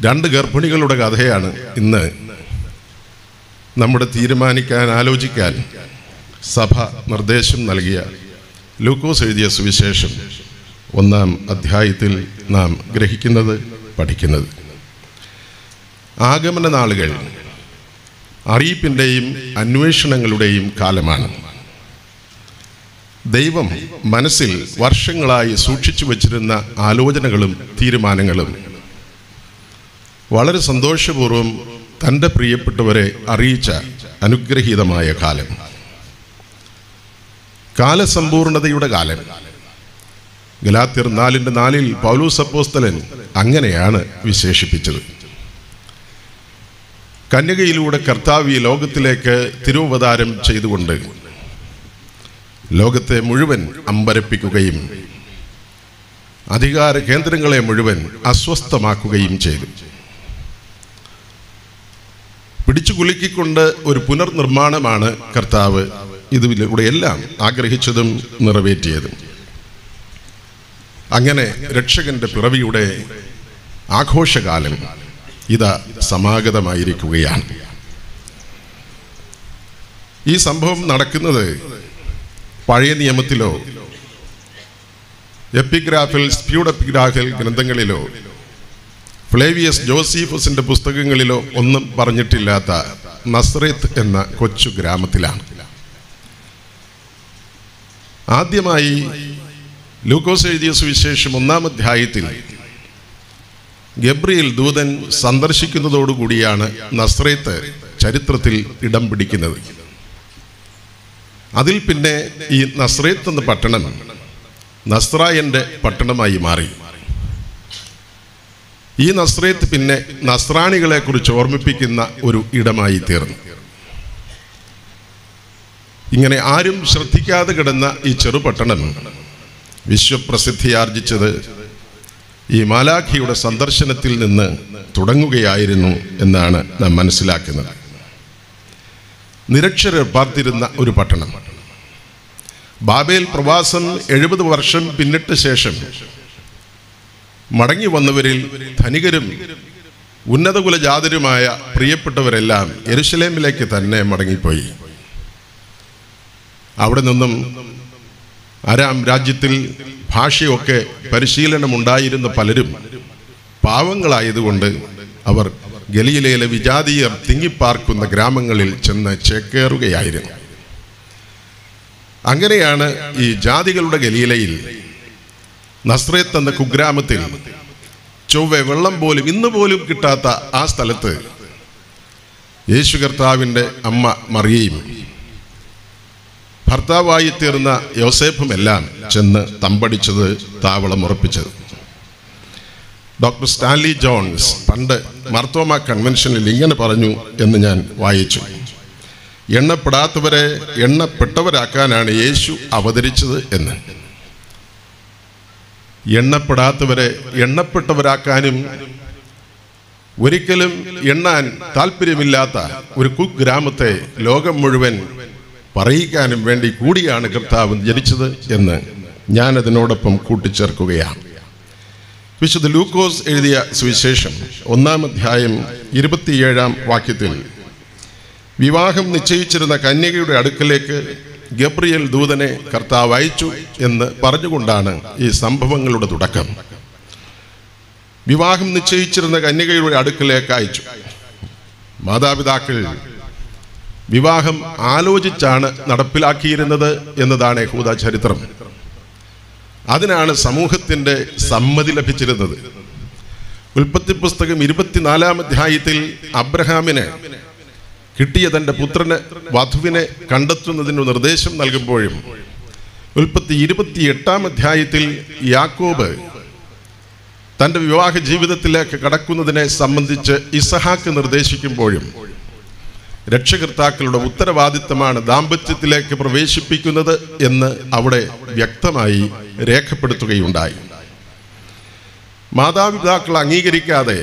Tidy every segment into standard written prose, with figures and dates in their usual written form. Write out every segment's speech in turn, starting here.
രണ്ട് ഗർഭിണികളുടെ കഥയാണ് ഇന്ന് നമ്മുടെ ആലോചിക്കാൻ സഭ നിർദ്ദേശം നൽകിയ ലൂക്കോസ് എഴുതിയ സുവിശേഷം 1-ാം അധ്യായത്തിൽ നാം ഗ്രഹിക്കുന്നത്, പഠിക്കുന്നത്. ആഗമന നാളുകൾ അറിയിപ്പിൻ്റെയും അന്വേഷണങ്ങളുടെയും കാലമാണ്. ദൈവം മനസ്സിൽ വർഷങ്ങളായി സൂക്ഷിച്ചു വച്ചിരുന്ന ആലോചനകളും തീരുമാനങ്ങളും വളരെ സന്തോഷപൂർവ്വം തൻ്റെ പ്രിയപ്പെട്ടവരെ അറിയിച്ച അനുഗ്രഹീതമായ കാലം, കാലസമ്പൂർണതയുടെ കാലം. ഗലാത്യർ 4:4 പൗലോസ് അപ്പോസ്തലൻ അങ്ങനെയാണ് വിശേഷിപ്പിച്ചത്. കന്യകയിലൂടെ കർത്താവ് ഈ ലോകത്തിലേക്ക് തിരുവവതാരം ചെയ്തുകൊണ്ട് ലോകത്തെ മുഴുവൻ അമ്പരപ്പിക്കുകയും അധികാര കേന്ദ്രങ്ങളെ മുഴുവൻ അസ്വസ്ഥമാക്കുകയും ചെയ്തു. പിടിച്ചു കുലുക്കിക്കൊണ്ട് ഒരു പുനർനിർമ്മാണമാണ് കർത്താവ് ഇതിലൂടെ എല്ലാം ആഗ്രഹിച്ചതും നിറവേറ്റിയതും. അങ്ങനെ രക്ഷകന്റെ പിറവിയുടെ ആഘോഷകാലം ഇതാ സമാഗതമായിരിക്കുകയാണ്. ഈ സംഭവം നടക്കുന്നത് പഴയ നിയമത്തിലോ എപ്പിഗ്രാഫിൽ സ്പ്യൂഡെപ്പിഗ്രാഫിൽ ഗ്രന്ഥങ്ങളിലോ ഫ്ലേവിയസ് ജോസീഫസിന്റെ പുസ്തകങ്ങളിലോ ഒന്നും പറഞ്ഞിട്ടില്ലാത്ത നസ്രേത്ത് എന്ന കൊച്ചു ഗ്രാമത്തിലാണ്. ആദ്യമായി ലൂക്കോസ് എഴുതിയ സുവിശേഷം 1-ാം അധ്യായത്തിൽ ഗബ്രിയേൽ ദൂതൻ സന്ദർശിക്കുന്നതോടുകൂടിയാണ് നസ്രേത്ത് ചരിത്രത്തിൽ ഇടം പിടിക്കുന്നത്. അതിൽ പിന്നെ ഈ നസ്രേത്ത് എന്ന പട്ടണം നസ്രായന്റെ പട്ടണമായി മാറി. ഈ നസ്രേത്ത് പിന്നെ നസ്രാണികളെ കുറിച്ച് ഓർമ്മിപ്പിക്കുന്ന ഒരു ഇടമായി തീർന്നു. ഇങ്ങനെ ആരും ശ്രദ്ധിക്കാതെ കിടന്ന ഈ ചെറുപട്ടണം വിശ്വപ്രസിദ്ധിയാർജിച്ചത് ഈ മാലാഖിയുടെ സന്ദർശനത്തിൽ നിന്ന് തുടങ്ങുകയായിരുന്നു എന്നാണ് നാം മനസ്സിലാക്കുന്നത്. നിരക്ഷരർ പാർത്തിരുന്ന ഒരു പട്ടണം. ബാബേൽ പ്രവാസം 70 വർഷം പിന്നിട്ട ശേഷം മടങ്ങി വന്നവരിൽ ധനികരും ഉന്നത കുലജാതരുമായ പ്രിയപ്പെട്ടവരെല്ലാം യെരുശലേമിലേക്ക് തന്നെ മടങ്ങിപ്പോയി. അവിടെ നിന്നും അരാം രാജ്യത്തിൽ ഭാഷയൊക്കെ പരിശീലനമുണ്ടായിരുന്ന പലരും പാവങ്ങളായതുകൊണ്ട് അവർ ഗലീലയിലെ വിജാതീയർ തിങ്ങിപ്പാർക്കുന്ന ഗ്രാമങ്ങളിൽ ചെന്ന് ചേക്കേറുകയായിരുന്നു. അങ്ങനെയാണ് ഈ ജാതികളുടെ ഗലീലയിൽ നസ്രേത്ത് എന്ന കുഗ്രാമത്തിൽ ചൊവ്വെ വെള്ളം പോലും ഇന്ന് പോലും കിട്ടാത്ത ആ സ്ഥലത്ത് യേശു കർത്താവിൻ്റെ അമ്മ മറിയയും ഭർത്താവായി തീർന്ന യോസേഫുമെല്ലാം ചെന്ന് തമ്പടിച്ചത്, താവളം ഉറപ്പിച്ചത്. ഡോക്ടർ സ്റ്റാൻലി ജോൺസ് പണ്ട് മർത്തോമ കൺവെൻഷനിൽ ഇങ്ങനെ പറഞ്ഞു എന്ന് ഞാൻ വായിച്ചു: എണ്ണപ്പെടാത്തവരെ എണ്ണപ്പെട്ടവരാക്കാനാണ് യേശു അവതരിച്ചത് എന്ന്. എണ്ണപ്പെടാത്തവരെ എണ്ണപ്പെട്ടവരാക്കാനും ഒരിക്കലും എണ്ണാൻ താല്പര്യമില്ലാത്ത ഒരു കുഗ്രാമത്തെ ലോകം മുഴുവൻ പറയിക്കാനും വേണ്ടി കൂടിയാണ് കർത്താവ് ജനിച്ചത് എന്ന് ഞാൻ അതിനോടൊപ്പം കൂട്ടിച്ചേർക്കുകയാണ്. വിശുദ്ധ ലൂക്കോസ് എഴുതിയ സുവിശേഷം 1-ാം അധ്യായം 27-ാം വാക്യത്തിൽ വിവാഹം നിശ്ചയിച്ചിരുന്ന കന്യകയുടെ അടുക്കലേക്ക് ഗബ്രിയേൽ ദൂതനെ കർത്താവ് അയച്ചു എന്ന് പറഞ്ഞുകൊണ്ടാണ് ഈ സംഭവങ്ങളുടെ തുടക്കം. വിവാഹം നിശ്ചയിച്ചിരുന്ന കന്യകയുടെ അടുക്കലേക്ക് അയച്ചു. മാതാപിതാക്കൾ വിവാഹം ആലോചിച്ചാണ് നടപ്പിലാക്കിയിരുന്നത് എന്നതാണ് യഹൂദ ചരിത്രം. അതിനാണ് സമൂഹത്തിൻ്റെ സമ്മതി ലഭിച്ചിരുന്നത്. ഉൽപ്പത്തി പുസ്തകം 24-ാം അധ്യായത്തിൽ അബ്രഹാമിന് കിട്ടിയ തൻ്റെ പുത്രന് വധുവിനെ കണ്ടെത്തുന്നതിന് നിർദ്ദേശം നൽകുമ്പോഴും ഉൽപ്പത്തി 28-ാം അധ്യായത്തിൽ യാക്കോബ് തൻ്റെ വിവാഹ ജീവിതത്തിലേക്ക് കടക്കുന്നതിനെ സംബന്ധിച്ച് ഇസഹാക്ക് നിർദ്ദേശിക്കുമ്പോഴും രക്ഷകർത്താക്കളുടെ ഉത്തരവാദിത്തമാണ് ദാമ്പത്യത്തിലേക്ക് പ്രവേശിപ്പിക്കുന്നത് എന്ന് അവിടെ വ്യക്തമായി രേഖപ്പെടുത്തുകയുണ്ടായി. മാതാപിതാക്കൾ അംഗീകരിക്കാതെ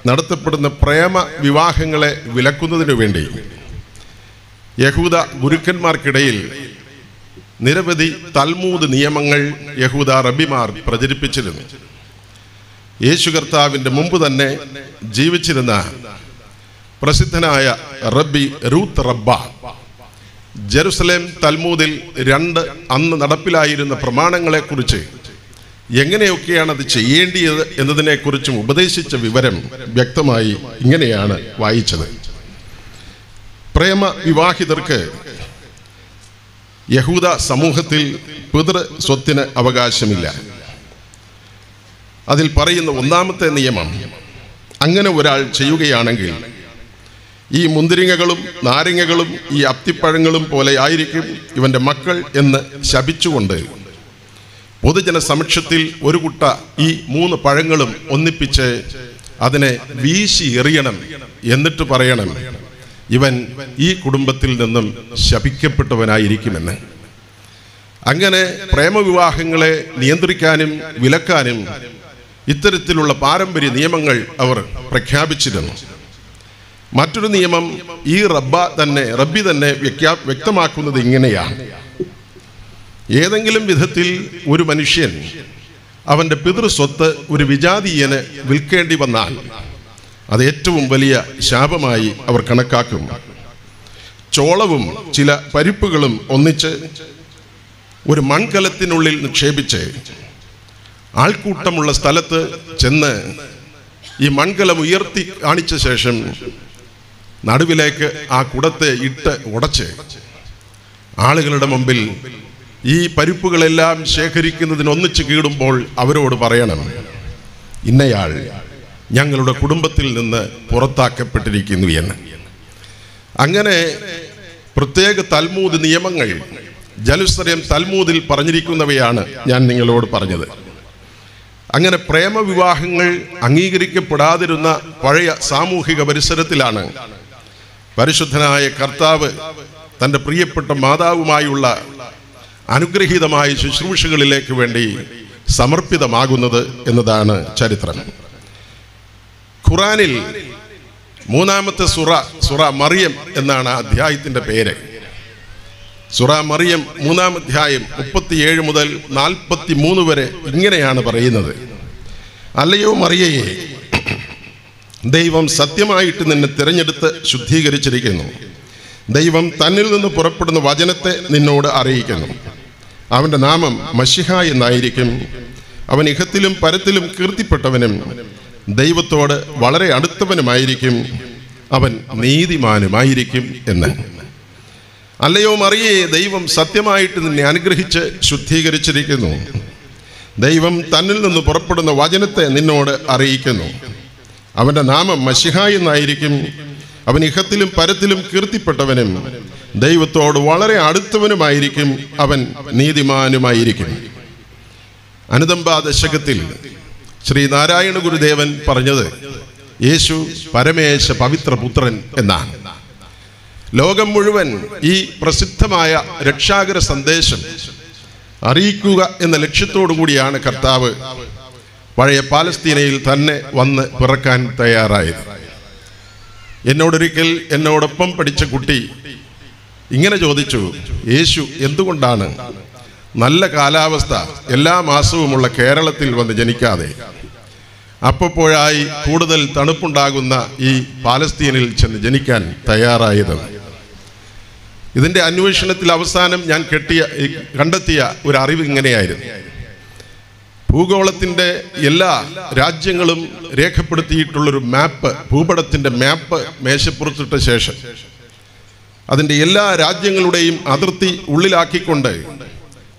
നടത്തപ്പെടുന്ന പ്രേമ വിവാഹങ്ങളെ വിലക്കുന്നതിനു വേണ്ടി യഹൂദ ഗുരുക്കന്മാർക്കിടയിൽ നിരവധി തൽമൂദ് നിയമങ്ങൾ യഹൂദ റബ്ബിമാർ പ്രചരിപ്പിച്ചിരുന്നു. യേശു കർത്താവിൻ്റെ മുമ്പ് തന്നെ ജീവിച്ചിരുന്ന പ്രസിദ്ധനായ റബ്ബി റൂത്ത് റബ്ബ ജെറുസലേം തൽമൂദിൽ 2 അന്ന് നടപ്പിലായിരുന്ന പ്രമാണങ്ങളെക്കുറിച്ച് എങ്ങനെയൊക്കെയാണ് അത് ചെയ്യേണ്ടിയത് എന്നതിനെക്കുറിച്ചും ഉപദേശിച്ച വിവരം വ്യക്തമായി ഇങ്ങനെയാണ് വായിച്ചത്. പ്രേമ വിവാഹിതർക്ക് യഹൂദ സമൂഹത്തിൽ പിതൃ സ്വത്തിന് അവകാശമില്ല. അതിൽ പറയുന്ന 1-ാമത്തെ നിയമം, അങ്ങനെ ഒരാൾ ചെയ്യുകയാണെങ്കിൽ ഈ മുന്തിരിങ്ങകളും നാരങ്ങകളും ഈ അത്തിപ്പഴങ്ങളും പോലെ ആയിരിക്കും ഇവൻ്റെ മക്കൾ എന്ന് ശപിച്ചുകൊണ്ട് പൊതുജന സമക്ഷത്തിൽ ഒരു കുട്ട ഈ 3 പഴങ്ങളും ഒന്നിപ്പിച്ച് അതിനെ വീശി എറിയണം. എന്നിട്ട് പറയണം, ഇവൻ ഈ കുടുംബത്തിൽ നിന്നും ശപിക്കപ്പെട്ടവനായിരിക്കുമെന്ന്. അങ്ങനെ പ്രേമവിവാഹങ്ങളെ നിയന്ത്രിക്കാനും വിലക്കാനും ഇത്തരത്തിലുള്ള പാരമ്പര്യ നിയമങ്ങൾ അവർ പ്രഖ്യാപിച്ചിരുന്നു. മറ്റൊരു നിയമം ഈ റബ്ബി തന്നെ വ്യക്തമാക്കുന്നത് ഇങ്ങനെയാണ്: ഏതെങ്കിലും വിധത്തിൽ ഒരു മനുഷ്യൻ അവൻ്റെ പിതൃസ്വത്ത് ഒരു വിജാതീയന് വിൽക്കേണ്ടി വന്നാൽ അത് ഏറ്റവും വലിയ ശാപമായി അവർ കണക്കാക്കും. ചോളവും ചില പരിപ്പുകളും ഒന്നിച്ച് ഒരു മൺകലത്തിനുള്ളിൽ നിക്ഷേപിച്ച് ആൾക്കൂട്ടമുള്ള സ്ഥലത്ത് ചെന്ന് ഈ മൺകലം ഉയർത്തി കാണിച്ച ശേഷം നടുവിലേക്ക് ആ കുടത്തെ ഇട്ട് ഉടച്ച് ആളുകളുടെ മുമ്പിൽ ഈ പരിപ്പുകളെല്ലാം ശേഖരിക്കുന്നതിന് ഒന്നിച്ച് കീടുമ്പോൾ അവരോട് പറയണം, ഇന്നയാൾ ഞങ്ങളുടെ കുടുംബത്തിൽ നിന്ന് പുറത്താക്കപ്പെട്ടിരിക്കുന്നു എന്ന്. അങ്ങനെ പ്രത്യേക തൽമൂദ് നിയമങ്ങൾ ജെറുസലേം തൽമൂദിൽ പറഞ്ഞിരിക്കുന്നവയാണ് ഞാൻ നിങ്ങളോട് പറഞ്ഞത്. അങ്ങനെ പ്രേമവിവാഹങ്ങൾ അംഗീകരിക്കപ്പെടാതിരുന്ന പഴയ സാമൂഹിക പരിസരത്തിലാണ് പരിശുദ്ധനായ കർത്താവ് തൻ്റെ പ്രിയപ്പെട്ട മാതാവുമായുള്ള അനുഗ്രഹീതമായ ശുശ്രൂഷകളിലേക്ക് വേണ്ടി സമർപ്പിതമാകുന്നത് എന്നതാണ് ചരിത്രം. ഖുറാനിൽ 3-ാമത്തെ സുറ മറിയം എന്നാണ് അധ്യായത്തിൻ്റെ പേര്. സുറ മറിയം 3-ാം അധ്യായം 37 മുതൽ 43 വരെ ഇങ്ങനെയാണ് പറയുന്നത്: അല്ലയോ മറിയയെ, ദൈവം സത്യമായിട്ട് നിന്നെ തിരഞ്ഞെടുത്ത് ശുദ്ധീകരിച്ചിരിക്കുന്നു. ദൈവം തന്നിൽ നിന്ന് പുറപ്പെടുന്ന വചനത്തെ നിന്നോട് അറിയിക്കുന്നു. അവൻ്റെ നാമം മശിഹ എന്നായിരിക്കും. അവൻ ഇഹത്തിലും പരത്തിലും കീർത്തിപ്പെട്ടവനും ദൈവത്തോട് വളരെ അടുത്തവനുമായിരിക്കും. അവൻ നീതിമാനുമായിരിക്കും എന്ന്. അല്ലയോ മറിയയെ, ദൈവം സത്യമായിട്ട് നിന്നെ അനുഗ്രഹിച്ച് ശുദ്ധീകരിച്ചിരിക്കുന്നു. ദൈവം തന്നിൽ നിന്ന് പുറപ്പെടുന്ന വചനത്തെ നിന്നോട് അറിയിക്കുന്നു. അവൻ്റെ നാമം മശിഹ എന്നായിരിക്കും. അവൻ ഇഹത്തിലും പരത്തിലും കീർത്തിപ്പെട്ടവനും ദൈവത്തോട് വളരെ അടുത്തവനുമായിരിക്കും. അവൻ നീതിമാനുമായിരിക്കും. അനുതംബ ദശകത്തിൽ ശ്രീ നാരായണ ഗുരുദേവൻ പറഞ്ഞത് യേശു പരമേശ പവിത്രപുത്രൻ എന്നാണ്. ലോകം മുഴുവൻ ഈ പ്രസിദ്ധമായ രക്ഷാകര സന്ദേശം അറിയിക്കുക എന്ന ലക്ഷ്യത്തോടു കൂടിയാണ് കർത്താവ് പഴയ പാലസ്തീനയിൽ തന്നെ വന്ന് പിറക്കാൻ തയ്യാറായത്. എന്നോടൊപ്പം പഠിച്ച കുട്ടി ഇങ്ങനെ ചോദിച്ചു, യേശു എന്തുകൊണ്ടാണ് നല്ല കാലാവസ്ഥ എല്ലാ മാസവുമുള്ള കേരളത്തിൽ വന്ന് ജനിക്കാതെ അപ്പോഴായി കൂടുതൽ തണുപ്പുണ്ടാകുന്ന ഈ പാലസ്തീനിൽ ചെന്ന് ജനിക്കാൻ തയ്യാറായത്? ഇതിൻ്റെ അന്വേഷണത്തിൽ അവസാനം ഞാൻ കണ്ടെത്തിയ ഒരു അറിവ് ഇങ്ങനെയായിരുന്നു: ഭൂഗോളത്തിൻ്റെ എല്ലാ രാജ്യങ്ങളും രേഖപ്പെടുത്തിയിട്ടുള്ളൊരു മാപ്പ്, ഭൂപടത്തിൻ്റെ മാപ്പ് മേശപ്പുറത്തിട്ട ശേഷം അതിൻ്റെ എല്ലാ രാജ്യങ്ങളുടെയും അതിർത്തി ഉള്ളിലാക്കിക്കൊണ്ട്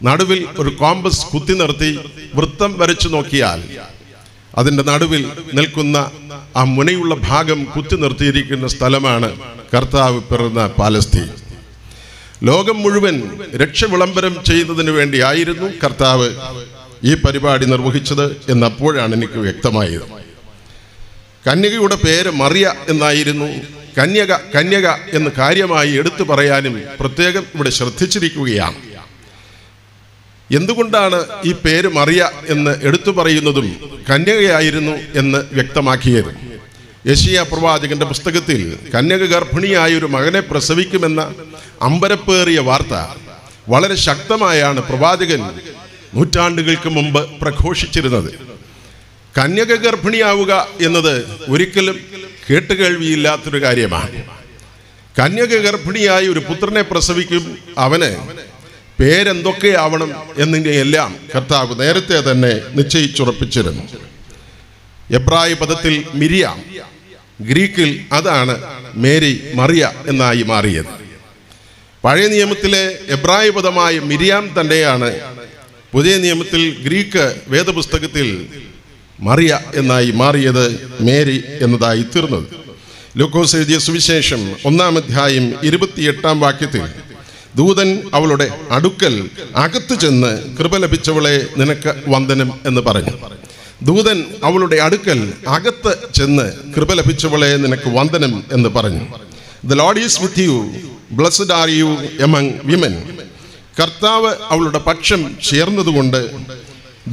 നടുവിൽ ഒരു കോമ്പസ് കുത്തി നിർത്തി വൃത്തം വരച്ചു നോക്കിയാൽ അതിൻ്റെ നടുവിൽ നിൽക്കുന്ന ആ മുനയുള്ള ഭാഗം കുത്തി നിർത്തിയിരിക്കുന്ന സ്ഥലമാണ് കർത്താവ് പിറന്ന പാലസ്തീൻ. ലോകം മുഴുവൻ രക്ഷ വിളംബരം ചെയ്യുന്നതിന് വേണ്ടിയായിരുന്നു കർത്താവ് ഈ പരിപാടി നിർവഹിച്ചത് എന്നപ്പോഴാണ് എനിക്ക് വ്യക്തമായത്. കന്യകയുടെ പേര് മറിയ എന്നായിരുന്നു. കന്യക എന്ന് കാര്യമായി എടുത്തു പറയാനും പ്രത്യേകം ഇവിടെ ശ്രദ്ധിച്ചിരിക്കുകയാണ്. എന്തുകൊണ്ടാണ് ഈ പേര് മറിയ എന്ന് എടുത്തു പറയുന്നതും കന്യകയായിരുന്നു എന്ന് വ്യക്തമാക്കിയത്? യെശയ്യാ പ്രവാചകന്റെ പുസ്തകത്തിൽ കന്യക ഗർഭിണിയായ ഒരു മകനെ പ്രസവിക്കുമെന്ന അമ്പരപ്പേറിയ വാർത്ത വളരെ ശക്തമായാണ് പ്രവാചകൻ നൂറ്റാണ്ടുകൾക്ക് മുമ്പ് പ്രഘോഷിച്ചിരുന്നത്. കന്യക ഗർഭിണിയാവുക എന്നത് ഒരിക്കലും കേട്ടുകേൾവിയില്ലാത്തൊരു കാര്യമാണ്. കന്യക ഗർഭിണിയായി ഒരു പുത്രനെ പ്രസവിക്കും, അവന് പേരെന്തൊക്കെയാവണം എന്നിങ്ങനെയെല്ലാം കർത്താവ് നേരത്തെ തന്നെ നിശ്ചയിച്ചുറപ്പിച്ചിരുന്നു. എബ്രായ പദത്തിൽ മിരിയാം, ഗ്രീക്കിൽ അതാണ് മേരി മറിയ എന്നായി മാറിയത്. പഴയ നിയമത്തിലെ എബ്രായ പദമായ മിരിയാം തന്നെയാണ് പുതിയ നിയമത്തിൽ ഗ്രീക്ക് വേദപുസ്തകത്തിൽ മറിയ എന്നായി മാറിയത്, മേരി എന്നതായി തീർന്നത്. ലൂക്കോസ് എഴുതിയ സുവിശേഷം 1-ാം അധ്യായം 28-ാം വാക്യത്തിൽ ദൂതൻ അവളുടെ അടുക്കൽ അകത്ത് ചെന്ന് കൃപ ലഭിച്ചവളെ നിനക്ക് വന്ദനം എന്ന് പറഞ്ഞു. ദൂതൻ അവളുടെ അടുക്കൽ അകത്ത് ചെന്ന് കൃപ ലഭിച്ചവളെ നിനക്ക് വന്ദനം എന്ന് പറഞ്ഞു. The Lord is with you, blessed are you among women. കർത്താവ് അവളുടെ പക്ഷം ചേർന്നതുകൊണ്ട്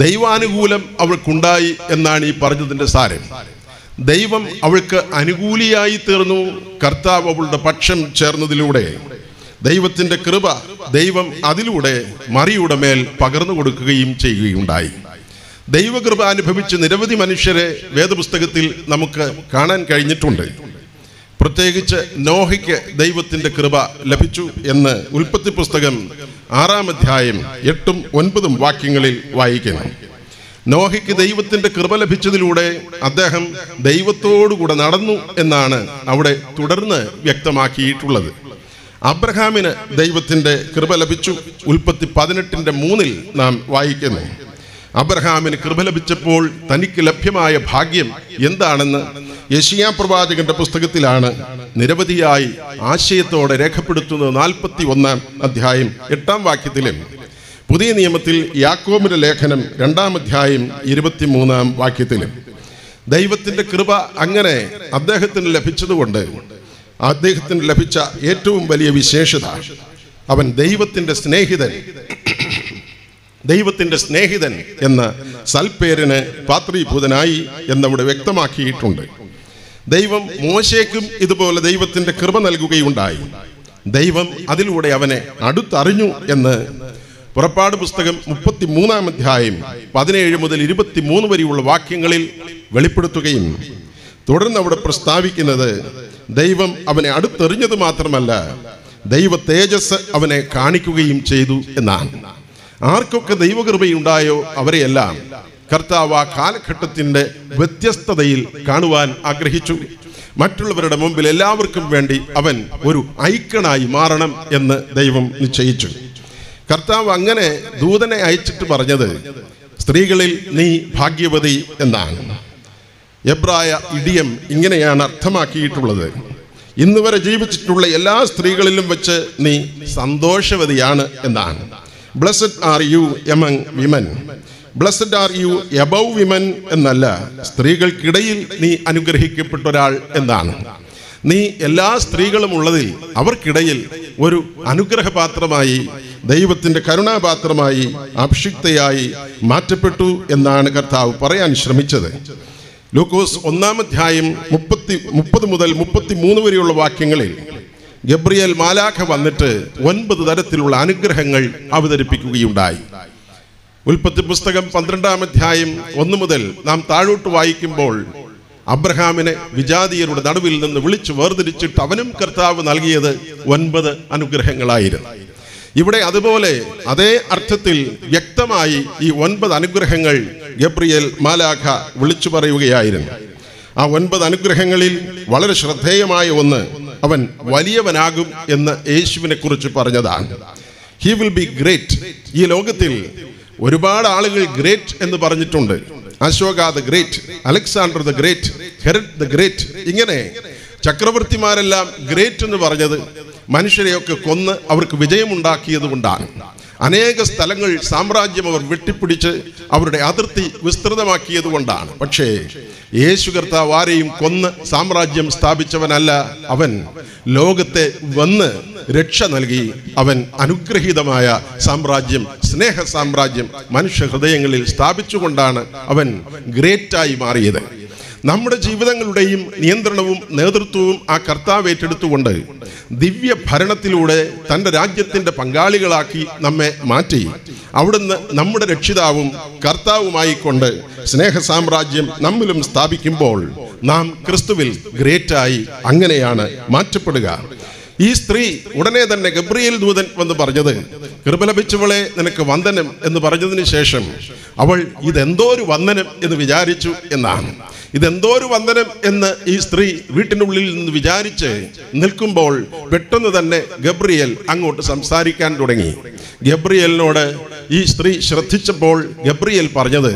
ദൈവാനുകൂലം അവൾക്കുണ്ടായി എന്നാണ് ഈ പറഞ്ഞതിൻ്റെ സാരം. ദൈവം അവൾക്ക് അനുകൂലിയായി തീർന്നു. കർത്താവ് അവളുടെ പക്ഷം ചേർന്നതിലൂടെ ദൈവത്തിൻ്റെ കൃപ ദൈവം അതിലൂടെ മറിയുടെ മേൽ പകർന്നു കൊടുക്കുകയും ചെയ്യുകയുണ്ടായി. ദൈവകൃപ അനുഭവിച്ച് നിരവധി മനുഷ്യരെ വേദപുസ്തകത്തിൽ നമുക്ക് കാണാൻ കഴിഞ്ഞിട്ടുണ്ട്. പ്രത്യേകിച്ച് നോഹയ്ക്ക് ദൈവത്തിൻ്റെ കൃപ ലഭിച്ചു എന്ന് ഉൽപ്പത്തി പുസ്തകം 6-ാം അധ്യായം 8-ഉം 9-ഉം വാക്യങ്ങളിൽ വായിക്കുന്നു. നോഹയ്ക്ക് ദൈവത്തിൻ്റെ കൃപ ലഭിച്ചതിലൂടെ അദ്ദേഹം ദൈവത്തോടുകൂടെ നടന്നു എന്നാണ് അവിടെ തുടർന്ന് വ്യക്തമാക്കിയിട്ടുള്ളത്. അബ്രഹാമിന് ദൈവത്തിൻ്റെ കൃപ ലഭിച്ചു. ഉൽപ്പത്തി 18-3 നാം വായിക്കുന്നു. അബ്രഹാമിന് കൃപ ലഭിച്ചപ്പോൾ തനിക്ക് ലഭ്യമായ ഭാഗ്യം എന്താണെന്ന് യെശയ്യാ പ്രവാചകന്റെ പുസ്തകത്തിലാണ് നിരവധിയായി ആശയത്തോടെ രേഖപ്പെടുത്തുന്നത്. 41-ാം അധ്യായം 8-ാം വാക്യത്തിലും പുതിയ നിയമത്തിൽ യാക്കോബിന്റെ ലേഖനം 2-ാം അധ്യായം 23-ാം വാക്യത്തിലും ദൈവത്തിൻ്റെ കൃപ അങ്ങനെ അദ്ദേഹത്തിന് ലഭിച്ചതുകൊണ്ട് അദ്ദേഹത്തിന് ലഭിച്ച ഏറ്റവും വലിയ വിശേഷത അവൻ ദൈവത്തിൻ്റെ സ്നേഹിതൻ എന്ന സൽപ്പേരിന് പാത്രീഭൂതനായി എന്നവിടെ വ്യക്തമാക്കിയിട്ടുണ്ട്. ദൈവം മോശയ്ക്കും ഇതുപോലെ ദൈവത്തിൻ്റെ കൃപ നൽകുകയുണ്ടായി. ദൈവം അതിലൂടെ അവനെ അടുത്തറിഞ്ഞു എന്ന് പുറപ്പാട് പുസ്തകം 33-ാം അധ്യായം 17 മുതൽ 23 വരെയുള്ള വാക്യങ്ങളിൽ വെളിപ്പെടുത്തുകയും തുടർന്ന് അവിടെ പ്രസ്താവിക്കുന്നത് ദൈവം അവനെ അടുത്തെറിഞ്ഞത് മാത്രമല്ല ദൈവ തേജസ് അവനെ കാണിക്കുകയും ചെയ്തു എന്നാണ്. ആർക്കൊക്കെ ദൈവകൃപയുണ്ടായോ അവരെയെല്ലാം കർത്താവ് ആ കാലഘട്ടത്തിൻ്റെ വ്യത്യസ്തതയിൽ കാണുവാൻ ആഗ്രഹിച്ചു. മറ്റുള്ളവരുടെ മുമ്പിൽ എല്ലാവർക്കും വേണ്ടി അവൻ ഒരു ഐക്കണായി മാറണം എന്ന് ദൈവം നിശ്ചയിച്ചു. കർത്താവ് അങ്ങനെ ദൂതനെ അയച്ചിട്ട് പറഞ്ഞത് സ്ത്രീകളിൽ നീ ഭാഗ്യവതി എന്നാണ്. എബ്രായ ഇഡിയം ഇങ്ങനെയാണ് അർത്ഥമാക്കിയിട്ടുള്ളത്: ഇന്ന് വരെ ജീവിച്ചിട്ടുള്ള എല്ലാ സ്ത്രീകളിലും വെച്ച് നീ സന്തോഷവതിയാണ് എന്നാണ്. Blessed are you among women, blessed are you above women എന്നല്ല, സ്ത്രീകൾക്കിടയിൽ നീ അനുഗ്രഹിക്കപ്പെട്ട ഒരാൾ എന്നാണ്. നീ എല്ലാ സ്ത്രീകളും ഉള്ളതിൽ അവർക്കിടയിൽ ഒരു അനുഗ്രഹപാത്രമായി, ദൈവത്തിൻ്റെ കരുണാപാത്രമായി, അഭിഷിക്തയായി മാറ്റപ്പെട്ടു എന്നാണ് കർത്താവ് പറയാൻ ശ്രമിച്ചത്. ലൂക്കോസ് 1-ാം അധ്യായം 30 മുതൽ 33 വരെയുള്ള വാക്യങ്ങളിൽ ഗബ്രിയേൽ മാലാഖ വന്നിട്ട് 9 തരത്തിലുള്ള അനുഗ്രഹങ്ങൾ അവതരിപ്പിക്കുകയുണ്ടായി. ഉൽപ്പത്തി പുസ്തകം 12-ാം അധ്യായം 1 മുതൽ നാം താഴോട്ട് വായിക്കുമ്പോൾ അബ്രഹാമിനെ വിജാതീയരുടെ നടുവിൽ നിന്ന് വിളിച്ചു വേർതിരിച്ചിട്ട് അവനും കർത്താവ് നൽകിയത് 9 അനുഗ്രഹങ്ങളായിരുന്നു. ഇവിടെ അതുപോലെ അതേ അർത്ഥത്തിൽ വ്യക്തമായി ഈ 9 അനുഗ്രഹങ്ങൾ ഗബ്രിയേൽ മാലാഖ വിളിച്ചു പറയുകയായിരുന്നു. ആ 9 അനുഗ്രഹങ്ങളിൽ വളരെ ശ്രദ്ധേയമായ ഒന്ന്, അവൻ വലിയവനാകും എന്ന് യേശുവിനെ കുറിച്ച് പറഞ്ഞതാണ്. He will be great. ഈ ലോകത്തിൽ ഒരുപാട് ആളുകൾ ഗ്രേറ്റ് എന്ന് പറഞ്ഞിട്ടുണ്ട്. Ashoka the great, Alexander the great, Herod the great, ഇങ്ങനെ ചക്രവർത്തിമാരെല്ലാം ഗ്രേറ്റ് എന്ന് പറഞ്ഞത് മനുഷ്യരെയൊക്കെ കൊന്ന് അവർക്ക് വിജയമുണ്ടാക്കിയത് കൊണ്ടാണ്. അനേക സ്ഥലങ്ങൾ സാമ്രാജ്യം അവർ വെട്ടിപ്പിടിച്ച് അവരുടെ അതിർത്തി വിസ്തൃതമാക്കിയത് കൊണ്ടാണ്. പക്ഷേ യേശു കർത്താവ് ആരെയും കൊന്ന് സാമ്രാജ്യം സ്ഥാപിച്ചവനല്ല. അവൻ ലോകത്തെ വന്ന് രക്ഷ നൽകി. അവൻ അനുഗ്രഹീതമായ സാമ്രാജ്യം, സ്നേഹ സാമ്രാജ്യം മനുഷ്യ ഹൃദയങ്ങളിൽ സ്ഥാപിച്ചുകൊണ്ടാണ് അവൻ ഗ്രേറ്റായി മാറിയത്. നമ്മുടെ ജീവിതങ്ങളുടെയും നിയന്ത്രണവും നേതൃത്വവും ആ കർത്താവ് ഏറ്റെടുത്തുകൊണ്ട് ദിവ്യ ഭരണത്തിലൂടെ തൻ്റെ രാജ്യത്തിൻ്റെ പങ്കാളികളാക്കി നമ്മെ മാറ്റി അവിടുന്ന് നമ്മുടെ രക്ഷിതാവും കർത്താവുമായിക്കൊണ്ട് സ്നേഹ സാമ്രാജ്യം നമ്മിലും സ്ഥാപിക്കുമ്പോൾ നാം ക്രിസ്തുവിൽ ഗ്രേറ്റായി അങ്ങനെയാണ് മാറ്റപ്പെടുക. ഈ സ്ത്രീ ഉടനെ തന്നെ ഗബ്രിയേൽ ദൂതൻ വന്ന് പറഞ്ഞത്, കൃപ ലഭിച്ചവളെ നിനക്ക് വന്ദനം എന്ന് പറഞ്ഞതിന് ശേഷം അവൾ ഇതെന്തോ ഒരു വന്ദനം എന്ന് വിചാരിച്ചു എന്നാണ്. ഇതെന്തോ ഒരു വന്ദനം എന്ന് ഈ സ്ത്രീ വീട്ടിനുള്ളിൽ നിന്ന് വിചാരിച്ച് നിൽക്കുമ്പോൾ പെട്ടെന്ന് തന്നെ ഗബ്രിയേൽ അങ്ങോട്ട് സംസാരിക്കാൻ തുടങ്ങി. ഗബ്രിയേലിനോട് ഈ സ്ത്രീ ശ്രദ്ധിച്ചപ്പോൾ ഗബ്രിയേൽ പറഞ്ഞത്,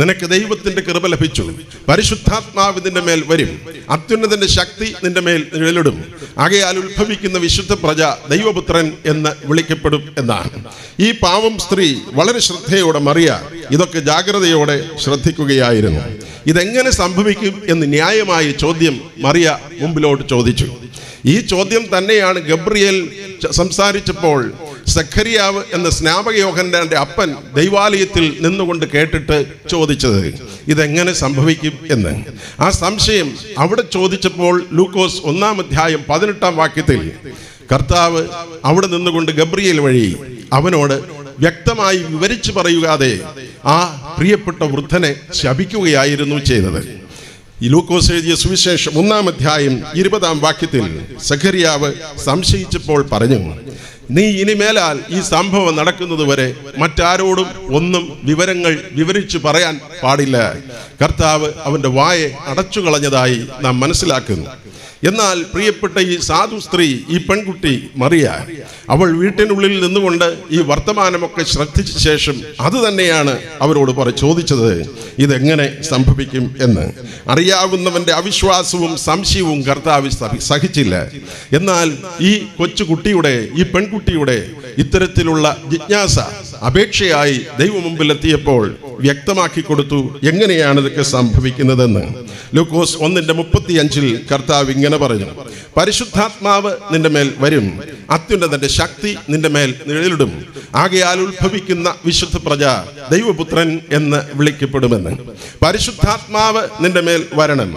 നിനക്ക് ദൈവത്തിന്റെ കൃപ ലഭിച്ചു, പരിശുദ്ധാത്മാവ് നിന്റെ മേൽ വരും, അത്യുന്നതന്റെ ശക്തി നിന്റെ മേൽ നിഴലിടും, ആകയാൽ ഉത്ഭവിക്കുന്ന വിശുദ്ധ പ്രജ ദൈവപുത്രൻ എന്ന് വിളിക്കപ്പെടും എന്നാണ്. ഈ പാവം സ്ത്രീ വളരെ ശ്രദ്ധയോടെ മറിയ ഇതൊക്കെ ജാഗ്രതയോടെ ശ്രദ്ധിക്കുകയായിരുന്നു. ഇതെങ്ങനെ സംഭവിക്കും എന്ന് ന്യായമായ ചോദ്യം മറിയ മുമ്പിലോട്ട് ചോദിച്ചു. ഈ ചോദ്യം തന്നെയാണ് ഗബ്രിയേൽ സംസാരിച്ചപ്പോൾ സഖരിയാവ് എന്ന സ്നാപക യോഹന്നാന്റെ അപ്പൻ ദൈവാലയത്തിൽ നിന്നുകൊണ്ട് കേട്ടിട്ട് ചോദിച്ചത്, ഇതെങ്ങനെ സംഭവിക്കും എന്ന്. ആ സംശയം അവിടെ ചോദിച്ചപ്പോൾ ലൂക്കോസ് 1-ാം അധ്യായം 18-ാം വാക്യത്തിൽ കർത്താവ് അവിടെ നിന്നുകൊണ്ട് ഗബ്രിയേൽ വഴി അവനോട് വ്യക്തമായി വിവരിച്ചു പറയുകാതെ ആ പ്രിയപ്പെട്ട വൃദ്ധനെ ശപിക്കുകയായിരുന്നു ചെയ്തത്. ഈ ലൂക്കോസ് എഴുതിയ സുവിശേഷം 1-ാം അധ്യായം 20-ാം വാക്യത്തിൽ സഖരിയാവ് സംശയിച്ചപ്പോൾ പറഞ്ഞു, നീ ഇനിമേലാൽ ഈ സംഭവം നടക്കുന്നത് വരെ മറ്റാരോടും ഒന്നും വിവരങ്ങൾ വിവരിച്ചു പറയാൻ പാടില്ല. കർത്താവ് അവന്റെ വായെ അടച്ചു കളഞ്ഞതായി നാം മനസ്സിലാക്കുന്നു. എന്നാൽ പ്രിയപ്പെട്ട ഈ സാധു സ്ത്രീ, ഈ പെൺകുട്ടി മറിയ, അവൾ വീട്ടിനുള്ളിൽ നിന്നുകൊണ്ട് ഈ വർത്തമാനമൊക്കെ ശ്രദ്ധിച്ച ശേഷം അത് തന്നെയാണ് അവരോട് ചോദിച്ചത്, ഇതെങ്ങനെ സംഭവിക്കും എന്ന്. അറിയാവുന്നവന്റെ അവിശ്വാസവും സംശയവും കർത്താവ് സഹിച്ചില്ല. എന്നാൽ ഈ കൊച്ചുകുട്ടിയുടെ, ഈ പെൺകുട്ടിയുടെ ഇത്തരത്തിലുള്ള ജിജ്ഞാസ അപേക്ഷയായി ദൈവമുമ്പിൽ എത്തിയപ്പോൾ വ്യക്തമാക്കി കൊടുത്തു എങ്ങനെയാണ് ഇതൊക്കെ സംഭവിക്കുന്നതെന്ന്. ലൂക്കോസ് 1:35 കർത്താവ് ഇങ്ങനെ പറഞ്ഞു, പരിശുദ്ധാത്മാവ് നിന്റെ മേൽ വരും, അത്യുന്നതന്റെ ശക്തി നിന്റെ മേൽ നിഴലിടും, ആകയാൽ ഉത്ഭവിക്കുന്ന വിശുദ്ധ പ്രജ ദൈവപുത്രൻ എന്ന് വിളിക്കപ്പെടുമെന്ന്. പരിശുദ്ധാത്മാവ് നിന്റെ മേൽ വരണം,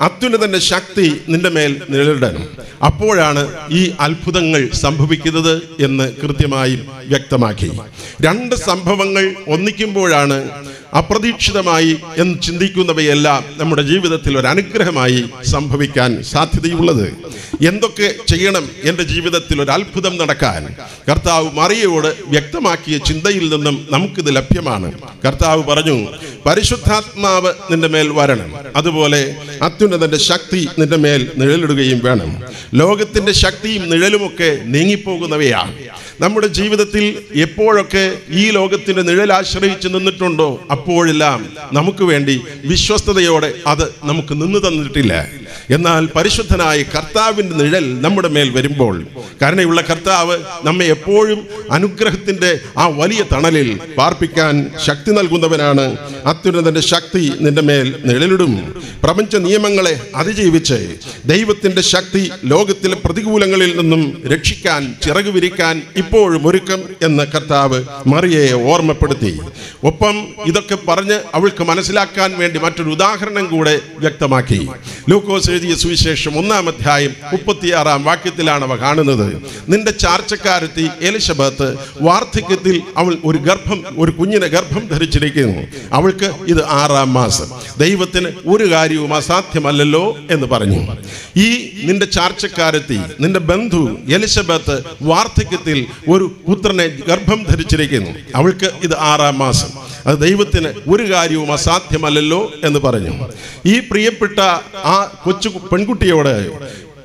അത്യുന്നതന്റെ ശക്തി നിന്റെ മേൽ നിഴലിടണം. അപ്പോഴാണ് ഈ അത്ഭുതങ്ങൾ സംഭവിക്കുന്നത് എന്ന് കൃത്യമായി വ്യക്തമാക്കി. രണ്ട് സംഭവങ്ങൾ ഒന്നിക്കുമ്പോഴാണ് അപ്രതീക്ഷിതമായി എന്ന് ചിന്തിക്കുന്നവയെല്ലാം നമ്മുടെ ജീവിതത്തിൽ ഒരു അനുഗ്രഹമായി സംഭവിക്കാൻ സാധ്യതയുള്ളത്. എന്തൊക്കെ ചെയ്യണം എൻ്റെ ജീവിതത്തിൽ ഒരു അത്ഭുതം നടക്കാൻ? കർത്താവ് മറിയയോട് വ്യക്തമാക്കിയ ചിന്തയിൽ നിന്നും നമുക്കിത് ലഭ്യമാണ്. കർത്താവ് പറഞ്ഞു, പരിശുദ്ധാത്മാവ് നിന്റെ മേൽ വരണം, അതുപോലെ അത്യുന്നതന്റെ ശക്തി നിന്റെ മേൽ നിഴലിടുകയും വേണം. ലോകത്തിന്റെ ശക്തിയും നിഴലുമൊക്കെ നീങ്ങിപ്പോകുന്നവയാണ്. നമ്മുടെ ജീവിതത്തിൽ എപ്പോഴൊക്കെ ഈ ലോകത്തിന്റെ നിഴൽ ആശ്രയിച്ച് നിന്നിട്ടുണ്ടോ അപ്പോഴെല്ലാം നമുക്ക് വേണ്ടി വിശ്വസ്തയോടെ അത് നമുക്ക് നിന്നു തന്നിട്ടില്ല. എന്നാൽ പരിശുദ്ധനായ കർത്താവിന്റെ നിഴൽ നമ്മുടെ മേൽ വരുമ്പോൾ കരുണയുള്ള കർത്താവ് നമ്മെ എപ്പോഴും അനുഗ്രഹത്തിന്റെ ആ വലിയ തണലിൽ പാർപ്പിക്കാൻ ശക്തി നൽകുന്നവനാണ്. അത്യുന്നതന്റെ ശക്തി നിന്റെ മേൽ നിഴലിടും. പ്രപഞ്ച നിയമങ്ങളെ അതിജീവിച്ച് ദൈവത്തിന്റെ ശക്തി ലോകത്തിലെ പ്രതികൂലങ്ങളിൽ നിന്നും രക്ഷിക്കാൻ ചിറകു വിരിക്കാൻ ഇപ്പോഴും ഒരുക്കം എന്ന് കർത്താവ് മറിയയെ ഓർമ്മപ്പെടുത്തി. ഒപ്പം ഇതൊക്കെ പറഞ്ഞ് അവൾക്ക് മനസ്സിലാക്കാൻ വേണ്ടി മറ്റൊരു ഉദാഹരണം കൂടെ വ്യക്തമാക്കി. ലൂക്കോസ് എഴുതിയ സുവിശേഷം 1-ാം അധ്യായം 36-ാം വാക്യത്തിലാണ് അവ കാണുന്നത്. നിന്റെ ചാർച്ചക്കാരത്തി എലിശബത്ത് വാർദ്ധക്യത്തിൽ അവൾ ഒരു കുഞ്ഞിനെ ഗർഭം ധരിച്ചിരിക്കുന്നു. അവൾക്ക് ഇത് 6-ാം മാസം. ദൈവത്തിന് ഒരു കാര്യവും അസാധ്യമല്ലല്ലോ എന്ന് പറഞ്ഞു. ഈ നിന്റെ ചാർച്ചക്കാരത്തി, നിന്റെ ബന്ധു എലിശബത്ത് വാർദ്ധക്യത്തിൽ ഒരു പുത്രനെ ഗർഭം ധരിച്ചിരിക്കുന്നു. അവൾക്ക് ഇത് 6-ാം മാസം. അത് ദൈവത്തിന് ഒരു കാര്യവും അസാധ്യമല്ലല്ലോ എന്ന് പറഞ്ഞു. ഈ പ്രിയപ്പെട്ട ആ കൊച്ചു പെൺകുട്ടിയോട്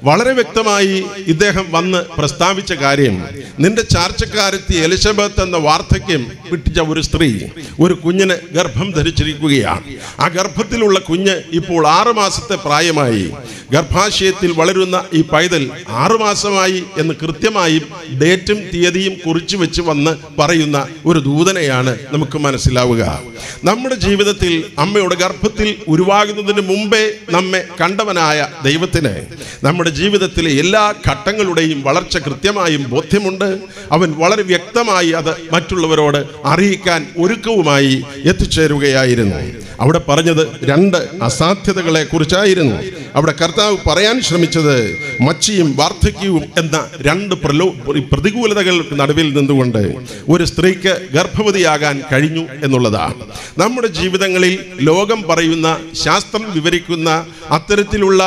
വളരെ വ്യക്തമായി ഇദ്ദേഹം വന്ന് പ്രസ്താവിച്ച കാര്യം, നിന്റെ ചാർച്ചക്കാരത്തി എലിസബത്ത് എന്ന വാർദ്ധക്യം പിടിച്ച ഒരു സ്ത്രീ ഒരു കുഞ്ഞിനെ ഗർഭം ധരിച്ചിരിക്കുകയാണ്. ആ ഗർഭത്തിലുള്ള കുഞ്ഞ് ഇപ്പോൾ 6 മാസത്തെ പ്രായമായി. ഗർഭാശയത്തിൽ വളരുന്ന ഈ പൈതൽ 6 മാസമായി എന്ന് കൃത്യമായും ഡേറ്റും തീയതിയും കുറിച്ചു വെച്ച് വന്ന് പറയുന്ന ഒരു ദൂതനെയാണ് നമുക്ക് മനസ്സിലാവുക. നമ്മുടെ ജീവിതത്തിൽ അമ്മയുടെ ഗർഭത്തിൽ ഉരുവാകുന്നതിന് മുമ്പേ നമ്മെ കണ്ടവനായ ദൈവത്തിന് നമ്മുടെ നമ്മുടെ ജീവിതത്തിലെ എല്ലാ ഘട്ടങ്ങളുടെയും വളർച്ച കൃത്യമായും ബോധ്യമുണ്ട്. അവൻ വളരെ വ്യക്തമായി അത് മറ്റുള്ളവരോട് അറിയിക്കാൻ ഒരുക്കവുമായി എത്തിച്ചേരുകയായിരുന്നു. അവിടെ പറഞ്ഞത് 2 അസാധ്യതകളെ കുറിച്ചായിരുന്നു. അവിടെ കർത്താവ് പറയാൻ ശ്രമിച്ചത് മച്ചിയും വാർദ്ധക്യവും എന്ന 2 പ്രതികൂലതകൾക്ക് നടുവിൽ നിന്നുകൊണ്ട് ഒരു സ്ത്രീക്ക് ഗർഭവതിയാകാൻ കഴിഞ്ഞു എന്നുള്ളതാണ്. നമ്മുടെ ജീവിതങ്ങളിൽ ലോകം പറയുന്ന, ശാസ്ത്രം വിവരിക്കുന്ന അത്തരത്തിലുള്ള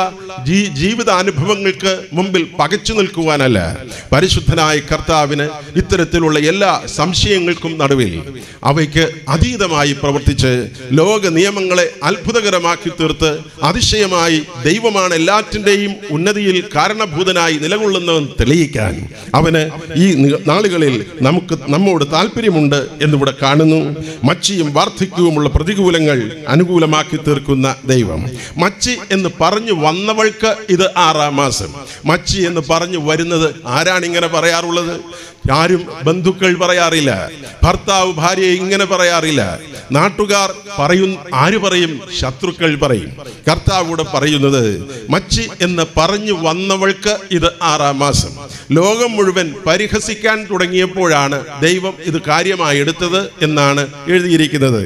ജീവിതാനുഭവങ്ങൾക്ക് മുമ്പിൽ പകച്ചു നിൽക്കുവാനല്ല, പരിശുദ്ധനായ കർത്താവിന് ഇത്തരത്തിലുള്ള എല്ലാ സംശയങ്ങൾക്കും നടുവിൽ അവയ്ക്ക് അതീതമായി പ്രവർത്തിച്ച് ലോക നിയമങ്ങളെ അത്ഭുതകരമാക്കി തീർത്ത് അതിശയമായി ദൈവമാണ് എല്ലാറ്റിൻ്റെയും ഉന്നതിയിൽ കാരണഭൂതനായി നിലകൊള്ളുന്നവൻ തെളിയിക്കാൻ അവന് ഈ നാളുകളിൽ നമ്മോട് താല്പര്യമുണ്ട് എന്നിവിടെ കാണുന്നു. മച്ചിയും വാർദ്ധക്യവുമുള്ള പ്രതികൂലങ്ങൾ അനുകൂലമാക്കി തീർക്കുന്ന ദൈവം. മച്ചി എന്ന് പറഞ്ഞു വന്നവൾക്ക് ഇത് 6-ാം മാസം. മച്ചി എന്ന് പറഞ്ഞു വരുന്നത് ആരാണ് ഇങ്ങനെ പറയാറുള്ളത്? ആരും ബന്ധുക്കൾ പറയാറില്ല, ഭർത്താവ് ഭാര്യയെ ഇങ്ങനെ പറയാറില്ല. നാട്ടുകാർ പറയും, ആര് പറയും? ശത്രുക്കൾ പറയും. കർത്താവൂടെ പറയുന്നത് മച്ചി എന്ന് പറഞ്ഞു വന്നവൾക്ക് ഇത് 6-ാം മാസം. ലോകം മുഴുവൻ പരിഹസിക്കാൻ തുടങ്ങിയപ്പോഴാണ് ദൈവം ഇത് കാര്യമായി എടുത്തത് എന്നാണ് എഴുതിയിരിക്കുന്നത്.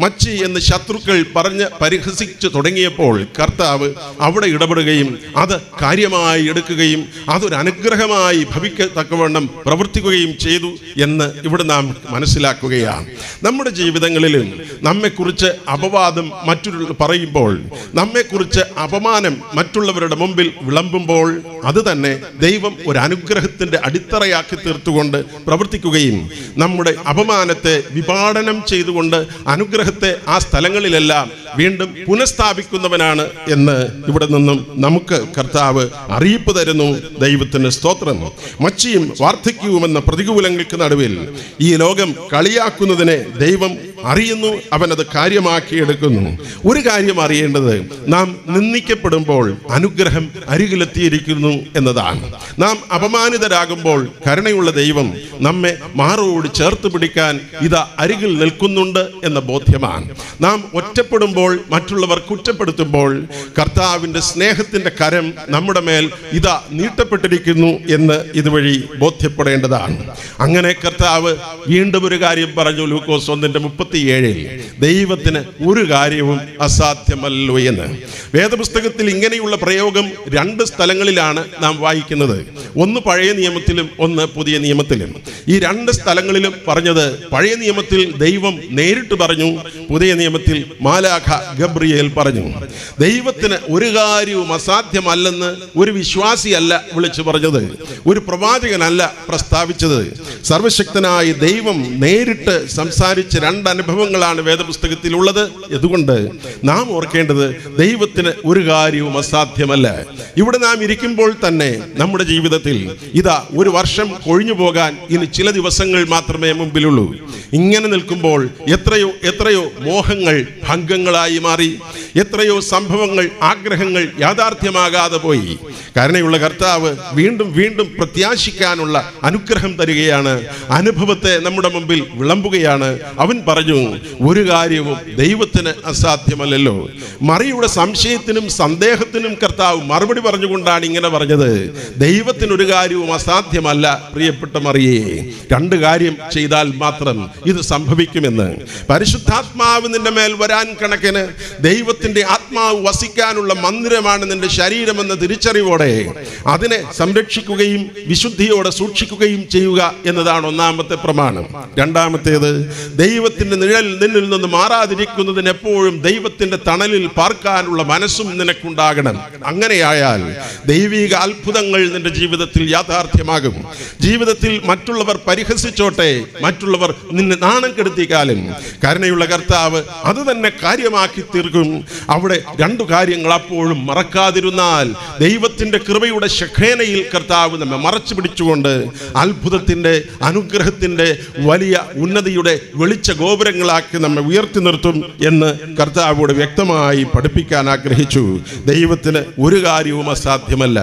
മച്ചി എന്ന് ശത്രുക്കൾ പറഞ്ഞ് പരിഹസിച്ചു തുടങ്ങിയപ്പോൾ കർത്താവ് അവിടെ ഇടപെടുകയും അത് കാര്യമായി എടുക്കുകയും അതൊരു അനുഗ്രഹമായി ഭവിക്കത്തക്കവണ്ണം പ്രവർത്തിക്കുകയും ചെയ്തു എന്ന് ഇവിടെ നാം മനസ്സിലാക്കുകയാണ്. നമ്മുടെ ജീവിതങ്ങളിലും നമ്മെക്കുറിച്ച് അപവാദം മറ്റുള്ള പറയുമ്പോൾ, നമ്മെക്കുറിച്ച് അപമാനം മറ്റുള്ളവരുടെ മുമ്പിൽ വിളമ്പുമ്പോൾ അത് തന്നെ ദൈവം ഒരു അനുഗ്രഹത്തിന്റെ അടിത്തറയാക്കി തീർത്തുകൊണ്ട് പ്രവർത്തിക്കുകയും നമ്മുടെ അപമാനത്തെ വിപാടനം ചെയ്തുകൊണ്ട് അനുഗ്രഹത്തെ ആ സ്ഥലങ്ങളിലെല്ലാം വീണ്ടും പുനഃസ്ഥാപിക്കുന്നവനാണ് എന്ന് ഇവിടെ നിന്നും നമുക്ക് കർത്താവ് അറിയിപ്പ് തരുന്നു. ദൈവത്തിന് സ്തോത്രം. മച്ചിയും വാർദ്ധക്യവും എന്ന പ്രതികൂലങ്ങൾക്ക് നടുവിൽ ഈ ലോകം കളിയാക്കുന്നതിനെ ദൈവം അറിയുന്നു, അവനത് കാര്യമാക്കിയെടുക്കുന്നു. ഒരു കാര്യം അറിയേണ്ടത്, നാം നിന്ദിക്കപ്പെടുമ്പോൾ അനുഗ്രഹം അരികിലെത്തിയിരിക്കുന്നു എന്നതാണ്. നാം അപമാനിതരാകുമ്പോൾ കരുണയുള്ള ദൈവം നമ്മെ മാറോട് ചേർത്ത് പിടിക്കാൻ ഇതാ അരികിൽ നിൽക്കുന്നുണ്ട് എന്ന ബോധ്യമാണ്. നാം ഒറ്റപ്പെടുമ്പോൾ, മറ്റുള്ളവർ കുറ്റപ്പെടുത്തുമ്പോൾ കർത്താവിൻ്റെ സ്നേഹത്തിൻ്റെ കരം നമ്മുടെ മേൽ ഇതാ നീട്ടപ്പെട്ടിരിക്കുന്നു എന്ന് ഇതുവഴി ബോധ്യപ്പെടേണ്ടതാണ്. അങ്ങനെ കർത്താവ് വീണ്ടും ഒരു കാര്യം പറഞ്ഞു. ലൂക്കോസ് 1:37 ദൈവത്തിന് ഒരു കാര്യവും അസാധ്യമല്ലോ എന്ന്. വേദപുസ്തകത്തിൽ ഇങ്ങനെയുള്ള പ്രയോഗം 2 സ്ഥലങ്ങളിലാണ് നാം വായിക്കുന്നത്. ഒന്ന് പഴയ നിയമത്തിലും ഒന്ന് പുതിയ നിയമത്തിലും. ഈ 2 സ്ഥലങ്ങളിലും പറഞ്ഞത് പഴയ നിയമത്തിൽ ദൈവം നേരിട്ട് പറഞ്ഞു, പുതിയ നിയമത്തിൽ മാലാഖ ഗബ്രിയേൽ പറഞ്ഞു. ദൈവത്തിന് ഒരു കാര്യവും അസാധ്യമല്ലെന്ന് ഒരു വിശ്വാസിയല്ല വിളിച്ചു പറഞ്ഞത്, ഒരു പ്രവാചകനല്ല പ്രസ്താവിച്ചത്. സർവശക്തനായ ദൈവം നേരിട്ട് സംസാരിച്ച 2 അനുഭവങ്ങളാണ് വേദപുസ്തകത്തിൽ ഉള്ളത്. അതുകൊണ്ട് നാം ഓർക്കേണ്ടത് ദൈവത്തിന് ഒരു കാര്യവും അസാധ്യമല്ല. ഇവിടെ നാം ഇരിക്കുമ്പോൾ തന്നെ നമ്മുടെ ജീവിതത്തിൽ ഇതാ ഒരു വർഷം കൊഴിഞ്ഞു പോകാൻ ഇനി ചില ദിവസങ്ങൾ മാത്രമേ മുമ്പിലുള്ളൂ. ഇങ്ങനെ നിൽക്കുമ്പോൾ എത്രയോ മോഹങ്ങൾ ഭംഗങ്ങളായി മാറി, എത്രയോ സംഭവങ്ങൾ, ആഗ്രഹങ്ങൾ യാഥാർത്ഥ്യമാകാതെ പോയി. കരുണയുള്ള കർത്താവ് വീണ്ടും വീണ്ടും പ്രത്യാശിക്കാനുള്ള അനുഗ്രഹം തരികയാണ്, അനുഭവത്തെ നമ്മുടെ മുമ്പിൽ വിളമ്പുകയാണ്. അവൻ പറഞ്ഞു, ഒരു കാര്യവും ദൈവത്തിന് അസാധ്യമല്ലല്ലോ. മറിയുടെ സംശയത്തിനും സന്ദേഹത്തിനും കർത്താവ് മറുപടി പറഞ്ഞുകൊണ്ടാണ് ഇങ്ങനെ പറഞ്ഞത്, ദൈവത്തിനൊരു കാര്യവും അസാധ്യമല്ല പ്രിയപ്പെട്ട മറിയേ. 2 കാര്യം ചെയ്താൽ മാത്രം ഇത് സംഭവിക്കുമെന്ന്. പരിശുദ്ധാത്മാവ് നിന്റെ മേൽ വരാൻ കണക്കിന് ദൈവത്തിന്റെ ആത്മാവ് വസിക്കാനുള്ള മന്ദിരമാണ് നിന്റെ ശരീരമെന്ന തിരിച്ചറിവോടെ അതിനെ സംരക്ഷിക്കുകയും വിശുദ്ധിയോടെ സൂക്ഷിക്കുകയും ചെയ്യുക എന്നതാണ് 1-ാമത്തെ പ്രമാണം. 2-ാമത്തേത്, ദൈവത്തിന്റെ നിഴൽ നിന്നിൽ നിന്ന് മാറാതിരിക്കുന്നതിന് എപ്പോഴും ദൈവത്തിന്റെ തണലിൽ പാർക്കാനുള്ള മനസ്സും നിനക്കുണ്ടാകണം. അങ്ങനെയായാൽ ദൈവിക അത്ഭുതങ്ങൾ നിന്റെ ജീവിതത്തിൽ യാഥാർത്ഥ്യമാകും. ജീവിതത്തിൽ മറ്റുള്ളവർ പരിഹസിച്ചോട്ടെ, മറ്റുള്ളവർ നിന്നെ നാണം കെടുത്തിക്കാലും കരുണയുള്ള കർത്താവ് അത് തന്നെ കാര്യമാക്കി തീർക്കും. അവിടെ 2 കാര്യങ്ങൾ അപ്പോഴും മറക്കാതിരുന്നാൽ ദൈവത്തിന്റെ കൃപയുടെ ശഖേനയിൽ കർത്താവ് നമ്മെ മറച്ചു പിടിച്ചുകൊണ്ട് അത്ഭുതത്തിന്റെ, അനുഗ്രഹത്തിന്റെ വലിയ ഉന്നതിയുടെ വെളിച്ച ഗോപുരങ്ങളാക്കി നമ്മെ ഉയർത്തി നിർത്തും എന്ന് കർത്താവോട് വ്യക്തമായി പഠിപ്പിക്കാൻ ആഗ്രഹിച്ചു. ദൈവത്തിന് ഒരു കാര്യവും അസാധ്യമല്ല.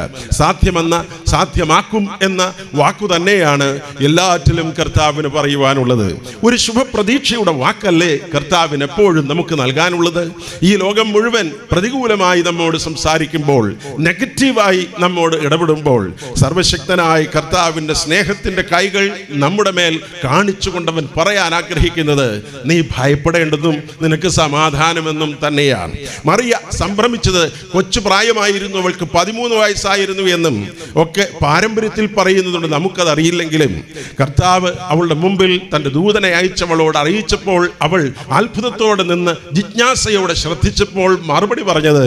സാധ്യമാക്കും എന്ന വാക്കു തന്നെയാണ് എല്ലാറ്റിലും കർത്താവിന് പറയുവാനുള്ളത്. ഒരു ശുഭപ്രതീക്ഷയുടെ വാക്കല്ലേ കർത്താവിന് എപ്പോഴും നമുക്ക് നൽകാനുള്ളത്? ഈ ലോകം മുഴുവൻ പ്രതികൂലമായി നമ്മോട് സംസാരിക്കുമ്പോൾ, നെഗറ്റീവ് ആക്റ്റീവായി നമ്മോട് ഇടപെടുമ്പോൾ സർവശക്തനായ കർത്താവിൻ്റെ സ്നേഹത്തിൻ്റെ കൈകൾ നമ്മുടെ മേൽ കാണിച്ചുകൊണ്ടവൻ പറയാൻ ആഗ്രഹിക്കുന്നത്, നീ ഭയപ്പെടേണ്ടതും നിനക്ക് സമാധാനമെന്നും തന്നെയാണ്. മറിയ സംഭ്രമിച്ചത് കൊച്ചു പ്രായമായിരുന്നു, അവൾക്ക് 13 വയസ്സായിരുന്നു എന്നും ഒക്കെ പാരമ്പര്യത്തിൽ പറയുന്നതുകൊണ്ട് നമുക്കത് അറിയില്ലെങ്കിലും കർത്താവ് അവളുടെ മുമ്പിൽ തൻ്റെ ദൂതനെ അയച്ചവളോട് അറിയിച്ചപ്പോൾ അവൾ അത്ഭുതത്തോടെ നിന്ന് ജിജ്ഞാസയോടെ ശ്രദ്ധിച്ചപ്പോൾ മറുപടി പറഞ്ഞത്,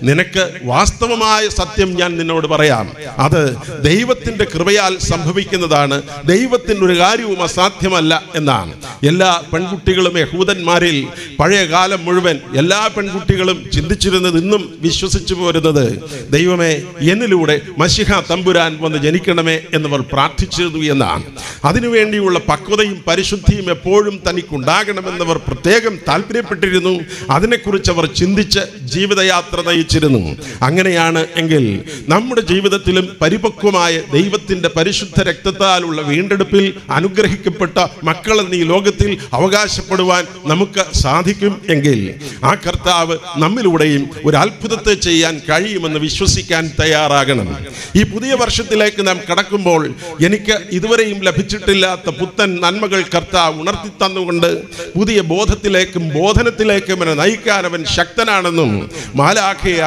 നിനക്ക് വാസ്തവമായ സത്യം ഞാൻ നിന്നോട് പറയാം, അത് ദൈവത്തിന്റെ കൃപയാൽ സംഭവിക്കുന്നതാണ്, ദൈവത്തിന് ഒരു കാര്യവും അസാധ്യമല്ല എന്നാണ്. എല്ലാ പെൺകുട്ടികളും യഹൂദന്മാരിൽ പഴയ കാലം മുഴുവൻ എല്ലാ പെൺകുട്ടികളും ചിന്തിച്ചിരുന്നത്, ഇന്നും വിശ്വസിച്ചു പോരുന്നത്, ദൈവമേ എന്നിലൂടെ മശിഹ തമ്പുരാൻ വന്ന് ജനിക്കണമേ എന്നവർ പ്രാർത്ഥിച്ചിരുന്നു എന്നാണ്. അതിനുവേണ്ടിയുള്ള പക്വതയും പരിശുദ്ധിയും എപ്പോഴും തനിക്കുണ്ടാകണമെന്നവർ പ്രത്യേകം താല്പര്യപ്പെട്ടിരുന്നു. അതിനെക്കുറിച്ച് അവർ ചിന്തിച്ച് ജീവിതയാത്ര നയിച്ചിരുന്നു. അങ്ങനെയാണ് എങ്കിൽ നമ്മുടെ ജീവിതത്തിലും പരിപക്വമായ ദൈവത്തിന്റെ പരിശുദ്ധ രക്തത്താലുള്ള വീണ്ടെടുപ്പിൽ അനുഗ്രഹിക്കപ്പെട്ട മക്കളെന്ന് ഈ ലോകത്തിൽ അവകാശപ്പെടുവാൻ നമുക്ക് സാധിക്കും എങ്കിൽ ആ കർത്താവ് നമ്മിലൂടെയും ഒരു അത്ഭുതത്തെ ചെയ്യാൻ കഴിയുമെന്ന് വിശ്വസിക്കാൻ തയ്യാറാകണം. ഈ പുതിയ വർഷത്തിലേക്ക് നാം കടക്കുമ്പോൾ എനിക്ക് ഇതുവരെയും ലഭിച്ചിട്ടില്ലാത്ത പുത്തൻ നന്മകൾ കർത്താവ് ഉണർത്തി തന്നുകൊണ്ട് പുതിയ ബോധത്തിലേക്കും ബോധനത്തിലേക്കും അവനെ നയിക്കാൻ അവൻ ശക്തനാണെന്നും മാലാഖയെ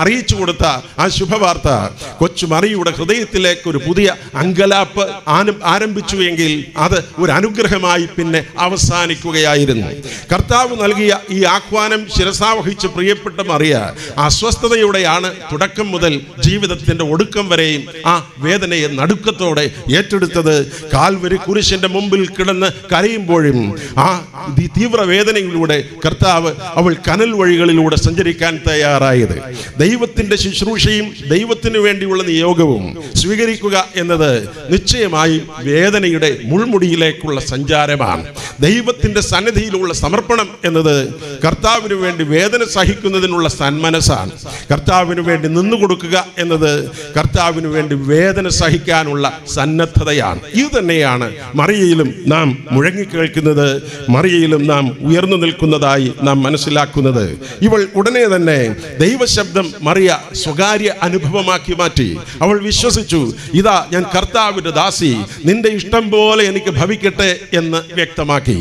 അറിയിച്ചു കൊടുത്ത ആ ശുഭവാർത്ത കൊച്ചു മറിയുടെ ഹൃദയത്തിലേക്ക് ഒരു പുതിയ അങ്കലാപ്പ് ആരംഭിച്ചു എങ്കിൽ അത് ഒരു അനുഗ്രഹമായി പിന്നെ അവസാനിക്കുകയായിരുന്നു. കർത്താവ് നൽകിയ ഈ ആഹ്വാനം ശിരസാവഹിച്ച് പ്രിയപ്പെട്ട മറിയ അസ്വസ്ഥതയോടെയാണ് തുടക്കം മുതൽ ജീവിതത്തിന്റെ ഒടുക്കം വരെയും ആ വേദനയെ നടുക്കത്തോടെ ഏറ്റെടുത്തത്. കാൽവരി കുരിശിന്റെ മുമ്പിൽ കിടന്ന് കരയുമ്പോഴും ആ തീവ്ര വേദനയിലൂടെ കർത്താവ് അവൾ കനൽ വഴികളിലൂടെ സഞ്ചരിക്കാൻ തയ്യാറായത്. ദൈവത്തിന്റെ ശുശ്രൂഷയും ദൈവത്തിന് വേണ്ടിയുള്ള നിയോഗവും സ്വീകരിക്കുക എന്നത് നിശ്ചയമായും വേദനയുടെ മുൾമുടിയിലേക്കുള്ള സഞ്ചാരമാണ്. ദൈവത്തിന്റെ സന്നിധിയിലുള്ള സമർപ്പണം എന്നത് കർത്താവിന് വേണ്ടി വേദന സഹിക്കുന്നതിനുള്ള സന്മനസ്സാണ്. കർത്താവിന് വേണ്ടി നിന്നുകൊടുക്കുക എന്നത് കർത്താവിന് വേണ്ടി വേദന സഹിക്കാനുള്ള സന്നദ്ധതയാണ്. ഇത് തന്നെയാണ് മറിയയിലും നാം മുഴങ്ങിക്കേൾക്കുന്നത്, മറിയയിലും നാം ഉയർന്നു നിൽക്കുന്നതായി നാം മനസ്സിലാക്കുന്നത്. ഇവൾ ഉടനെ തന്നെ ദൈവശബ്ദം മറിയ സ്വകാര്യ അനുഭവമാക്കി മാറ്റി. അവൾ വിശ്വസിച്ചു, ഇതാ ഞാൻ കർത്താവിന്റെ ദാസി, നിന്റെ ഇഷ്ടം പോലെ എനിക്ക് ഭവിക്കട്ടെ എന്ന് വ്യക്തമാക്കി.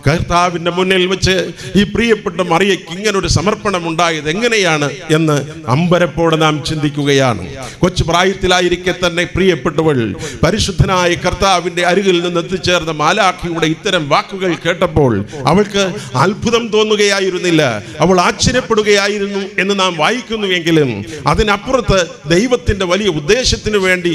കർത്താവിന്റെ മുന്നിൽ വെച്ച് ഈ പ്രിയപ്പെട്ട മറിയയ്ക്ക് ഇങ്ങനൊരു സമർപ്പണം ഉണ്ടായത് എങ്ങനെയാണ് എന്ന് അമ്പരപ്പോടെ നാം ചിന്തിക്കുകയാണ്. കൊച്ചു പ്രായത്തിലായിരിക്കെ തന്നെ പ്രിയപ്പെട്ടവൾ പരിശുദ്ധനായ കർത്താവിന്റെ അരികിൽ നിന്ന് എത്തിച്ചേർന്ന മാലാഖിയുടെ ഇത്തരം വാക്കുകൾ കേട്ടപ്പോൾ അവൾക്ക് അത്ഭുതം തോന്നുകയായിരുന്നില്ല, അവൾ ആശ്ചര്യപ്പെടുകയായിരുന്നു എന്ന് നാം വായിക്കുന്നുവെങ്കിലും അതിനപ്പുറത്ത് ദൈവത്തിന്റെ വലിയ ഉദ്ദേശത്തിന് വേണ്ടി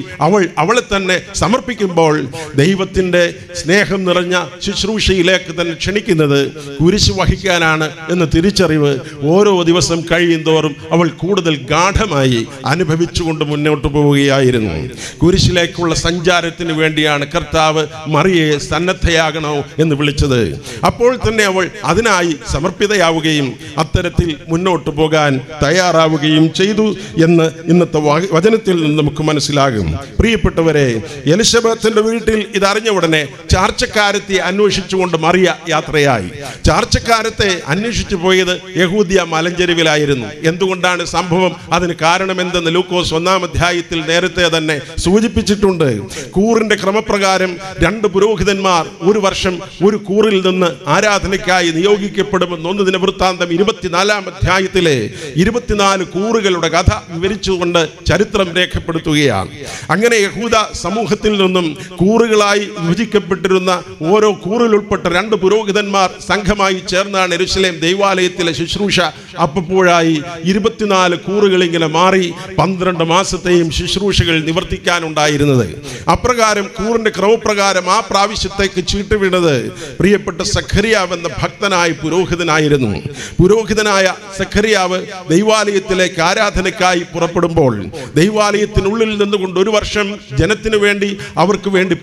അവളെ തന്നെ സമർപ്പിക്കുമ്പോൾ ദൈവത്തിന്റെ സ്നേഹം നിറഞ്ഞ ശുശ്രൂഷയിലേക്ക് തന്നെ ക്ഷണിക്കുന്നത് കുരിശ് വഹിക്കാനാണ് എന്ന തിരിച്ചറിവ് ഓരോ ദിവസം കഴിയും തോറും അവൾ കൂടുതൽ ഗാഠമായി അനുഭവിച്ചുകൊണ്ട് മുന്നോട്ട് പോവുകയായിരുന്നു. കുരിശിലേക്കുള്ള സഞ്ചാരത്തിന് വേണ്ടിയാണ് കർത്താവ് മറിയയെ സന്നദ്ധയാകണോ എന്ന് വിളിച്ചത്. അപ്പോൾ തന്നെ അവൾ അതിനായി സമർപ്പിതയാവുകയും അത്തരത്തിൽ മുന്നോട്ട് പോകാൻ തയ്യാറാവുകയും ചെയ്തു എന്ന് ഇന്നത്തെ വചനത്തിൽ നിന്ന് നമുക്ക് മനസ്സിലാകും. പ്രിയപ്പെട്ടവരെ, എലിസബത്തിന്റെ വീട്ടിൽ ഇതറിഞ്ഞ ഉടനെ ചാർച്ചക്കാരത്തെ അന്വേഷിച്ചുകൊണ്ട് മറിയ യാത്രയായി. ചാർച്ചക്കാരത്തെ അന്വേഷിച്ചു പോയത് യഹൂദ്യ മലഞ്ചെരുവിലായിരുന്നു. എന്തുകൊണ്ടാണ് സംഭവം? അതിന് കാരണമെന്തെന്ന് ലൂക്കോസ് 1-ാം അധ്യായത്തിൽ നേരത്തെ തന്നെ സൂചിപ്പിച്ചിട്ടുണ്ട്. കൂറിന്റെ ക്രമപ്രകാരം 2 പുരോഹിതന്മാർ ഒരു വർഷം ഒരു കൂറിൽ നിന്ന് ആരാധനയ്ക്കായി നിയോഗിക്കപ്പെടുമെന്ന് 1 ദിനവൃത്താന്തം 24-ാം അധ്യായത്തിലെ 24 കൂറുകളുടെ കഥ വിവരിച്ചുകൊണ്ട് ചരിത്രം രേഖപ്പെടുത്തുകയാണ്. അങ്ങനെ യഹൂദ സമൂഹത്തിൽ നിന്നും കൂറുകളായി വിഭജിക്കപ്പെട്ടിരുന്ന ഓരോ കൂറിൽ ഉൾപ്പെട്ട 2 പുരോഹിതന്മാർ സംഘമായി ചേർന്നാണ് യെരുശലേം ദൈവാലയത്തിലെ ശുശ്രൂഷ അപ്പോഴായി 24 കൂറുകൾ ഇങ്ങനെ മാറി 12 മാസത്തെയും ശുശ്രൂഷകൾ നിവർത്തിക്കാനുണ്ടായിരുന്നത്. അപ്രകാരം കൂറിന്റെ ക്രമപ്രകാരം ആ പ്രാവശ്യത്തേക്ക് ചീട്ട് വീണത് പ്രിയപ്പെട്ട സഖറിയാവ് എന്ന ഭക്തനായ പുരോഹിതനായിരുന്നു. പുരോഹിതനായ സഖറിയാവ് ദൈവാലയത്തിലേക്ക് ആരാധനയ്ക്കായി പുറപ്പെടുമ്പോൾ ദൈവാലയത്തിനുള്ളിൽ നിന്നുകൊണ്ട് ഒരു വർഷം ജനത്തിനു വേണ്ടി അവർക്ക് വേണ്ടി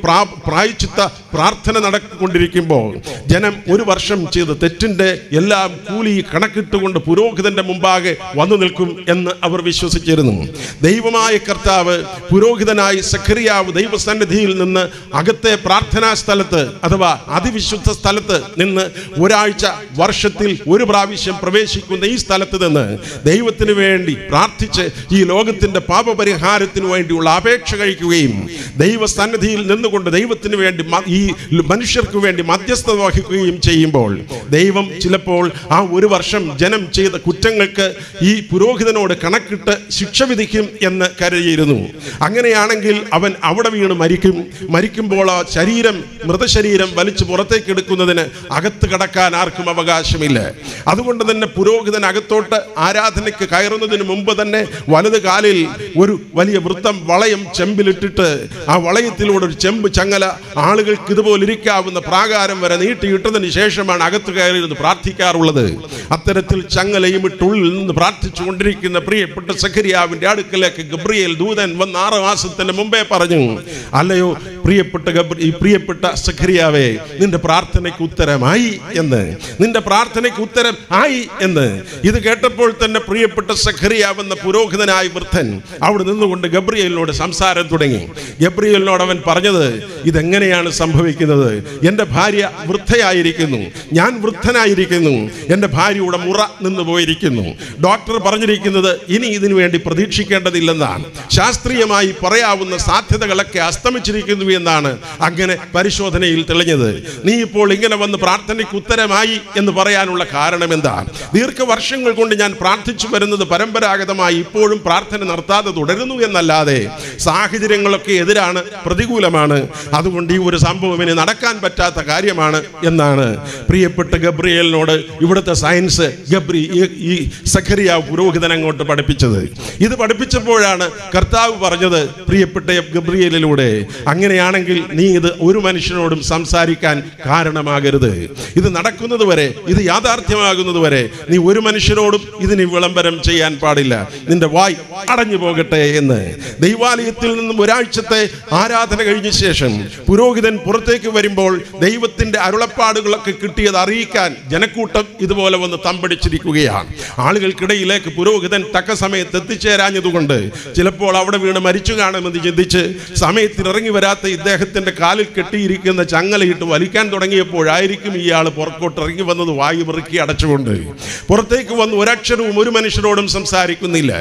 പ്രായശ്ചിത്ത പ്രാർത്ഥന നടക്കൊണ്ടിരിക്കുമ്പോൾ ജനം ഒരു വർഷം ചെയ്ത തെറ്റിന്റെ എല്ലാ എല്ലാം കൂലി കണക്കിട്ടുകൊണ്ട് പുരോഹിതന്റെ മുമ്പാകെ വന്നു നിൽക്കും എന്ന് അവർ വിശ്വസിച്ചിരുന്നു. ദൈവമായ കർത്താവ് പുരോഹിതനായി സഖറിയാവ് ദൈവസന്നിധിയിൽ നിന്ന് അകത്തെ പ്രാർത്ഥനാ സ്ഥലത്ത് അഥവാ അതിവിശുദ്ധ സ്ഥലത്ത് നിന്ന് ഒരാഴ്ച വർഷത്തിൽ ഒരു പ്രാവശ്യം പ്രവേശിക്കുന്ന ഈ സ്ഥലത്ത് നിന്ന് ദൈവത്തിന് വേണ്ടി പ്രാർത്ഥിച്ച് ഈ ലോകത്തിന്റെ പാപപരിഹാരത്തിന് വേണ്ടിയുള്ള അപേക്ഷ കഴിക്കുകയും ദൈവസന്നിധിയിൽ നിന്നുകൊണ്ട് ദൈവത്തിന് വേണ്ടി ഈ മനുഷ്യർക്ക് വേണ്ടി മധ്യസ്ഥത വഹിക്കുകയും ചെയ്യുമ്പോൾ ദൈവം ചിലപ്പോൾ ആ ഒരു വർഷം ജനം ചെയ്ത കുറ്റങ്ങൾക്ക് ഈ പുരോഹിതനോട് കണക്കിട്ട് ശിക്ഷ വിധിക്കും എന്ന് കരുതിയിരുന്നു. അങ്ങനെയാണെങ്കിൽ അവൻ അവിടെ വീണ് മരിക്കുമ്പോൾ ആ മൃതശരീരം വലിച്ചു പുറത്തേക്ക് എടുക്കുന്നതിന് അകത്ത് കടക്കാൻ ആർക്കും അവകാശമില്ല. അതുകൊണ്ട് തന്നെ പുരോഹിതൻ അകത്തോട്ട് ആരാധനയ്ക്ക് കയറുന്നതിന് മുമ്പ് തന്നെ വലത് കാലിൽ ഒരു വലിയ വൃത്തം വളയം ചെമ്പിലിട്ടിട്ട് ആ വളയത്തിലൂടെ ഒരു ചെമ്പ് ചങ്ങല ആളുകൾക്ക് ഇതുപോലെ ഇരിക്കാവുന്ന പ്രാകാരം വരെ നീട്ടിയിട്ടതിന് ശേഷമാണ് അകത്ത് കയറിയിരുന്ന് പ്രാർത്ഥിക്കാറുള്ളത്. അത്തരത്തിൽ ചങ്ങലയും ഇട്ടുള്ളിൽ നിന്ന് പ്രാർത്ഥിച്ചു കൊണ്ടിരിക്കുന്ന പ്രിയപ്പെട്ട സഖറിയാവിന്റെ അടുക്കലേക്ക് ഗബ്രിയേൽ ദൂതൻ വന്ന് 6 മാസത്തിന് മുമ്പേ പറഞ്ഞു, അല്ലയോ പ്രിയപ്പെട്ട സഖറിയാവേ, നിന്റെ പ്രാർത്ഥനയ്ക്ക് ഉത്തരമായി എന്ന്. നിന്റെ പ്രാർത്ഥനയ്ക്ക് ഉത്തരം ആയി എന്ന്. ഇത് കേട്ടപ്പോൾ തന്നെ പ്രിയപ്പെട്ട സഖറിയാവ് എന്ന പുരോഹിതനായ വൃദ്ധൻ അവിടെ നിന്നുകൊണ്ട് ഗബ്രിയേലിനോട് സംസാരം തുടങ്ങി. ഗബ്രിയേലിനോട് അവൻ പറഞ്ഞത്, ഇതെങ്ങനെയാണ് സംഭവിക്കുന്നത്? എൻ്റെ ഭാര്യ വൃദ്ധയായിരിക്കുന്നു, ഞാൻ വൃദ്ധനായിരിക്കുന്നു, എൻ്റെ ഭാര്യയുടെ മുറ നിന്ന് പോയിരിക്കുന്നു. ഡോക്ടർ പറഞ്ഞിരിക്കുന്നത് ഇനി ഇതിനു വേണ്ടി പ്രതീക്ഷിക്കേണ്ടതില്ലെന്നാണ്. ശാസ്ത്രീയമായി പറയാവുന്ന സാധ്യതകളൊക്കെ അസ്തമിച്ചിരിക്കുന്നു എന്നാണ് അങ്ങനെ പരിശോധനയിൽ തെളിഞ്ഞത്. നീ ഇപ്പോൾ ഇങ്ങനെ വന്ന് പ്രാർത്ഥനയ്ക്ക് ഉത്തരമായി എന്ന് പറയാനുള്ള കാരണം എന്താ? ദീർഘവർഷങ്ങൾ കൊണ്ട് ഞാൻ പ്രാർത്ഥിച്ചു വരുന്നത് പരമ്പരാഗതമായി ഇപ്പോഴും പ്രാർത്ഥന നടത്താതെ തുടരുന്നു എന്നല്ലാതെ സാഹചര്യങ്ങളൊക്കെ എതിരാണ്, പ്രതികൂലമാണ്. അതുകൊണ്ട് ഈ ഒരു സംഭവം ഇനി നടക്കാൻ പറ്റാത്ത കാര്യമാണ് എന്നാണ് പ്രിയപ്പെട്ട ഗബ്രിയേലിനോട് ഇവിടുത്തെ സയൻസ് ഈ സഖറിയാവ് പുരോഹിതൻ അങ്ങോട്ട് പഠിപ്പിച്ചത്. ഇത് പഠിപ്പിച്ചപ്പോഴാണ് കർത്താവ് പറഞ്ഞത് പ്രിയപ്പെട്ട ഗബ്രിയേലിലൂടെ, അങ്ങനെയാണെങ്കിൽ നീ ഇത് ഒരു മനുഷ്യനോടും സംസാരിക്കാൻ കാരണമാകരുത്. ഇത് നടക്കുന്നത് വരെ, ഇത് യാഥാർത്ഥ്യമാകുന്നത് വരെ നീ ഒരു മനുഷ്യരോടും ഇതിന് വിളംബരം ചെയ്യാൻ പാടില്ല. നിന്റെ വായ് അടഞ്ഞു പോകട്ടെ എന്ന്. ദൈവാലയത്തിൽ നിന്നും ഒരാഴ്ചത്തെ ആരാധന കഴിഞ്ഞ ശേഷം പുരോഹിതൻ പുറത്തേക്ക് വരുമ്പോൾ ദൈവത്തിന്റെ അരുളപ്പാടുകളൊക്കെ കിട്ടിയത് അറിയിക്കാൻ ജനക്കൂട്ടം ഇതുപോലെ വന്ന് തമ്പടിച്ചിരിക്കുകയാണ്. ആളുകൾക്കിടയിലേക്ക് പുരോഹിതൻ തക്ക സമയത്ത് എത്തിച്ചേരാഞ്ഞതുകൊണ്ട് ചിലപ്പോൾ അവിടെ വീണ് മരിച്ചു കാണുമെന്ന് ചിന്തിച്ച് സമയത്തിന് ഇറങ്ങി വരാത്ത ഇദ്ദേഹത്തിന്റെ കാലിൽ കെട്ടിയിരിക്കുന്ന ചങ്ങലയിട്ട് വലിക്കാൻ തുടങ്ങിയപ്പോഴായിരിക്കും ഇയാൾ പുറക്കോട്ട് ഇറങ്ങി വന്നത് വായു മുറുക്കി അടച്ചുകൊണ്ട്. പുറത്തേക്ക് വന്ന് ഒരക്ഷരവും ഒരു മനുഷ്യരോടും സംസാരിക്കുന്നില്ല.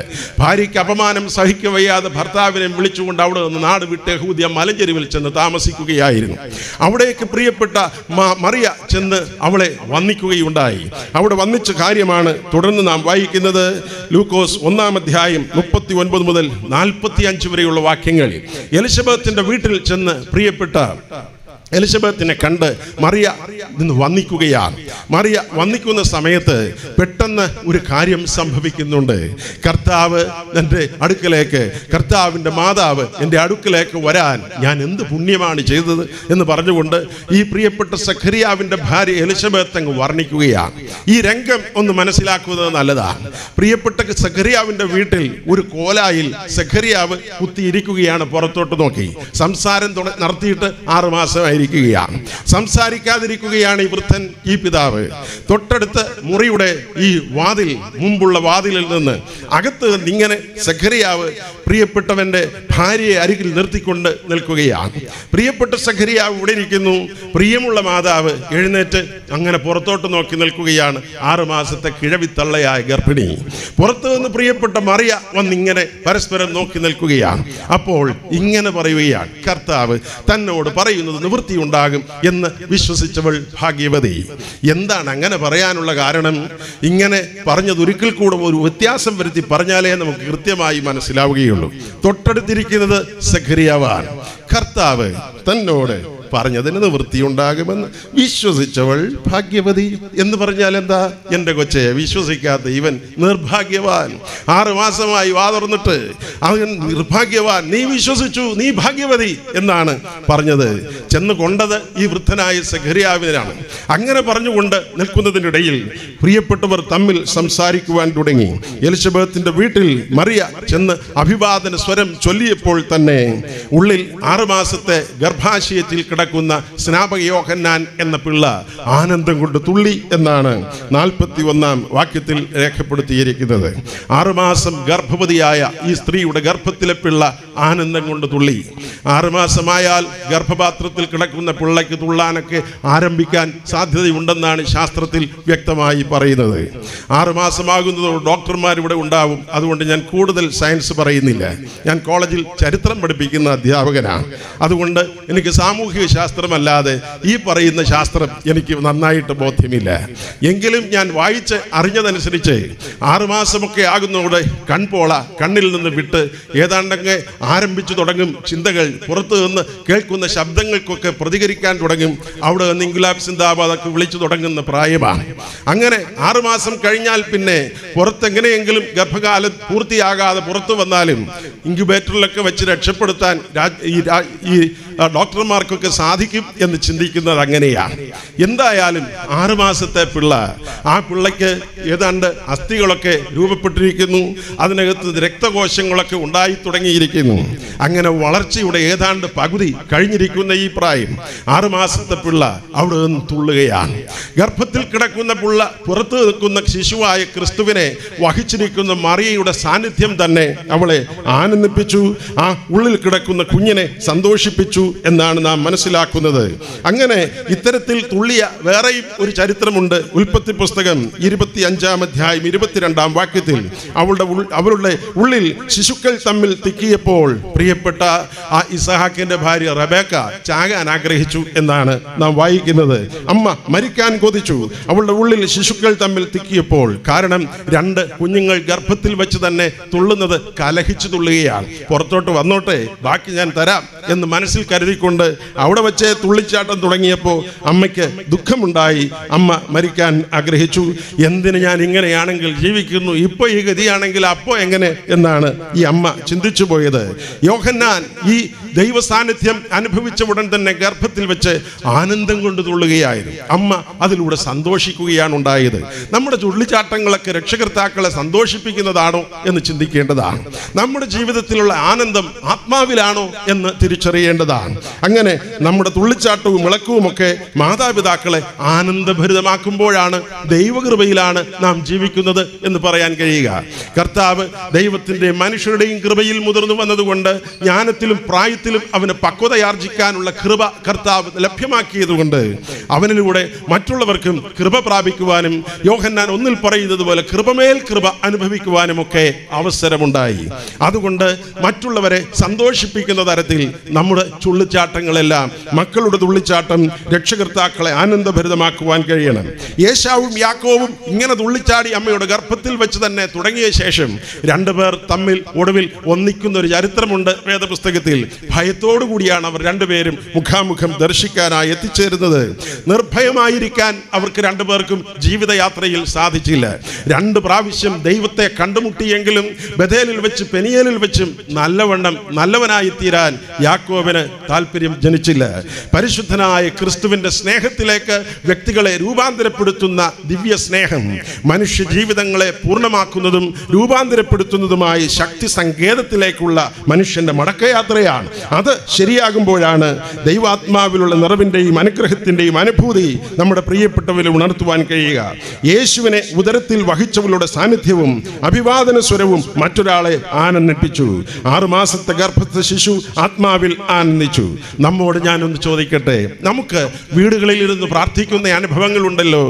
ഭാര്യയ്ക്ക് അപമാനം സഹിക്കവയ്യാതെ ഭർത്താവിനെ വിളിച്ചുകൊണ്ട് അവിടെ നിന്ന് നാട് വിട്ട് യഹൂദിയ മലഞ്ചെരുവിൽ ചെന്ന് താമസിക്കുകയായിരുന്നു. അവിടേക്ക് പ്രിയപ്പെട്ട മറിയ ചെന്ന് അവളെ വന്ദിക്കുകയുണ്ടായി. അവിടെ വന്നിച്ച കാര്യമാണ് തുടർന്ന് നാം വായിക്കുന്നത്. ലൂക്കോസ് 1-ാം അധ്യായം 39 മുതൽ 45 വരെയുള്ള വാക്യങ്ങൾ. എലിസബത്തിന്റെ വീട്ടിൽ ചെന്ന് പ്രിയപ്പെട്ട എലിസബത്തിനെ കണ്ട് മറിയ നിന്ന് വന്ദിക്കുകയാണ്. മറിയ വന്ദിക്കുന്ന സമയത്ത് പെട്ടെന്ന് ഒരു കാര്യം സംഭവിക്കുന്നുണ്ട്. കർത്താവ് എൻ്റെ അടുക്കലേക്ക്, കർത്താവിൻ്റെ മാതാവ് എൻ്റെ അടുക്കലേക്ക് വരാൻ ഞാൻ എന്ത് പുണ്യമാണ് ചെയ്തത് എന്ന് പറഞ്ഞുകൊണ്ട് ഈ പ്രിയപ്പെട്ട സഖറിയാവിൻ്റെ ഭാര്യ എലിസബത്ത് അങ്ങ് വർണ്ണിക്കുകയാണ്. ഈ രംഗം ഒന്ന് മനസ്സിലാക്കുന്നത് നല്ലതാണ്. പ്രിയപ്പെട്ട സഖറിയാവിൻ്റെ വീട്ടിൽ ഒരു കോലായിൽ സഖറിയാവ് കുത്തിയിരിക്കുകയാണ്. പുറത്തോട്ട് നോക്കി സംസാരം നടത്തിയിട്ട് 6 മാസമായി സംസാരിക്കാതിരിക്കുകയാണ് ഈ വൃദ്ധൻ, ഈ പിതാവ്. തൊട്ടടുത്ത് മുറിയുടെ ഈ മുമ്പുള്ള വാതിലിൽ നിന്ന് അകത്ത് ഇങ്ങനെ സഖറിയാവ് പ്രിയപ്പെട്ടവന്റെ ഭാര്യയെ അരികിൽ നിർത്തിക്കൊണ്ട് നിൽക്കുകയാണ്. പ്രിയപ്പെട്ട സഖറിയാവ് ഇവിടെ ഇരിക്കുന്നു. പ്രിയമുള്ള മാതാവ് എഴുന്നേറ്റ് അങ്ങനെ പുറത്തോട്ട് നോക്കി നിൽക്കുകയാണ്. 6 മാസത്തെ കിഴവിത്തള്ളയായ ഗർഭിണി. പുറത്തു നിന്ന് പ്രിയപ്പെട്ട മറിയ വന്നിങ്ങനെ പരസ്പരം നോക്കി നിൽക്കുകയാണ്. അപ്പോൾ ഇങ്ങനെ പറയുകയാണ്, കർത്താവ് തന്നോട് പറയുന്നത് നിവൃത്തിയുണ്ടാകും എന്ന് വിശ്വസിച്ചവൾ ഭാഗ്യവതി. എന്താണ് അങ്ങനെ പറയാനുള്ള കാരണം? ഇങ്ങനെ പറഞ്ഞത് ഒരിക്കൽ കൂടെ ഒരു വ്യത്യാസം വരുത്തി പറഞ്ഞാലേ നമുക്ക് കൃത്യമായി മനസ്സിലാവുകയുള്ളൂ. തൊട്ടടുത്തിരിക്കുന്നത് സഖറിയാവാണ്. കർത്താവ് തന്നോട് പറഞ്ഞതിന് നിവൃത്തിയുണ്ടാകുമെന്ന് വിശ്വസിച്ചവൾ ഭാഗ്യവതി എന്ന് പറഞ്ഞാൽ എന്താ? എൻ്റെ കൊച്ചെ, വിശ്വസിക്കാത്ത ഇവൻ നിർഭാഗ്യവാൻ. 6 മാസമായി വാതുറന്നിട്ട് അവൻ നിർഭാഗ്യവാൻ, നീ വിശ്വസിച്ചു, നീ ഭാഗ്യവതി എന്നാണ് പറഞ്ഞത്. ചെന്ന് കൊണ്ടത് ഈ വൃദ്ധനായ സഖറിയാവിനാണ്. അങ്ങനെ പറഞ്ഞുകൊണ്ട് നിൽക്കുന്നതിനിടയിൽ പ്രിയപ്പെട്ടവർ തമ്മിൽ സംസാരിക്കുവാൻ തുടങ്ങി. എലിസബത്തിന്റെ വീട്ടിൽ മറിയ ചെന്ന് അഭിവാദന സ്വരം ചൊല്ലിയപ്പോൾ തന്നെ ഉള്ളിൽ 6 മാസത്തെ ഗർഭാശയത്തിൽ കിടക്കുന്ന സ്നാപക യോഹന്നാൻ എന്ന പിള്ള ആനന്ദം കൊണ്ട് തുള്ളി എന്നാണ് 41 വാക്യത്തിൽ രേഖപ്പെടുത്തിയിരിക്കുന്നത്. 6 മാസം ഗർഭവതിയായ ഈ സ്ത്രീയുടെ ഗർഭത്തിലെ പിള്ള ആനന്ദം കൊണ്ട് തുള്ളി. 6 മാസമായാൽ ഗർഭപാത്രത്തിൽ കിടക്കുന്ന പിള്ളയ്ക്ക് തുള്ളാനൊക്കെ ആരംഭിക്കാൻ സാധ്യതയുണ്ടെന്നാണ് ശാസ്ത്രത്തിൽ വ്യക്തമായി പറയുന്നത്. 6 മാസമാകുന്നതോടെ ഡോക്ടർമാരിവിടെ ഉണ്ടാവും. അതുകൊണ്ട് ഞാൻ കൂടുതൽ സയൻസ് പറയുന്നില്ല. ഞാൻ കോളേജിൽ ചരിത്രം പഠിപ്പിക്കുന്ന അധ്യാപകനാണ്. അതുകൊണ്ട് എനിക്ക് സാമൂഹിക ശാസ്ത്രമല്ലാതെ ഈ പറയുന്ന ശാസ്ത്രം എനിക്ക് നന്നായിട്ട് ബോധ്യമില്ല. എങ്കിലും ഞാൻ വായിച്ച് അറിഞ്ഞതനുസരിച്ച് 6 മാസമൊക്കെ ആകുന്നതോടെ കൺപോള കണ്ണിൽ നിന്ന് വിട്ട് ഏതാണ്ടങ്ങ് ആരംഭിച്ചു തുടങ്ങും. ചിന്തകൾ പുറത്തു നിന്ന് കേൾക്കുന്ന ശബ്ദങ്ങൾക്കൊക്കെ പ്രതികരിക്കാൻ തുടങ്ങും. അവിടെ നിന്ന് ഇൻക്ലാബ് സിന്ദാബാദൊക്കെ വിളിച്ചു തുടങ്ങുന്ന പ്രായമാണ്. അങ്ങനെ 6 മാസം കഴിഞ്ഞാൽ പിന്നെ പുറത്തെങ്ങനെയെങ്കിലും ഗർഭകാലം പൂർത്തിയാകാതെ പുറത്തു വന്നാലും ഇൻക്യുബേറ്ററിലൊക്കെ വെച്ച് രക്ഷപ്പെടുത്താൻ ഈ ഡോക്ടർമാർക്കൊക്കെ സാധിക്കും എന്ന് ചിന്തിക്കുന്നത് അങ്ങനെയാണ്. എന്തായാലും 6 മാസത്തെ പിള്ള, ആ പിള്ളയ്ക്ക് ഏതാണ്ട് അസ്ഥികളൊക്കെ രൂപപ്പെട്ടിരിക്കുന്നു. അതിനകത്ത് രക്തകോശങ്ങളൊക്കെ ഉണ്ടായി തുടങ്ങിയിരിക്കുന്നു. അങ്ങനെ വളർച്ചയുടെ ഏതാണ്ട് പകുതി കഴിഞ്ഞിരിക്കുന്ന ഈ പ്രായം 6 മാസത്തെ പിള്ള അവിടെ നിന്ന് തുള്ളുകയാണ്. ഗർഭത്തിൽ കിടക്കുന്ന പിള്ള പുറത്തു നിൽക്കുന്ന ശിശുവായ ക്രിസ്തുവിനെ വഹിച്ചിരിക്കുന്ന മറിയയുടെ സാന്നിധ്യം തന്നെ അവളെ ആനന്ദിപ്പിച്ചു. ആ ഉള്ളിൽ കിടക്കുന്ന കുഞ്ഞിനെ സന്തോഷിപ്പിച്ചു എന്നാണ് നാം മനസ്സിലാക്കുന്നത്. അങ്ങനെ ഇത്തരത്തിൽ തുള്ളിയ വേറെയും ഒരു ചരിത്രമുണ്ട്. ഉൽപ്പത്തി പുസ്തകം 25 അധ്യായം 22 വാക്യത്തിൽ അവരുടെ ഉള്ളിൽ ശിശുക്കൾ തമ്മിൽ തിക്കിയപ്പോൾ പ്രിയപ്പെട്ട ആ ഇസഹാക്കിന്റെ ഭാര്യ റബേക്ക ചാകാൻ ആഗ്രഹിച്ചു എന്നാണ് നാം വായിക്കുന്നത്. അമ്മ മരിക്കാൻ കൊതിച്ചു. അവളുടെ ഉള്ളിൽ ശിശുക്കൾ തമ്മിൽ തിക്കിയപ്പോൾ, കാരണം 2 കുഞ്ഞുങ്ങൾ ഗർഭത്തിൽ വെച്ച് തന്നെ തുള്ളുന്നത് കലഹിച്ചു തുള്ളുകയാണ്. പുറത്തോട്ട് വന്നോട്ടെ, ബാക്കി ഞാൻ തരാം എന്ന് മനസ്സിൽ കരുതിക്കൊണ്ട് അവിടെ വെച്ച് തുള്ളിച്ചാട്ടം തുടങ്ങിയപ്പോൾ അമ്മയ്ക്ക് ദുഃഖമുണ്ടായി. അമ്മ മരിക്കാൻ ആഗ്രഹിച്ചു. എന്തിന് ഞാൻ ഇങ്ങനെയാണെങ്കിൽ ജീവിക്കുന്നു, ഇപ്പൊ ഈ ഗതിയാണെങ്കിൽ അപ്പോ എങ്ങനെ എന്നാണ് ഈ അമ്മ ചിന്തിച്ചു പോയത്. യോഹന്നാൻ ഈ ദൈവ സാന്നിധ്യം അനുഭവിച്ച ഉടൻ തന്നെ ഗർഭത്തിൽ വെച്ച് ആനന്ദം കൊണ്ട് തുള്ളുകയായിരുന്നു. അമ്മ അതിലൂടെ സന്തോഷിക്കുകയാണ് ഉണ്ടായത്. നമ്മുടെ തുള്ളിച്ചാട്ടങ്ങളൊക്കെ രക്ഷകർത്താക്കളെ സന്തോഷിപ്പിക്കുന്നതാണോ എന്ന് ചിന്തിക്കേണ്ടതാണ്. നമ്മുടെ ജീവിതത്തിലുള്ള ആനന്ദം ആത്മാവിലാണോ എന്ന് തിരിച്ചറിയേണ്ടതാണ്. അങ്ങനെ നമ്മുടെ തുള്ളിച്ചാട്ടവും ഇളക്കവും ഒക്കെ മാതാപിതാക്കളെ ആനന്ദഭരിതമാക്കുമ്പോഴാണ് ദൈവകൃപയിലാണ് നാം ജീവിക്കുന്നത് എന്ന് പറയാൻ കഴിയുക. കർത്താവ് ദൈവത്തിൻ്റെ മനുഷ്യരുടെയും കൃപയിൽ മുതിർന്നു വന്നതുകൊണ്ട് ജ്ഞാനത്തിലും പ്രായത്തിലും അവന് പക്വതയാർജിക്കാനുള്ള കൃപ കർത്താവ് ലഭ്യമാക്കിയതുകൊണ്ട് അവനിലൂടെ മറ്റുള്ളവർക്കും കൃപ പ്രാപിക്കുവാനും യോഹന്നാൻ 1 പറയുന്നത് പോലെ കൃപമേൽ കൃപ അനുഭവിക്കുവാനും ഒക്കെ അവസരമുണ്ടായി. അതുകൊണ്ട് മറ്റുള്ളവരെ സന്തോഷിപ്പിക്കുന്ന തരത്തിൽ നമ്മുടെ തുള്ളിച്ചാട്ടങ്ങളെല്ലാം, മക്കളുടെ തുള്ളിച്ചാട്ടം രക്ഷകർത്താക്കളെ ആനന്ദഭരിതമാക്കുവാൻ കഴിയണം. യേശാവും യാക്കോവും ഇങ്ങനെ തുള്ളിച്ചാടി അമ്മയുടെ ഗർഭത്തിൽ വെച്ച് തന്നെ തുടങ്ങിയ ശേഷം 2 പേർ തമ്മിൽ ഒടുവിൽ ഒന്നിക്കുന്ന ഒരു ചരിത്രമുണ്ട് വേദപുസ്തകത്തിൽ. ഭയത്തോടു കൂടിയാണ് അവർ 2 പേരും മുഖാമുഖം ദർശിക്കാനായി എത്തിച്ചേരുന്നത്. നിർഭയമായിരിക്കാൻ അവർക്ക് 2 പേർക്കും ജീവിതയാത്രയിൽ സാധിച്ചില്ല. 2 പ്രാവശ്യം ദൈവത്തെ കണ്ടുമുട്ടിയെങ്കിലും ബഥേലിൽ വെച്ച് പെനിയേലിൽ വെച്ചും നല്ലവനായി തീരാൻ യാക്കോബിന് താല്പര്യം ജനിച്ചില്ല. പരിശുദ്ധനായ ക്രിസ്തുവിന്റെ സ്നേഹത്തിലേക്ക് വ്യക്തികളെ രൂപാന്തരപ്പെടുത്തുന്ന ദിവ്യ സ്നേഹം മനുഷ്യ ജീവിതങ്ങളെ പൂർണ്ണമാക്കുന്നതും രൂപാന്തരപ്പെടുത്തുന്നതുമായ ശക്തി സങ്കേതത്തിലേക്കുള്ള മനുഷ്യന്റെ മടക്കയാത്രയാണ്. അത് ശരിയാകുമ്പോഴാണ് ദൈവാത്മാവിലുള്ള നിറവിന്റെയും അനുഗ്രഹത്തിന്റെയും അനുഭൂതി നമ്മുടെ പ്രിയപ്പെട്ടവരെ ഉണർത്തുവാൻ കഴിയുക. യേശുവിനെ ഉദരത്തിൽ വഹിച്ചവളുടെ സാന്നിധ്യവും അഭിവാദന സ്വരവും മറ്റൊരാളെ ആനന്ദിപ്പിച്ചു. 6 മാസത്തെ ഗർഭസ്ഥ ശിശു ആത്മാവിൽ ആനന്ദിച്ചു. നമ്മോട് ഞാനൊന്ന് ചോദിക്കട്ടെ, നമുക്ക് വീടുകളിൽ ഇരുന്ന് പ്രാർത്ഥിക്കുന്ന അനുഭവങ്ങളുണ്ടല്ലോ.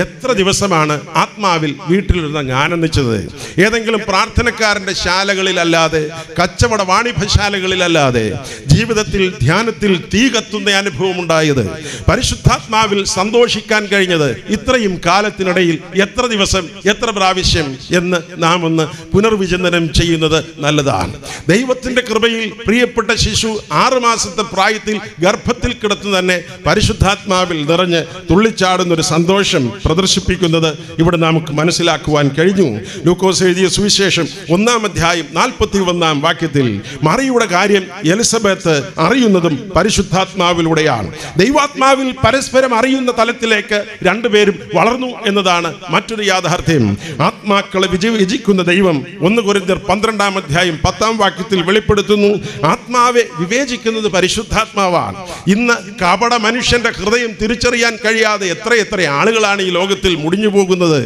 എത്ര ദിവസമാണ് ആത്മാവിൽ വീട്ടിലിരുന്ന് ആനന്ദിച്ചത്? ഏതെങ്കിലും പ്രാർത്ഥനക്കാരന്റെ ശാലകളിലല്ലാതെ, കച്ചവട വാണിഭശാലകളിലല്ലാതെ ജീവിതത്തിൽ ധ്യാനത്തിൽ തീ കത്തുന്ന അനുഭവം ഉണ്ടായത്, പരിശുദ്ധാത്മാവിൽ സന്തോഷിക്കാൻ കഴിഞ്ഞത് ഇത്രയും കാലത്തിനിടയിൽ എത്ര ദിവസം, എത്ര പ്രാവശ്യം എന്ന് നാം ഒന്ന് പുനർവിചിന്തനം ചെയ്യുന്നത് നല്ലതാണ്. ദൈവത്തിന്റെ കൃപയിൽ പ്രിയപ്പെട്ട ശിശു 6 മാസത്തെ പ്രായത്തിൽ ഗർഭത്തിൽ കിടന്നു തന്നെ പരിശുദ്ധാത്മാവിൽ നിറഞ്ഞ് തുള്ളിച്ചാടുന്ന ഒരു സന്തോഷം പ്രദർശിപ്പിക്കുന്നത് ഇവിടെ നമുക്ക് മനസ്സിലാക്കുവാൻ കഴിഞ്ഞു. ലൂക്കോസ് എഴുതിയ സുവിശേഷം 1 അധ്യായം 41 വാക്യത്തിൽ മറിയുടെ കാര്യം എലിസബത്ത് അറിയുന്നതും പരിശുദ്ധാത്മാവിലൂടെയാണ്. ദൈവാത്മാവിൽ പരസ്പരം അറിയുന്ന തലത്തിലേക്ക് 2 പേരും വളർന്നു എന്നതാണ് മറ്റൊരു യാഥാർത്ഥ്യം. ആത്മാക്കളെ വിജയിക്കുന്ന ദൈവം 1 കൊരിന്ത്യർ 12 അധ്യായം 10 വാക്യത്തിൽ വെളിപ്പെടുത്തുന്നു. ആത്മാവെ വിവേചിക്കുന്നത് പരിശുദ്ധാത്മാവാണ്. ഇന്ന് കപട മനുഷ്യന്റെ ഹൃദയം തിരിച്ചറിയാൻ കഴിയാതെ എത്ര ആളുകളാണ് ഈ ലോകത്തിൽ മുടിഞ്ഞു പോകുന്നത്.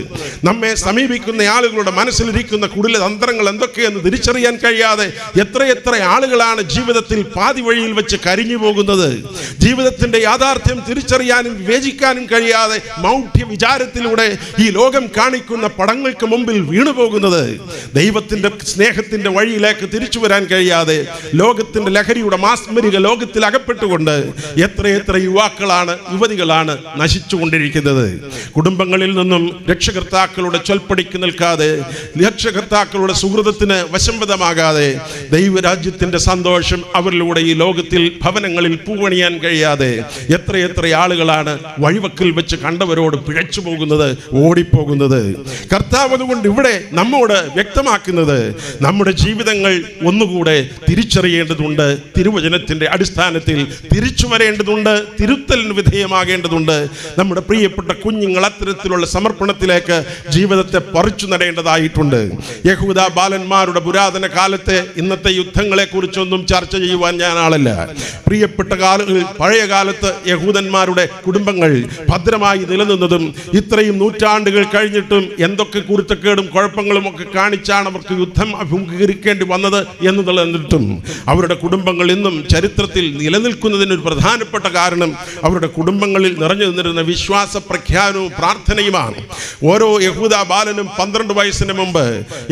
നമ്മെ സമീപിക്കുന്ന ആളുകളുടെ മനസ്സിലിരിക്കുന്ന കുടില തന്ത്രങ്ങൾ എന്തൊക്കെയെന്ന് തിരിച്ചറിയാൻ കഴിയാതെ എത്ര ആളുകളാണ് ജീവിതത്തിൽ പാതി വഴിയിൽ വെച്ച് കരിഞ്ഞു പോകുന്നത്. ജീവിതത്തിന്റെ യാഥാർത്ഥ്യം തിരിച്ചറിയാനും വിവേചിക്കാനും കഴിയാതെ മൗഢ്യ വിചാരത്തിലൂടെ ഈ ലോകം കാണിക്കുന്ന പടങ്ങൾക്ക് മുമ്പിൽ വീണു പോകുന്നത്. ദൈവത്തിന്റെ സ്നേഹത്തിന്റെ വഴിയിലേക്ക് തിരിച്ചു വരാൻ കഴിയാതെ ലോകത്തിന്റെ ലഹരിയുടെ മാസ്മരിക ലോകത്തിൽ അകപ്പെട്ടുകൊണ്ട് എത്ര യുവാക്കളാണ്, യുവതികളാണ് നശിച്ചുകൊണ്ടിരിക്കുന്നത്. കുടുംബങ്ങളിൽ നിന്നും രക്ഷകർത്താക്കളുടെ ചൊൽപ്പടിക്ക് നിൽക്കാതെ, രക്ഷകർത്താക്കളുടെ സുഹൃതത്തിന് വശംവദമാകാതെ, ദൈവരാജ്യത്തിന്റെ സന്തോഷം അവരിലൂടെ ഈ ലോകത്തിൽ ഭവനങ്ങളിൽ പൂവണിയാൻ കഴിയാതെ എത്ര ആളുകളാണ് വഴിവക്കിൽ വെച്ച് കണ്ടവരോട് പിഴച്ചു പോകുന്നത്, ഓടിപ്പോകുന്നത്. കർത്താവ് അതുകൊണ്ട് ഇവിടെ നമ്മോട് വ്യക്തമാക്കുന്നത് നമ്മുടെ ജീവിതങ്ങൾ ഒന്നുകൂടെ തിരിച്ചറിയേണ്ടതുണ്ട്. തിരുവചനത്തിന്റെ അടിസ്ഥാനത്തിൽ തിരിച്ചു വരേണ്ടതുണ്ട്, തിരുത്തലിന് വിധേയമാകേണ്ടതുണ്ട്. നമ്മുടെ പ്രിയപ്പെട്ട കുഞ്ഞുങ്ങൾ അത്തരത്തിലുള്ള സമർപ്പണത്തിലേക്ക് ജീവിതത്തെ പറിച്ചു നടേണ്ടതായിട്ടുണ്ട്. യഹൂദ ബാലന്മാരുടെ പുരാതന കാലത്തെ ഇന്നത്തെ യുദ്ധങ്ങളെ കുറിച്ചൊന്നും ചർച്ച ചെയ്യുവാൻ ഞാൻ ആളല്ല. പ്രിയപ്പെട്ട പഴയ കാലത്ത് യഹൂദന്മാരുടെ കുടുംബങ്ങൾ ഭദ്രമായി നിലനിന്നതും ഇത്രയും നൂറ്റാണ്ടുകൾ കഴിഞ്ഞിട്ടും എന്തൊക്കെ കുരുത്തക്കേടും കുഴപ്പങ്ങളും ഒക്കെ കാണിച്ചാണ് അവർക്ക് യുദ്ധം അഭിമുഖീകരിക്കേണ്ടി വന്നത് എന്നുള്ളതിട്ടും അവരുടെ കുടുംബങ്ങൾ ഇന്നും ചരിത്രത്തിൽ നിലനിൽക്കുന്നതിനൊരു പ്രധാനപ്പെട്ട കാരണം അവരുടെ കുടുംബങ്ങളിൽ നിറഞ്ഞു നിന്നിരുന്ന വിശ്വാസ പ്രഖ്യാനവും പ്രാർത്ഥനയുമാണ്. ഓരോ യഹൂദ ബാലനും 12 വയസ്സിന് മുമ്പ്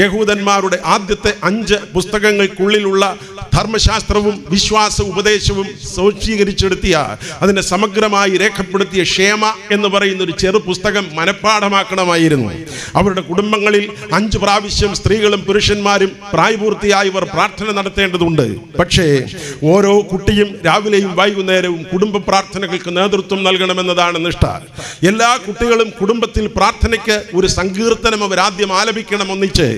യഹൂദന്മാരുടെ ആദ്യത്തെ 5 പുസ്തകങ്ങൾക്കുള്ളിലുള്ള ധർമ്മശാസ്ത്രവും വിശ്വാസ ഉപദേശവും സ്വീകരിച്ചെടുത്തിയ, അതിനെ സമഗ്രമായി രേഖപ്പെടുത്തിയ ക്ഷേമ എന്ന് പറയുന്ന ഒരു ചെറു പുസ്തകം മനഃപ്പാഠമാക്കണമായിരുന്നു. അവരുടെ കുടുംബങ്ങളിൽ 5 പ്രാവശ്യം സ്ത്രീകളും പുരുഷന്മാരും പ്രായപൂർത്തിയായവർ പ്രാർത്ഥന നടത്തേണ്ടതുണ്ട്. പക്ഷേ ഓരോ കുട്ടിയും രാവിലെയും വൈകുന്നേരവും കുടുംബ പ്രാർത്ഥനകൾക്ക് നേതൃത്വം നൽകണമെന്നതാണ് നിഷ്ഠ. എല്ലാ കുട്ടികളും കുടുംബത്തിൽ പ്രാർത്ഥനയ്ക്ക് ഒരു സങ്കീർത്തനം അവരാദ്യം ആലപിക്കണം ഒന്നിച്ച്.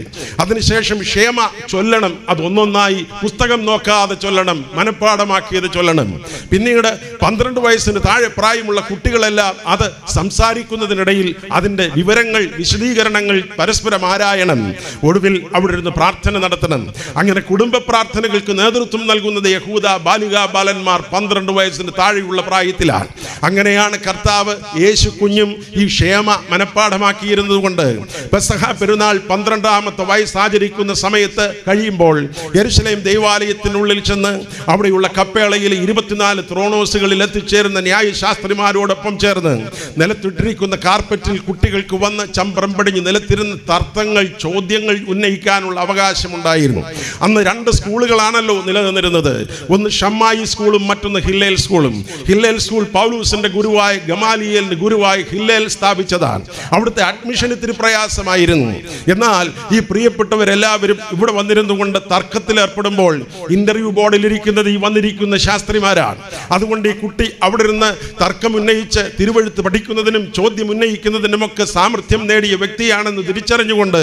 അതിനുശേഷം ക്ഷേമ ചൊല്ലണം. അതൊന്നൊന്നായി പുസ്തകം നോക്കാതെ ചൊല്ലണം, മനഃപ്പാഠമാക്കിയത് ചൊല്ലണം. പിന്നീട് 12 വയസ്സിന് താഴെ പ്രായമുള്ള കുട്ടികളെല്ലാം അത് സംസാരിക്കുന്നതിനിടയിൽ അതിൻ്റെ വിവരങ്ങൾ, വിശദീകരണങ്ങൾ പരസ്പരം ആരായണം. ഒടുവിൽ അവിടെ ഇരുന്ന് പ്രാർത്ഥന നടത്തണം. അങ്ങനെ കുടുംബ പ്രാർത്ഥനകൾക്ക് നേതൃത്വം നൽകുന്നത് യഹൂദ ബാലികാ ബാലന്മാർ 12 വയസ്സിന് താഴെയുള്ള പ്രായത്തിലാണ്. അങ്ങനെയാണ് കർത്താവ് യേശു കുഞ്ഞും ഈ ക്ഷേമ മനഃപ്പാഠമാക്കിയിരുന്നത് കൊണ്ട് പെസഹ പെരുന്നാൾ 12ാമത്തെ വയസ്സ് ആചരിക്കുന്ന സമയത്ത് കഴിയുമ്പോൾ യെരുശലേം ദേവാലയത്തിനുള്ളിൽ ചെന്ന് അവിടെയുള്ള കപ്പേളയിൽ 24 ത്രോണോസുകളിൽ എത്തിച്ചേരുന്ന ന്യായശാസ്ത്രിമാരോടൊപ്പം ചേർന്ന് നിലത്തിട്ടിരിക്കുന്ന കാർപ്പറ്റിൽ കുട്ടികൾക്ക് വന്ന് ചമ്പ്രം പടിഞ്ഞ് നിലത്തിരുന്ന് തർക്കങ്ങൾ, ചോദ്യങ്ങൾ ഉന്നയിക്കാനുള്ള അവകാശമുണ്ടായിരുന്നു. അന്ന് 2 സ്കൂളുകളാണല്ലോ നിലനിന്നിരുന്നത്. ഒന്ന് ഷമ്മായി സ്കൂളും മറ്റൊന്ന് ഹില്ലേൽ സ്കൂളും. ഹില്ലേൽ സ്കൂൾ പൗലൂസിന്റെ ഗുരുവായ ഗമാലിയേലിന്റെ ഗുരുവായ ഹില്ലേൽ സ്ഥാപിച്ചതാണ്. അവിടുത്തെ അഡ്മിഷൻ ഇത്തിരി പ്രയാസമായിരുന്നു. എന്നാൽ ഈ പ്രിയപ്പെട്ടവരെല്ലാവരും ഇവിടെ വന്നിരുന്നുകൊണ്ട് തർക്കത്തിൽ ഏർപ്പെടുമ്പോൾ ഇന്റർവ്യൂ ബോർഡിൽ ഇരിക്കുന്നത് ഈ വന്നിരിക്കുന്ന ശാസ്ത്രിമാരാണ്. അതുകൊണ്ട് ഈ കുട്ടി അവിടെ ഇരുന്ന് തർക്കം ഉന്നയിച്ച് തിരുവെഴുത്ത് പഠിക്കുന്നതിനും ചോദ്യം ഉന്നയിക്കുന്നതിനുമൊക്കെ സാമർഥ്യം നേടിയ വ്യക്തിയാണെന്ന് തിരിച്ചറിഞ്ഞുകൊണ്ട്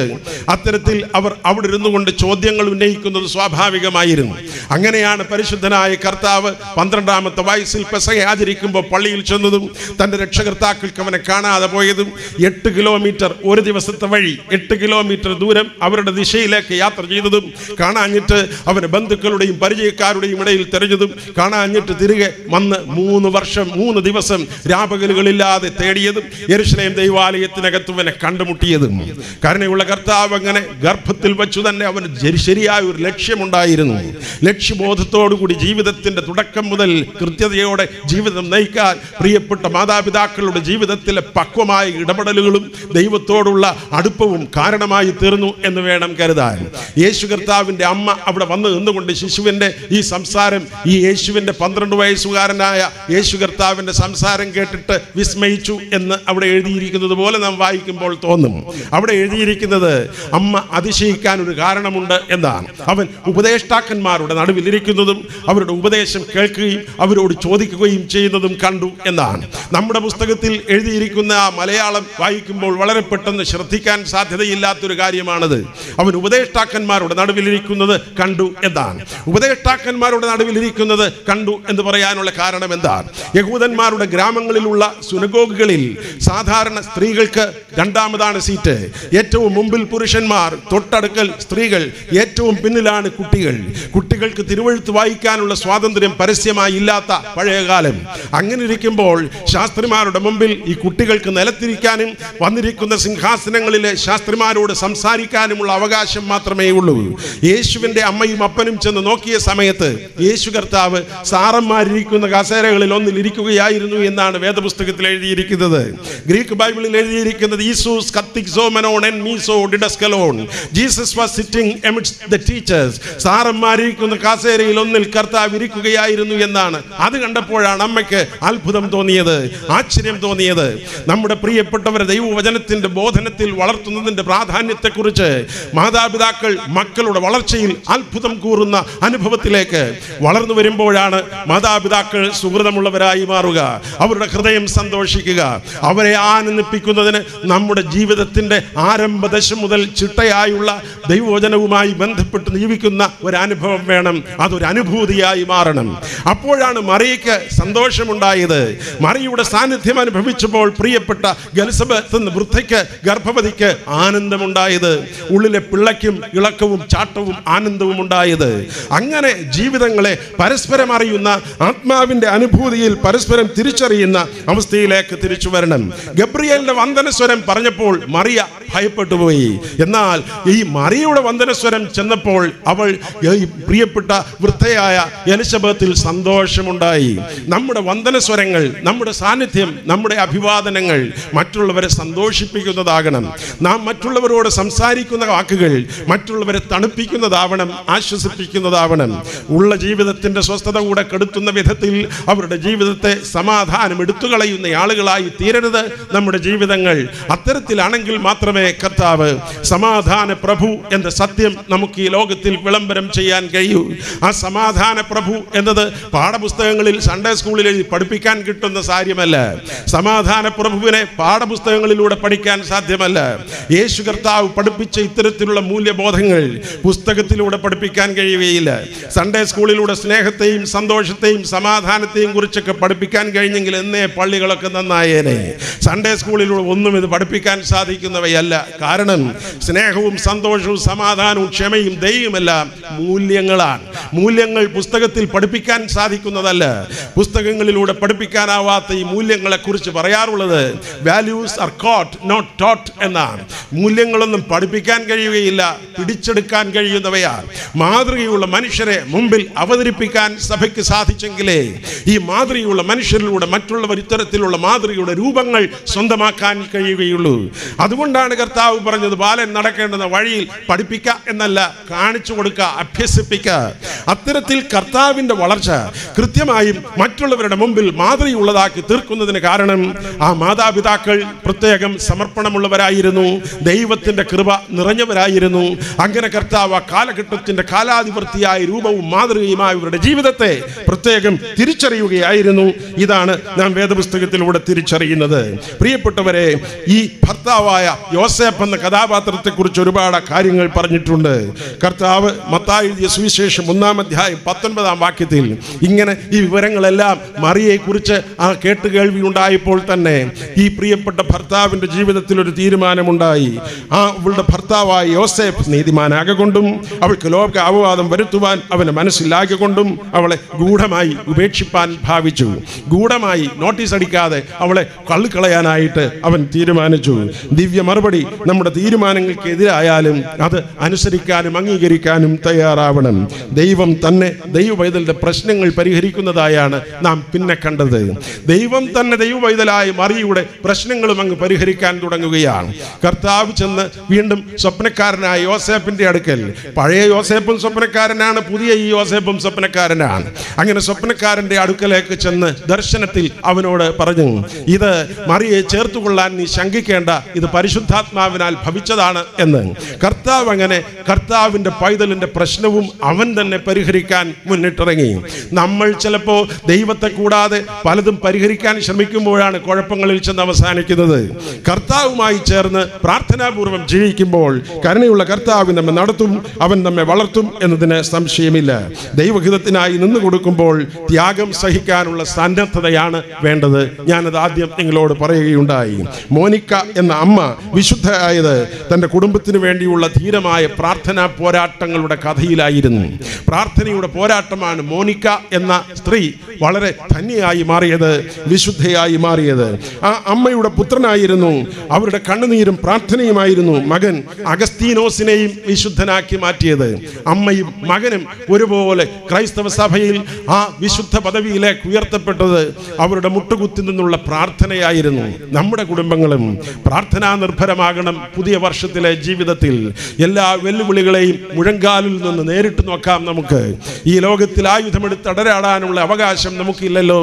അത്തരത്തിൽ അവർ അവിടെ ഇരുന്നു കൊണ്ട് ചോദ്യങ്ങൾ ഉന്നയിക്കുന്നത് സ്വാഭാവികമായിരുന്നു. അങ്ങനെയാണ് പരിശുദ്ധനായ കർത്താവ് 12ാമത്തെ വയസ്സിൽ പെസഹ ആചരിക്കുമ്പോൾ പള്ളിയിൽ ചെന്നതും തൻ്റെ രക്ഷകർത്താക്കൾക്ക് അവനെ കാണാതെ പോയതും 8 കിലോമീറ്റർ ഒരു ദിവസത്തെ വഴി 8 കിലോമീറ്റർ ദൂരം അവരുടെ ദിശയിലേക്ക് യാത്ര ചെയ്തതും കാണാഞ്ഞിട്ട് അവന് ബന്ധുക്കളുടെയും പരിചയക്കാരുടെയും ഇടയിൽ തെരഞ്ഞതും കാണാഞ്ഞിട്ട് തിരികെ വന്ന് 3 വർഷം 3 ദിവസം രാപകലുകളില്ലാതെ തേടിയതും യെരുശലേം ദൈവാലയത്തിനകത്ത് അവനെ കണ്ടുമുട്ടിയതും. കരുണയുള്ള കർത്താവ് അങ്ങനെ ഗർഭത്തിൽ വെച്ചു തന്നെ അവന് ശരിയായ ഒരു ലക്ഷ്യമുണ്ടായിരുന്നു. ലക്ഷ്യബോധത്തോടുകൂടി ജീവിതത്തിന്റെ തുടക്കം മുതൽ കൃത്യതയോടെ ജീവിതം നയിക്കാൻ പ്രിയപ്പെട്ട മാതാപിതാക്കളുടെ ജീവിതത്തിലെ പക്വമായ ഇടപെടലുകളും ദൈവത്തോടുള്ള അടുപ്പവും കാരണമായി തീർന്നു എന്ന് വേണം കരുതാൻ. യേശു കർത്താവിന്റെ അമ്മ അവിടെ വന്ന് നിന്നുകൊണ്ട് ശിശുവിന്റെ ഈ സംസാരം, ഈ യേശുവിന്റെ 12 വയസ്സുകാരനായ യേശു കർത്താവിന്റെ സംസാരം കേട്ടിട്ട് വിസ്മയിച്ചു എന്ന് അവിടെ എഴുതിയിരിക്കുന്നത് പോലെ നാം വായിക്കുമ്പോൾ തോന്നും. അവിടെ എഴുതിയിരിക്കുന്നത് അമ്മ അതിശയിക്കാൻ ഒരു കാരണമുണ്ട് എന്നാണ്. അവൻ ഉപദേഷ്ടാക്കന്മാരുടെ നടുവിലിരിക്കുന്നതും അവരുടെ ഉപദേശം കേൾക്കുകയും അവരോട് ചോദിക്കുകയും ചെയ്യുന്നതും കണ്ടു എന്നാണ്. നമ്മുടെ പുസ്തകത്തിൽ എഴുതിയിരിക്കുന്ന ആ മലയാളം വായിക്കുമ്പോൾ വളരെ പെട്ടെന്ന് ശ്രദ്ധിക്കാൻ സാധ്യതയില്ലാത്തൊരു കാര്യമാണത്. അവൻ ഉപദേഷ്ടാക്കന്മാരുടെ നടുവിലിരിക്കുന്നത് കണ്ടു എന്നാണ്. ഉപദേഷ്ടാക്കന്മാരുടെ നടുവിലിരിക്കുന്നത് കണ്ടു എന്ന് പറയാനുള്ള കാരണം എന്താണ്? യഹൂദന്മാരുടെ ഗ്രാമങ്ങളിലുള്ള സുനഗോഗുകളിൽ സാധാരണ സ്ത്രീകൾക്ക് 2ാമതാണ് സീറ്റ്. ഏറ്റവും മുമ്പിൽ പുരുഷന്മാർ, തൊട്ടടുക്കൽ സ്ത്രീകൾ, ഏറ്റവും പിന്നിലാണ് കുട്ടികൾ. കുട്ടികൾക്ക് തിരുവെഴുത്ത് വായിക്കാനുള്ള സ്വാതന്ത്ര്യം പരസ്യമായി ഇല്ലാത്ത പഴയകാലം. അങ്ങനെ ഇരിക്കുമ്പോൾ ശാസ്ത്രിമാരുടെ മുമ്പിൽ ഈ കുട്ടികൾക്ക് നിലത്തിരിക്കാനും വന്നിരിക്കുന്ന സിംഹാസനങ്ങളിലെ ശാസ്ത്രിമാരോട് സംസാരിക്കാനുമുള്ള അവകാശം മാത്രമേ ഉള്ളൂ. യേശുവിന്റെ അമ്മയും അപ്പനും ചെന്ന് നോക്കിയ സമയത്ത് യേശു കർത്താവ് സാറന്മാരിരിക്കുന്ന കസേരകളിൽ ഒന്നിൽ ഇരിക്കുകയായിരുന്നു എന്നാണ് വേദപുസ്തകത്തിൽ എഴുതിയിരിക്കുന്നത്. ഗ്രീക്ക് ബൈബിളിൽ എഴുതിയിരിക്കുന്നത് ഈസൂസ് കത്തിക്സോമെനോൺ എൻ മീസോ ഡിഡസ്കലോൺ. Jesus was sitting amidst the teachers. സാറന്മാരിരിക്കുന്ന കസേരയിൽ ഒന്നിൽ കർത്താവ് ഇരിക്കുകയായിരുന്നു എന്നാണ്. അത് കണ്ടപ്പോഴാണ് അമ്മയ്ക്ക് അത്ഭുതം തോന്നിയത്, ആശ്ചര്യം തോന്നിയത്. നമ്മുടെ പ്രിയപ്പെട്ടവരെ ദൈവവചനത്തിന്റെ ബോധനത്തിൽ വളർത്തുന്നതിന്റെ പ്രാധാന്യത്തെക്കുറിച്ച് മാതാപിതാക്കൾ മക്കളുടെ വളർച്ചയിൽ അത്ഭുതം കൂറുന്ന അനുഭവത്തിലേക്ക് വളർന്നു വരുമ്പോഴാണ് മാതാപിതാക്കൾ സുഹൃതമുള്ളവരായി മാറുക, അവരുടെ ഹൃദയം സന്തോഷിക്കുക. അവരെ ആനന്ദിപ്പിക്കുന്നതിന് നമ്മുടെ ജീവിതത്തിന്റെ ആരംഭദശ മുതൽ ചിട്ടയായുള്ള ദൈവവചനവുമായി ബന്ധപ്പെട്ട് ജീവിക്കുന്ന ഒരനുഭവം വേണം. അതൊരു അനുഭൂതിയായി മാറണം. അപ്പോഴാണ് മറിയയ്ക്ക് സന്തോഷമുണ്ടായത്. മറിയയുടെ സാന്നിധ്യം അനുഭവിച്ചപ്പോൾ പ്രിയപ്പെട്ട എലിസബത്ത് എന്ന വൃദ്ധയ്ക്ക്, ഗർഭവതിക്ക് ആനന്ദമുണ്ടായത്. ഉള്ളിലെ പിള്ളയ്ക്കും ഇളക്കവും ചാട്ടവും ആനന്ദവും ഉണ്ടായത്. അങ്ങനെ ജീവിതങ്ങളെ പരസ്പരം അറിയുന്ന, ആത്മാവിന്റെ അനുഭൂതിയിൽ പരസ്പരം തിരിച്ചറിയുന്ന അവസ്ഥയിലേക്ക് തിരിച്ചു വരണം. ഗബ്രിയേലിന്റെ വന്ദനസ്വരം പറഞ്ഞപ്പോൾ മറിയ ഭയപ്പെട്ടുപോയി. എന്നാൽ ഈ മറിയയുടെ വന്ദനസ്വരം ചെന്നപ്പോൾ അവൾ പ്രിയപ്പെട്ട വൃദ്ധയായ എലിസബത്തിൽ സന്തോഷമുണ്ടായി. നമ്മുടെ വന്ദനസ്വരങ്ങൾ, നമ്മുടെ സാന്നിധ്യം, നമ്മുടെ അഭിവാദനങ്ങൾ മറ്റുള്ളവരെ സന്തോഷിപ്പിക്കുന്നതാകണം. നാം മറ്റുള്ളവരോട് സംസാരിക്കുന്ന വാക്കുകൾ മറ്റുള്ളവരെ തണുപ്പിക്കുന്നതാവണം, ആശ്വസിപ്പിക്കുന്നതാവണം. ഉള്ള ജീവിതത്തിന്റെ സ്വസ്ഥത കൂടെ കെടുത്തുന്ന വിധത്തിൽ അവരുടെ ജീവിതത്തെ സമാധാനം എടുത്തുകളയുന്ന ആളുകളായി തീരരുത് നമ്മുടെ ജീവിതങ്ങൾ. അത്തരത്തിലാണെങ്കിൽ മാത്രമേ കർത്താവ് സമാധാന പ്രഭു എന്ന സത്യം നമുക്ക് ഈ ലോകത്തിൽ വിളംബരം ചെയ്യാൻ കഴിയൂ. ആ സമാധാന പ്രഭു എന്നത് പാഠപുസ്തകങ്ങളിൽ സൺഡേ സ്കൂളിൽ പഠിപ്പിക്കാൻ കിട്ടുന്ന കാര്യമല്ല. സമാധാന പ്രഭുവിനെ പാഠപുസ്തകങ്ങളിലൂടെ പഠിക്കാൻ സാധ്യമല്ല. യേശു കർത്താവ് പഠിപ്പിച്ച ഇത്തരത്തിലുള്ള മൂല്യബോധങ്ങൾ പുസ്തകത്തിലൂടെ പഠിപ്പിക്കാൻ കഴിയുകയില്ല. സൺഡേ സ്കൂളിലൂടെ സ്നേഹത്തെയും സന്തോഷത്തെയും സമാധാനത്തെയും കുറിച്ചൊക്കെ പഠിപ്പിക്കാൻ കഴിഞ്ഞെങ്കിൽ എന്നേ പള്ളികളൊക്കെ നന്നായേനെ. സൺഡേ സ്കൂളിലൂടെ ഒന്നും ഇത് പഠിപ്പിക്കാൻ സാധിക്കുന്നവയല്ല. കാരണം സ്നേഹവും സന്തോഷവും സമാധാനവും ക്ഷമയും ദയയുമെല്ലാം മൂല്യങ്ങളാണ്. മൂല്യങ്ങൾ പുസ്തകത്തിൽ പഠിപ്പിക്കാൻ സാധിക്കുന്നതല്ല. പുസ്തകങ്ങളിലൂടെ പഠിപ്പിക്കാനാവാത്ത ഈ മൂല്യങ്ങളെ കുറിച്ച് പറയാറുള്ളത് values are caught not taught എന്നാണ്. മൂല്യങ്ങളൊന്നും പഠിപ്പിക്കാൻ കഴിയുകയില്ല, പിടിച്ചെടുക്കാൻ കഴിയുന്നവയാണ്. മാതൃകയുള്ള മനുഷ്യരെ മുമ്പിൽ അവതരിപ്പിക്കാൻ സഭയ്ക്ക് സാധിച്ചെങ്കിലേ ഈ മാതൃകയുള്ള മനുഷ്യരിലൂടെ മറ്റുള്ളവർ ഇത്തരത്തിലുള്ള മാതൃകയുടെ രൂപങ്ങൾ സ്വന്തമാക്കാൻ കഴിയുകയുള്ളൂ. അതുകൊണ്ടാണ് കർത്താവ് പറഞ്ഞത്, ബാലൻ നടക്കേണ്ടുന്ന വഴിയിൽ പഠിപ്പിക്കുക എന്നല്ല, കാണിച്ചു കൊടുക്കുക, അഭ്യസിപ്പിക്കുക. അത്തരത്തിൽ കർത്താവിന്റെ വളർച്ച കൃത്യമായും മറ്റുള്ളവരുടെ മുമ്പിൽ മാതൃകയുള്ളതാക്കി തീർക്കുന്നതിന് കാരണം ആ മാതാപിതാക്കൾ പ്രത്യേകം സമർപ്പണമുള്ളവരായിരുന്നു, ദൈവത്തിന്റെ കൃപ നിറഞ്ഞവരായിരുന്നു. അങ്ങനെ കർത്താവ് ആ കാലഘട്ടത്തിന്റെ കാലാധിപത്യമായ രൂപവും മാതൃകയുമായ ഇവരുടെ ജീവിതത്തെ പ്രത്യേകം തിരിച്ചറിയുകയായിരുന്നു. ഇതാണ് നാം വേദപുസ്തകത്തിലൂടെ തിരിച്ചറിയുന്നത്. പ്രിയപ്പെട്ടവരെ, ഈ ഭർത്താവായ യോസേഫ് എന്ന കഥാപാത്രത്തെ കുറിച്ച് ഒരുപാട് കാര്യങ്ങൾ പറഞ്ഞിട്ടുണ്ട്. കർത്താവ് മത്തായി എഴുതിയ സുവിശേഷം 1-ാം അധ്യായം 19-ാം വാക്യത്തിൽ ഇങ്ങനെ ഈ വിവരങ്ങളെല്ലാം മറിയയെ കുറിച്ച് ആ കേട്ടുകേൾവി ഉണ്ടായപ്പോൾ തന്നെ ഈ പ്രിയപ്പെട്ട ഭർത്താവിന്റെ ജീവിതത്തിൽ ഒരു തീരുമാനമുണ്ടായി. അവളുടെ ഭർത്താവായ യോസേഫ് നീതിമാനാകൊണ്ടും അവൾക്ക് ലോക അപവാദം വരുത്തുവാൻ അവന് മനസ്സിലാകൊണ്ടും അവളെ ഗൂഢമായി ഉപേക്ഷിപ്പാൻ ഭാവിച്ചു. ഗൂഢമായി, നോട്ടീസ് അടിക്കാതെ അവളെ കള്ളിക്കളയാനായിട്ട് അവൻ തീരുമാനിച്ചു. ദിവ്യ മറുപടി നമ്മുടെ തീരുമാനങ്ങൾക്കെതിരായാലും അത് അനുസരിക്കാനും അംഗീകരിക്കാനും തയ്യാറാവണം. ദൈവം തന്നെ ദൈവവൈതലിന്റെ പ്രശ്നങ്ങൾ പരിഹരിക്കുന്നതായാണ് നാം പിന്നെ കണ്ടത്. ദൈവം തന്നെ ദൈവവൈതലായ മറിയയുടെ പ്രശ്നങ്ങളും അങ്ങ് പരിഹരിക്കാൻ തുടങ്ങുകയാണ്. കർത്താവ് ചെന്ന് വീണ്ടും സ്വപ്നക്കാരനായ യോസേപ്പിന്റെ അടുക്കൽ, പഴയ യോസേപ്പും സ്വപ്നക്കാരനാണ്, പുതിയ ഈ യോസേപ്പും സ്വപ്നക്കാരനാണ്. അങ്ങനെ സ്വപ്നക്കാരന്റെ അടുക്കലേക്ക് ചെന്ന് ദർശനത്തിൽ അവനോട് പറഞ്ഞു, ഇത് മറിയയെ ചേർത്തുകൊള്ളാൻ നീ ശങ്കിക്കേണ്ട, ഇത് പരിശുദ്ധാത്മാവിനാൽ ഭവിച്ചതാണ് എന്ന്. കർത്താവ് അങ്ങനെ കർത്താവിന്റെ പൈതലിന്റെ പ്രശ്നവും അവൻ തന്നെ പരിഹരിക്കാൻ മുന്നിട്ടിറങ്ങി. നമ്മൾ ചിലപ്പോൾ ദൈവത്തെ കൂടാതെ പലതും പരിഹരിക്കാൻ ശ്രമിക്കുമ്പോഴാണ് കുഴപ്പങ്ങളിൽ ചെന്ന് അവസാനിക്കുന്നത്. കർത്താവുമായി ചേർന്ന് പ്രാർത്ഥനാപൂർവം ജീവിക്കുമ്പോൾ കരുണയുള്ള കർത്താവ് നമ്മെ നടത്തും, അവൻ നമ്മെ വളർത്തും എന്നതിന് സംശയമില്ല. ദൈവഹിതത്തിനായി നിന്നു കൊടുക്കുമ്പോൾ ത്യാഗം സഹിക്കാനുള്ള സന്നദ്ധതയാണ് വേണ്ടത്. ഞാനത് ആദ്യം നിങ്ങളോട് പറയുകയുണ്ടായി. മോനിക്ക എന്ന അമ്മ വിശുദ്ധയായത് തൻ്റെ കുടുംബത്തിന് വേണ്ടിയുള്ള ധീരമായ പ്രാർത്ഥനാ പോരാട്ടങ്ങളുടെ കഥയിലായിരുന്നു. പ്രാർത്ഥനയുടെ പോരാട്ടമാണ് മോനിക്ക എന്ന സ്ത്രീ വളരെ ധന്യയായി മാറിയത്, വിശുദ്ധയായി മാറിയത്. ആ അമ്മയുടെ പുത്രനായിരുന്നു, അവരുടെ കണ്ണുനീരും പ്രാർത്ഥനയുമായിരുന്നു മകൻ അഗസ്തീനോസിനെയും വിശുദ്ധനാക്കി മാറ്റിയത്. അമ്മയും മകനും ഒരുപോലെ ക്രൈസ്തവ സഭയിൽ ആ വിശുദ്ധ പദവിയിലേക്ക് ഉയർത്തപ്പെട്ടത് അവരുടെ മുട്ടുകുത്തി നിന്നുള്ള പ്രാർത്ഥനയായിരുന്നു. നമ്മുടെ കുടുംബങ്ങളും പ്രാർത്ഥനാ നിർഭരമാകണം. പുതിയ വർഷത്തിലെ ജീവിതത്തിൽ എല്ലാ വെല്ലുവിളികളെയും മുഴങ്കാലിൽ നിന്ന് നേരിട്ട് നോക്കാം. നമുക്ക് ഈ ലോകത്തിൽ ആയുധമെടുത്ത് അടരാടാനുള്ള അവകാശം നമുക്കില്ലല്ലോ.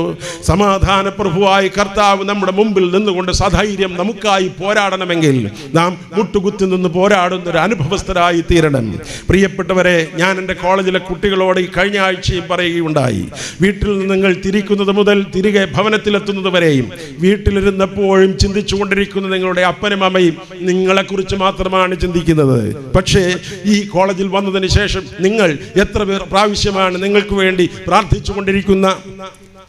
സമാധാന പ്രഭുവായ കർത്താവ് നമ്മുടെ മുമ്പിൽ നിന്നുകൊണ്ട് സധൈര്യം നമുക്കായി പോരാടണമെങ്കിൽ നാം മുട്ടുകുത്തി നിന്ന് പോരാടുന്ന ഒരു അനുഭവസ്ഥരായി തീരണം. പ്രിയപ്പെട്ടവരെ, ഞാൻ എൻ്റെ കോളേജിലെ കുട്ടികളോട് ഈ കഴിഞ്ഞ ആഴ്ചയും പറയുകയുണ്ടായി, വീട്ടിൽ നിന്ന് നിങ്ങൾ തിരിക്കുന്നത് മുതൽ തിരികെ ഭവനത്തിലെത്തുന്നത് വരെയും വീട്ടിലിരുന്നപ്പോഴും ചിന്തിച്ചുകൊണ്ടിരിക്കുന്ന നിങ്ങളുടെ അപ്പനും അമ്മയും നിങ്ങളെക്കുറിച്ച് മാത്രമാണ് ചിന്തിക്കുന്നത്. പക്ഷേ ഈ കോളേജിൽ വന്നതിന് ശേഷം നിങ്ങൾ എത്ര പ്രാവശ്യമാണ് നിങ്ങൾക്ക് വേണ്ടി പ്രാർത്ഥിച്ചു കൊണ്ടിരിക്കുന്ന,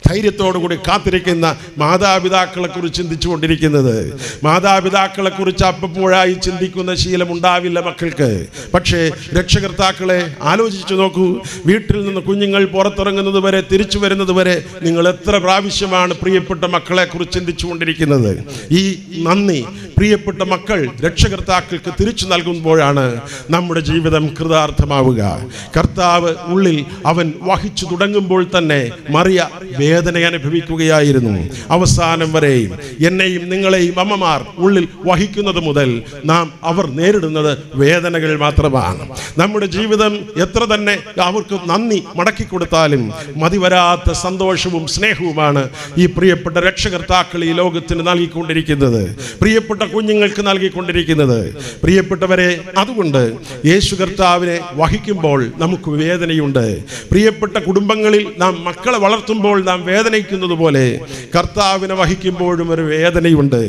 ധൈര്യത്തോടുകൂടി കാത്തിരിക്കുന്ന മാതാപിതാക്കളെ കുറിച്ച് ചിന്തിച്ചു കൊണ്ടിരിക്കുന്നത്? മാതാപിതാക്കളെ കുറിച്ച് അപ്പപ്പോഴായി ചിന്തിക്കുന്ന ശീലം ഉണ്ടാവില്ല മക്കൾക്ക്. പക്ഷേ രക്ഷകർത്താക്കളെ ആലോചിച്ചു നോക്കൂ. വീട്ടിൽ നിന്ന് കുഞ്ഞുങ്ങൾ പുറത്തിറങ്ങുന്നത് വരെ, തിരിച്ചു വരുന്നത് വരെ നിങ്ങൾ എത്ര പ്രാവശ്യമാണ് പ്രിയപ്പെട്ട മക്കളെ കുറിച്ച് ചിന്തിച്ചു കൊണ്ടിരിക്കുന്നത്? ഈ നന്ദി പ്രിയപ്പെട്ട മക്കൾ രക്ഷകർത്താക്കൾക്ക് തിരിച്ചു നൽകുമ്പോഴാണ് നമ്മുടെ ജീവിതം കൃതാർത്ഥമാവുക. കർത്താവ് ഉള്ളിൽ അവൻ വഹിച്ചു തുടങ്ങുമ്പോൾ തന്നെ മറിയ വേദന അനുഭവിക്കുകയായിരുന്നു. അവസാനം വരെയും എന്നെയും നിങ്ങളെയും അമ്മമാർ ഉള്ളിൽ വഹിക്കുന്നത് മുതൽ അവർ നേരിടുന്നത് വേദനകൾ മാത്രമാണ്. നമ്മുടെ ജീവിതം എത്ര തന്നെ അവർക്ക് നന്ദി മടക്കി കൊടുത്താലും മതിവരാത്ത സന്തോഷവും സ്നേഹവുമാണ് ഈ പ്രിയപ്പെട്ട രക്ഷകർത്താക്കൾ ഈ ലോകത്തിന് നൽകിക്കൊണ്ടിരിക്കുന്നത്, പ്രിയപ്പെട്ട കുഞ്ഞുങ്ങൾക്ക് നൽകിക്കൊണ്ടിരിക്കുന്നത്. പ്രിയപ്പെട്ടവരെ, അതുകൊണ്ട് യേശു കർത്താവിനെ വഹിക്കുമ്പോൾ നമുക്ക് വേദനയുണ്ട്. പ്രിയപ്പെട്ട കുടുംബങ്ങളിൽ നാം മക്കളെ വളർത്തുമ്പോൾ നാം വേദനിക്കുന്നത് പോലെ കർത്താവിനെ വഹിക്കുമ്പോഴും ഒരു വേദനയുണ്ട്.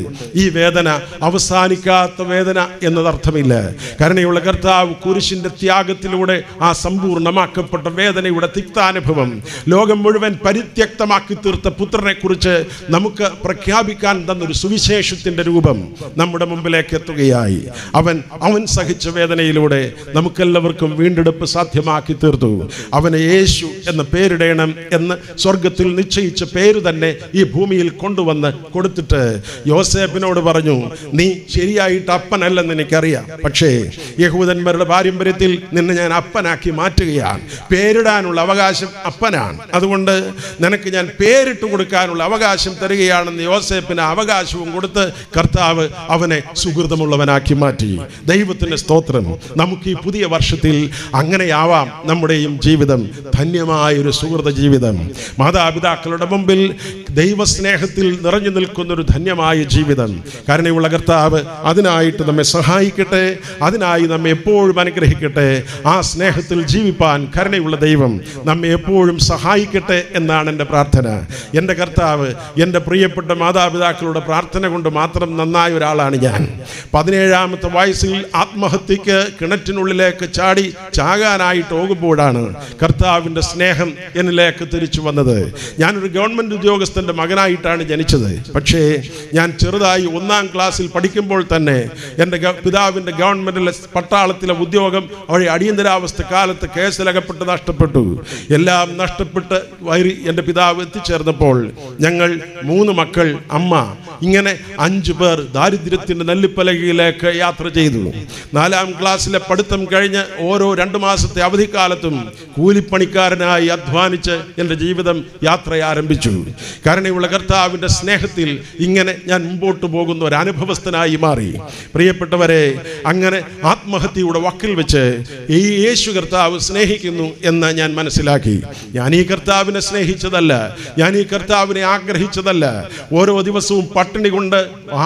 ഈ വേദന അവസാനിക്കാത്ത വേദന എന്നതർത്ഥമില്ല. കരുണയുള്ള കർത്താവ് കുരിശിന്റെ ത്യാഗത്തിലൂടെ ആ സമ്പൂർണ്ണമാക്കപ്പെട്ട വേദനയുടെ തിക്താനുഭവം ലോകം മുഴുവൻ പരിത്യക്തമാക്കി തീർത്ത പുത്രനെ കുറിച്ച് നമുക്ക് പ്രഖ്യാപിക്കാൻ തന്നൊരു സുവിശേഷത്തിന്റെ രൂപം നമ്മുടെ മുമ്പിലേക്ക് എത്തുകയായി. അവൻ സഹിച്ച വേദനയിലൂടെ നമുക്കെല്ലാവർക്കും വീണ്ടെടുപ്പ് സാധ്യമാക്കി തീർത്തു. അവന് യേശു എന്ന പേരിടണം എന്ന് സ്വർഗത്തിൽ നിശ്ചയിച്ച പേര് തന്നെ ഈ ഭൂമിയിൽ കൊണ്ടുവന്ന് കൊടുത്തിട്ട് യോസേപ്പിനോട് പറഞ്ഞു, നീ ശരിയായിട്ട് അപ്പനല്ലെന്ന് എനിക്കറിയാം, പക്ഷേ യഹൂദന്മാരുടെ പാരമ്പര്യത്തിൽ നിന്നെ ഞാൻ അപ്പനാക്കി മാറ്റുകയാണ്. പേരിടാനുള്ള അവകാശം അപ്പനാണ്, അതുകൊണ്ട് നിനക്ക് ഞാൻ പേരിട്ട് കൊടുക്കാനുള്ള അവകാശം തരികയാണെന്ന് യോസേപ്പിന് അവകാശവും കൊടുത്ത് കർത്താവ് അവനെ സുഹൃതമുള്ളവനാക്കി മാറ്റി. ദൈവത്തിന്റെ സ്തോത്രം. നമുക്ക് ഈ പുതിയ വർഷത്തിൽ അങ്ങനെയാവാം നമ്മുടെയും ജീവിതം, ധന്യമായൊരു സുഹൃത ജീവിതം. മാതാപിതാക്കളുടെ മുമ്പിൽ ദൈവസ്നേഹത്തിൽ നിറഞ്ഞു നിൽക്കുന്നൊരു ധന്യമായ ജീവിതം. കരുണയുള്ള കർത്താവ് അതിനായിട്ട് നമ്മെ സഹായിക്കട്ടെ, അതിനായി നമ്മെ എപ്പോഴും അനുഗ്രഹിക്കട്ടെ. ആ സ്നേഹത്തിൽ ജീവിപ്പാൻ കരുണയുള്ള ദൈവം നമ്മെ എപ്പോഴും സഹായിക്കട്ടെ എന്നാണ് എൻ്റെ പ്രാർത്ഥന. എൻ്റെ കർത്താവ് എൻ്റെ പ്രിയപ്പെട്ട മാതാപിതാക്കളുടെ പ്രാർത്ഥന കൊണ്ട് മാത്രം നന്നായ ഒരാളാണ് ഞാൻ. 17-ാമത്തെ വയസ്സിൽ ആത്മഹത്യക്ക് കിണറ്റിനുള്ളിലേക്ക് ചാകാനായിട്ട് പോകുമ്പോഴാണ് കർത്താവിൻ്റെ സ്നേഹം എന്നിലേക്ക് തിരിച്ചു വന്നത്. ഞാനൊരു ഗവൺമെൻറ് ഉദ്യോഗസ്ഥൻ്റെ മകനായിട്ടാണ് ജനിച്ചത്. പക്ഷേ ഞാൻ ചെറുതായി 1-ാം ക്ലാസ്സിൽ പഠിക്കുമ്പോൾ തന്നെ എൻ്റെ പിതാവിൻ്റെ ഗവൺമെൻറ്റിലെ പട്ടാളത്തിലെ ഉദ്യോഗം വഴി അടിയന്തരാവസ്ഥ കാലത്ത് കേസിലകപ്പെട്ട് നഷ്ടപ്പെട്ടു. എല്ലാം നഷ്ടപ്പെട്ട് എൻ്റെ പിതാവ് എത്തിച്ചേർന്നപ്പോൾ ഞങ്ങൾ 3 മക്കൾ, അമ്മ, ഇങ്ങനെ 5 പേർ ദാരിദ്ര്യത്തിൻ്റെ നെല്ലിപ്പലകയിലേക്ക് യാത്ര ചെയ്തു. 4-ാം ക്ലാസ്സിലെ പഠിത്തം കഴിഞ്ഞ് ഓരോ 2 മാസത്തെ അവധിക്കാലത്തും കൂലിപ്പണിക്കാരനായി അധ്വാനിച്ച് എൻ്റെ ജീവിതം യാത്ര ആരംഭിച്ചു. കരുണയുള്ള കർത്താവിൻ്റെ സ്നേഹത്തിൽ ഇങ്ങനെ ഞാൻ മുമ്പോട്ട് പോകുന്ന ഒരു അനുഭവസ്ഥനായി മാറി. പ്രിയപ്പെട്ടവരെ, അങ്ങനെ ആത്മഹത്യയുടെ വക്കിൽ വെച്ച് ഈ യേശു കർത്താവ് സ്നേഹിക്കുന്നു എന്ന് ഞാൻ മനസ്സിലാക്കി. ഞാൻ ഈ കർത്താവിനെ സ്നേഹിച്ചതല്ല, ഞാൻ ഈ കർത്താവിനെ ആഗ്രഹിച്ചതല്ല. ഓരോ ദിവസവും പട്ടിണി കൊണ്ട്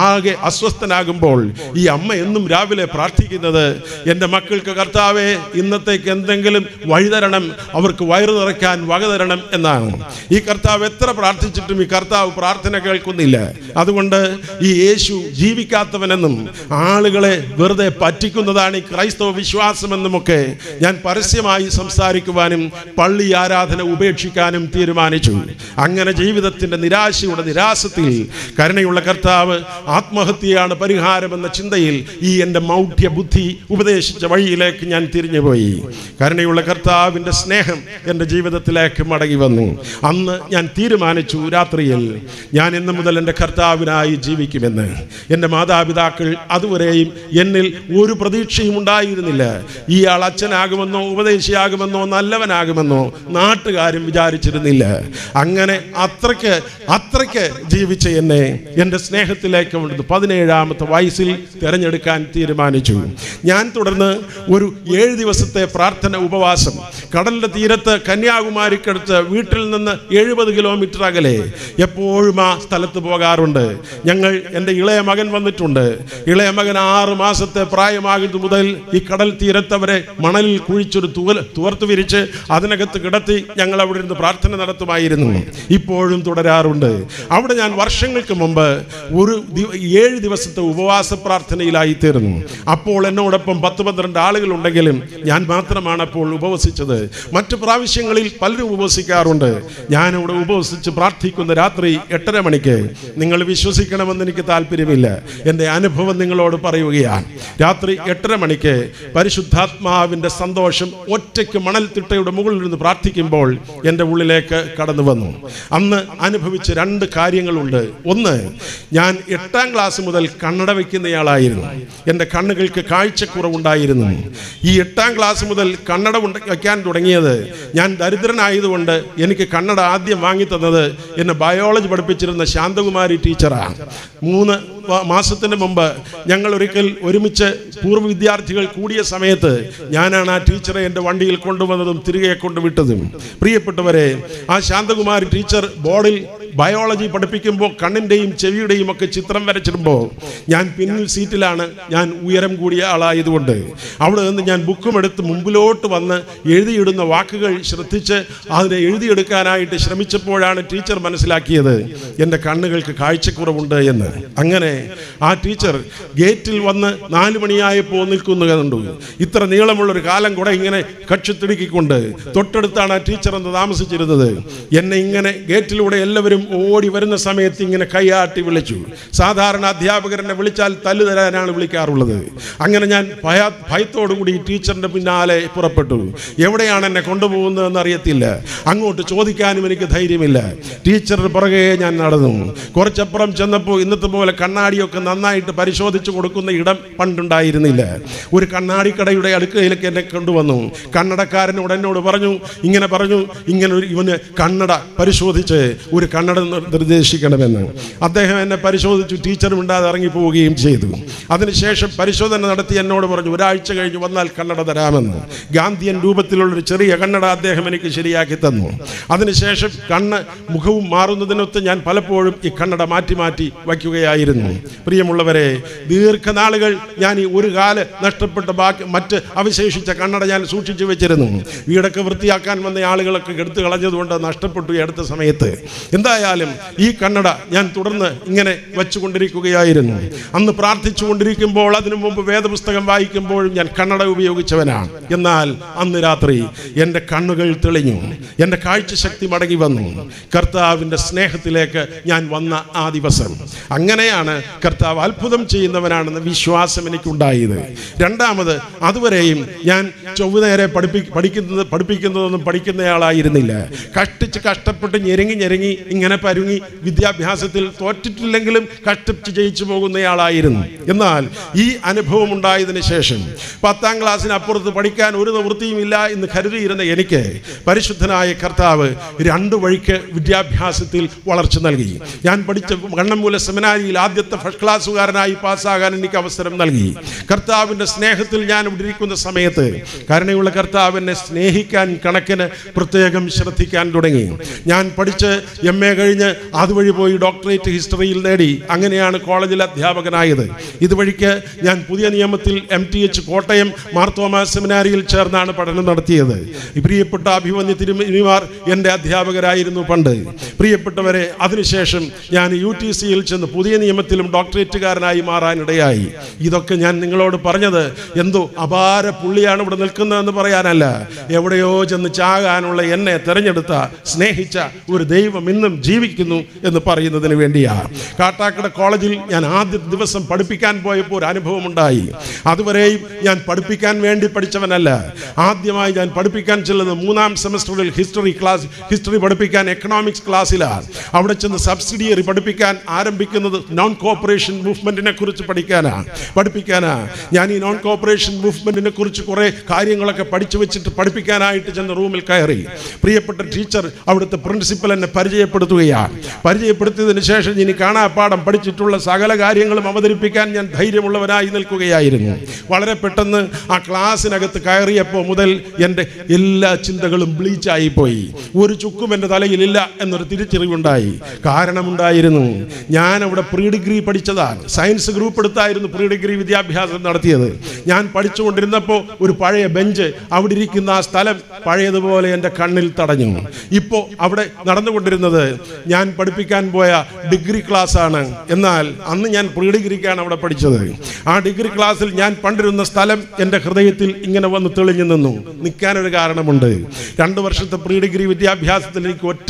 ആകെ അസ്വസ്ഥനാകുമ്പോൾ ഈ അമ്മ എന്നും രാവിലെ പ്രാർത്ഥിക്കുന്നത്, എൻ്റെ മക്കൾക്ക് കർത്താവെ ഇന്നത്തേക്ക് എന്തെങ്കിലും വഴിതരണം, അവർക്ക് വയറു നിറയ്ക്കാൻ വക തരണം എന്നാണ്. ഈ കർത്താവ് എത്ര പ്രാർത്ഥിച്ചിട്ടും ഈ കർത്താവ് പ്രാർത്ഥന കേൾക്കുന്നില്ല. അതുകൊണ്ട് ഈ യേശു ജീവിക്കാത്തവനെന്നും ആളുകളെ വെറുതെ പറ്റിക്കുന്നതാണ് ഈ ക്രൈസ്തവ വിശ്വാസമെന്നുമൊക്കെ ഞാൻ പരസ്യമായി സംസാരിക്കുവാനും പള്ളി ആരാധന ഉപേക്ഷിക്കാനും തീരുമാനിച്ചു. അങ്ങനെ ജീവിതത്തിൻ്റെ നിരാശയുടെ നിരാസത്തിൽ കരുണയുള്ള കരുണയുള്ള കർത്താവ് ആത്മഹത്യയാണ് പരിഹാരമെന്ന ചിന്തയിൽ ഈ എൻ്റെ മൗഢ്യ ബുദ്ധി ഉപദേശിച്ച വഴിയിലേക്ക് ഞാൻ തിരിഞ്ഞുപോയി. കരുണയുള്ള കർത്താവിൻ്റെ സ്നേഹം എൻ്റെ ജീവിതത്തിലേക്ക് മടങ്ങി വന്നു. അന്ന് ഞാൻ തീരുമാനിച്ചു, രാത്രിയിൽ ഞാൻ ഇന്ന് മുതൽ എൻ്റെ കർത്താവിനായി ജീവിക്കുമെന്ന്. എൻ്റെ മാതാപിതാക്കൾ അതുവരെയും എന്നിൽ ഒരു പ്രതീക്ഷയും ഉണ്ടായിരുന്നില്ല. ഇയാൾ അച്ഛനാകുമെന്നോ ഉപദേശിയാകുമെന്നോ നല്ലവനാകുമെന്നോ നാട്ടുകാരും വിചാരിച്ചിരുന്നില്ല. അങ്ങനെ അത്രയ്ക്ക് ജീവിച്ച എന്നെ എൻ്റെ സ്നേഹത്തിലേക്ക് 17ാമത്തെ വയസ്സിൽ തിരഞ്ഞെടുക്കാൻ തീരുമാനിച്ചു. ഞാൻ തുടർന്ന് ഒരു 7 ദിവസത്തെ പ്രാർത്ഥന ഉപവാസം കടലിൻ്റെ തീരത്ത് കന്യാകുമാരിക്കടുത്ത് വീട്ടിൽ നിന്ന് 70 കിലോമീറ്റർ അകലെ എപ്പോഴും ആ സ്ഥലത്ത് പോകാറുണ്ട്. എൻ്റെ ഇളയ മകൻ വന്നിട്ടുണ്ട്. ഇളയ മകൻ 6 മാസത്തെ പ്രായമാകുന്നത് മുതൽ ഈ കടൽ തീരത്തവരെ മണലിൽ കുഴിച്ചൊരു തുവർത്തു വിരിച്ച് അതിനകത്ത് കിടത്തി ഞങ്ങൾ അവിടെ ഇരുന്ന് പ്രാർത്ഥന നടത്തുമായിരുന്നു. ഇപ്പോഴും തുടരാറുണ്ട്. അവിടെ ഞാൻ വർഷങ്ങൾക്ക് മുമ്പ് ഒരു 7 ദിവസത്തെ ഉപവാസ പ്രാർത്ഥനയിലായി തീർന്നു. അപ്പോൾ എന്നോടൊപ്പം 10-12 ആളുകളുണ്ടെങ്കിലും ഞാൻ മാത്രമാണ് അപ്പോൾ ഉപവസിച്ചത്. മറ്റു പ്രാവശ്യങ്ങളിൽ പലരും ഉപവസിക്കാറുണ്ട്. ഞാനിവിടെ ഉപവസിച്ച് പ്രാർത്ഥിക്കുന്ന രാത്രി 8:30 മണിക്ക്. നിങ്ങൾ വിശ്വസിക്കണമെന്ന് എനിക്ക് താല്പര്യമില്ല, എൻ്റെ അനുഭവം നിങ്ങളോട് പറയുകയാണ്. രാത്രി 8:30 മണിക്ക് പരിശുദ്ധാത്മാവിൻ്റെ സന്തോഷം ഒറ്റയ്ക്ക് മണൽത്തിട്ടയുടെ മുകളിൽ നിന്ന് പ്രാർത്ഥിക്കുമ്പോൾ എൻ്റെ ഉള്ളിലേക്ക് കടന്നു വന്നു. അന്ന് അനുഭവിച്ച 2 കാര്യങ്ങളുണ്ട്. ഒന്ന്, ഞാൻ 8ാം ക്ലാസ് മുതൽ കണ്ണട വയ്ക്കുന്നയാളായിരുന്നു. എൻ്റെ കണ്ണുകൾക്ക് കാഴ്ചക്കുറവുണ്ടായിരുന്നു. ഈ 8ാം ക്ലാസ് മുതൽ കണ്ണട വയ്ക്കാൻ തുടങ്ങിയത് ഞാൻ ദരിദ്രനായതുകൊണ്ട് എനിക്ക് കണ്ണട ആദ്യം വാങ്ങി തന്നത് എന്നെ ബയോളജി പഠിപ്പിച്ചിരുന്ന ശാന്തകുമാരി ടീച്ചറാണ്. 3 മാസത്തിന് മുമ്പ് ഞങ്ങൾ ഒരിക്കൽ ഒരുമിച്ച് പൂർവ്വ വിദ്യാർത്ഥികൾ കൂടിയ സമയത്ത് ഞാനാണ് ആ ടീച്ചറെ എൻ്റെ വണ്ടിയിൽ കൊണ്ടുവന്നതും തിരികെ കൊണ്ടുവിട്ടതും. പ്രിയപ്പെട്ടവരെ, ആ ശാന്തകുമാരി ടീച്ചർ ബോർഡിൽ ബയോളജി പഠിപ്പിക്കുമ്പോൾ കണ്ണിൻ്റെയും ചെവിയുടെയും ഒക്കെ ചിത്രം വരച്ചിടുമ്പോൾ ഞാൻ പിന്നിൽ സീറ്റിലാണ്. ഞാൻ ഉയരം കൂടിയ ആളായതുകൊണ്ട് അവിടെ നിന്ന് ഞാൻ ബുക്കും എടുത്ത് മുമ്പിലോട്ട് വന്ന് എഴുതിയിടുന്ന വാക്കുകൾ ശ്രദ്ധിച്ച് അതിനെ എഴുതിയെടുക്കാനായിട്ട് ശ്രമിച്ചപ്പോഴാണ് ടീച്ചർ മനസ്സിലാക്കിയത് എൻ്റെ കണ്ണുകൾക്ക് കാഴ്ചക്കുറവുണ്ട് എന്ന്. അങ്ങനെ ആ ടീച്ചർ ഗേറ്റിൽ വന്ന് 4 മണിയായപ്പോൾ നിൽക്കുന്നു കണ്ടു. ഇത്ര നീളമുള്ളൊരു കാലം കൂടെ ഇങ്ങനെ കക്ഷത്തിടുക്കിക്കൊണ്ട് തൊട്ടടുത്താണ് ആ ടീച്ചർ എന്ന് താമസിച്ചിരുന്നത്. എന്നെ ഇങ്ങനെ ഗേറ്റിലൂടെ എല്ലാവരും ഓടി വരുന്ന സമയത്ത് ഇങ്ങനെ കൈയാട്ടി വിളിച്ചു. സാധാരണ അധ്യാപകരെന്നെ വിളിച്ചാൽ തല്ലു തരാനാണ് വിളിക്കാറുള്ളത്. അങ്ങനെ ഞാൻ ഭയത്തോടുകൂടി ടീച്ചറിൻ്റെ പിന്നാലെ പുറപ്പെട്ടു. എവിടെയാണ് എന്നെ കൊണ്ടുപോകുന്നതെന്ന് അറിയത്തില്ല. അങ്ങോട്ട് ചോദിക്കാനും എനിക്ക് ധൈര്യമില്ല. ടീച്ചറുടെ പുറകെ ഞാൻ നടന്നു. കുറച്ചപ്പുറം ചെന്നപ്പോൾ ഇന്നത്തെ പോലെ കണ്ണാടിയൊക്കെ നന്നായിട്ട് പരിശോധിച്ച് കൊടുക്കുന്ന ഇടം പണ്ടുണ്ടായിരുന്നില്ല. ഒരു കണ്ണാടിക്കടയുടെ അടുക്കലേക്ക് എന്നെ കൊണ്ടുവന്നു. കണ്ണടക്കാരനോട് എന്നോട് പറഞ്ഞു, ഇങ്ങനെ ഇവന് കണ്ണട പരിശോധിച്ച് ഒരു കണ്ണട നിർദ്ദേശിക്കണമെന്ന്. അദ്ദേഹം എന്നെ പരിശോധിച്ചു. ടീച്ചറും ഇണ്ടാതെ ഇറങ്ങിപ്പോവുകയും ചെയ്തു. അതിനുശേഷം പരിശോധന നടത്തി എന്നോട് പറഞ്ഞു, 1 ആഴ്ച കഴിഞ്ഞ് വന്നാൽ കണ്ണട തരാമെന്ന്. ഗാന്ധിയൻ രൂപത്തിലുള്ളൊരു ചെറിയ കണ്ണട അദ്ദേഹം എനിക്ക് ശരിയാക്കി തന്നു. അതിനുശേഷം മുഖവും മാറുന്നതിനൊത്ത് ഞാൻ പലപ്പോഴും ഈ കണ്ണട മാറ്റി വയ്ക്കുകയായിരുന്നു. പ്രിയമുള്ളവരെ, ദീർഘനാളുകൾ ഞാൻ ഈ ഒരു കാല് നഷ്ടപ്പെട്ട മറ്റ് അവശേഷിച്ച കണ്ണട ഞാൻ സൂക്ഷിച്ചു വെച്ചിരുന്നു. വീടൊക്കെ വൃത്തിയാക്കാൻ വന്ന ആളുകളൊക്കെ എടുത്തു കളഞ്ഞതുകൊണ്ട് നഷ്ടപ്പെട്ടു ഈ അടുത്ത സമയത്ത്. എന്തായാലും ഈ കണ്ണട ഞാൻ തുടർന്ന് ഇങ്ങനെ വെച്ചുകൊണ്ടിരിക്കുകയായിരുന്നു. അന്ന് പ്രാർത്ഥിച്ചുകൊണ്ടിരിക്കുമ്പോൾ, അതിനു മുമ്പ് വേദപുസ്തകം വായിക്കുമ്പോഴും ഞാൻ കണ്ണട ഉപയോഗിച്ചവനാണ്. എന്നാൽ അന്ന് രാത്രി എൻ്റെ കണ്ണുകൾ തെളിഞ്ഞു, എൻ്റെ കാഴ്ചശക്തി മടങ്ങി വന്നു. കർത്താവിൻ്റെ സ്നേഹത്തിലേക്ക് ഞാൻ വന്ന ആ ദിവസം. അങ്ങനെയാണ് കർത്താവ് അത്ഭുതം ചെയ്യുന്നവനാണെന്ന് വിശ്വാസം എനിക്കുണ്ടായത്. രണ്ടാമത്, അതുവരെയും ഞാൻ ചൊവ്വുനേരെ പഠിപ്പിക്കുന്നതൊന്നും പഠിക്കുന്നയാളായിരുന്നില്ല. കഷ്ടപ്പെട്ട് ഞെരുങ്ങി ഇങ്ങനെ പരുങ്ങി വിദ്യാഭ്യാസത്തിൽ തോറ്റിട്ടില്ലെങ്കിലും കഷ്ടപ്പെട്ട് ജയിച്ചു പോകുന്നയാളായിരുന്നു. എന്നാൽ ഈ അനുഭവം ഉണ്ടായതിനു ശേഷം 10ാം ക്ലാസ്സിനപ്പുറത്ത് പഠിക്കാൻ ഒരു നിവൃത്തിയുമില്ല എന്ന് കരുതിയിരുന്ന എനിക്ക് പരിശുദ്ധനായ കർത്താവ് 2 വഴിക്ക് വിദ്യാഭ്യാസത്തിൽ വളർച്ച നൽകി. ഞാൻ പഠിച്ച കണ്ണമ്മൂല സെമിനാരിയിൽ ആദ്യത്തെ ഫസ്റ്റ് ക്ലാസ്സുകാരനായി പാസ്സാകാൻ എനിക്ക് അവസരം നൽകി. കർത്താവിൻ്റെ സ്നേഹത്തിൽ ഞാൻ ഇവിടെ ഇരിക്കുന്ന സമയത്ത് കരുണയുള്ള കർത്താവിനെ സ്നേഹിക്കാൻ കണക്കിന് പ്രത്യേകം ശ്രദ്ധിക്കാൻ തുടങ്ങി. ഞാൻ പഠിച്ച് MA കഴിഞ്ഞ് അതുവഴി പോയി ഡോക്ടറേറ്റ് ഹിസ്റ്ററിയിൽ നേടി. അങ്ങനെയാണ് കോളേജിൽ അധ്യാപകനായത്. ഇതുവഴിക്ക് ഞാൻ പുതിയ നിയമത്തിൽ MTH കോട്ടയം മാർത്തോമാ സെമിനാരിയിൽ ചേർന്നാണ് പഠനം നടത്തിയത്. പ്രിയപ്പെട്ട അഭിമന്യ തിരുമേനിമാർ എൻ്റെ അധ്യാപകരായിരുന്നു പണ്ട്. പ്രിയപ്പെട്ടവരെ, അതിനുശേഷം ഞാൻ UTCയിൽ ചെന്ന് പുതിയ നിയമത്തിലും ഡോക്ടറേറ്റുകാരനായി മാറാനിടയായി. ഇതൊക്കെ ഞാൻ നിങ്ങളോട് പറഞ്ഞത് എന്തോ അപാര പുള്ളിയാണ് ഇവിടെ നിൽക്കുന്നതെന്ന് പറയാനല്ല. എവിടെയോ ചെന്ന് ചാകാനുള്ള എന്നെ തെരഞ്ഞെടുത്ത സ്നേഹിച്ച ഒരു ദൈവം ഇന്നും ജീവിക്കുന്നു എന്ന് പറയുന്നതിന് വേണ്ടിയാണ്. കാട്ടാക്കട കോളേജിൽ ഞാൻ ആദ്യ ദിവസം പഠിപ്പിക്കാൻ പോയപ്പോൾ ഒരു അനുഭവം ഉണ്ടായി. അതുവരെയും ഞാൻ പഠിപ്പിക്കാൻ വേണ്ടി പഠിച്ചവനല്ല. ആദ്യമായി ഞാൻ പഠിപ്പിക്കാൻ ചെല്ലുന്നത് 3ാം സെമസ്റ്ററിൽ ഹിസ്റ്ററി പഠിപ്പിക്കാൻ എക്കണോമിക്സ് ക്ലാസ്സിലാണ്. അവിടെ ചെന്ന് സബ്സിഡിയറി പഠിപ്പിക്കാൻ ആരംഭിക്കുന്നത് നോൺ കോപ്പറേഷൻ മൂവ്മെന്റിനെ കുറിച്ച് പഠിപ്പിക്കാനാ. ഞാൻ ഈ നോൺ കോപ്പറേഷൻ മൂവ്മെന്റിനെ കുറിച്ച് കുറെ കാര്യങ്ങളൊക്കെ പഠിച്ചു വെച്ചിട്ട് പഠിപ്പിക്കാനായിട്ട് ചെന്ന് റൂമിൽ കയറി. പ്രിയപ്പെട്ട ടീച്ചർ അവിടുത്തെ പ്രിൻസിപ്പൽ എന്നെ പരിചയപ്പെടുത്തുകയാണ്. പരിചയപ്പെടുത്തിയതിന് ശേഷം ഇനി കാണാപ്പാഠം പഠിച്ചിട്ടുള്ള സകല കാര്യങ്ങളും അവതരിപ്പിക്കാൻ ഞാൻ ധൈര്യമുള്ളവനായി നിൽക്കുകയായിരുന്നു. വളരെ പെട്ടെന്ന് ആ ക്ലാസ്സിനകത്ത് കയറിയപ്പോൾ മുതൽ എൻ്റെ എല്ലാ ചിന്തകളും ബ്ലീച്ചായി പോയി. ഒരു ചുക്കും എൻ്റെ തലയിലില്ല എന്നൊരു തിരിച്ചറിവുണ്ടായി. കാരണമുണ്ടായിരുന്നു, ഞാൻ അവിടെ പ്രീ ഡിഗ്രി പഠിച്ചതാണ്. സയൻസ് ഗ്രൂപ്പ് എടുത്തായിരുന്നു പ്രീ ഡിഗ്രി വിദ്യാഭ്യാസം നടത്തിയത്. ഞാൻ പഠിച്ചുകൊണ്ടിരുന്നപ്പോൾ ഒരു പഴയ ബെഞ്ച്, അവിടെ ഇരിക്കുന്ന ആ സ്ഥലം പഴയതുപോലെ എൻ്റെ കണ്ണിൽ തടഞ്ഞു. ഇപ്പോൾ അവിടെ നടന്നുകൊണ്ടിരുന്നത് ഞാൻ പഠിപ്പിക്കാൻ പോയ ഡിഗ്രി ക്ലാസ് ആണ്. എന്നാൽ അന്ന് ഞാൻ പ്രീ ഡിഗ്രിക്കാണ് അവിടെ പഠിച്ചത്. ആ ഡിഗ്രി ക്ലാസ്സിൽ ഞാൻ പണ്ടിരുന്ന സ്ഥലം എൻ്റെ ഹൃദയത്തിൽ ഇങ്ങനെ വന്ന് തെളിഞ്ഞു നിന്നു. നിൽക്കാനൊരു കാരണമുണ്ട്. 2 വർഷത്തെ പ്രീ ഡിഗ്രി വിദ്യാഭ്യാസത്തിൽ എനിക്ക് ഒറ്റ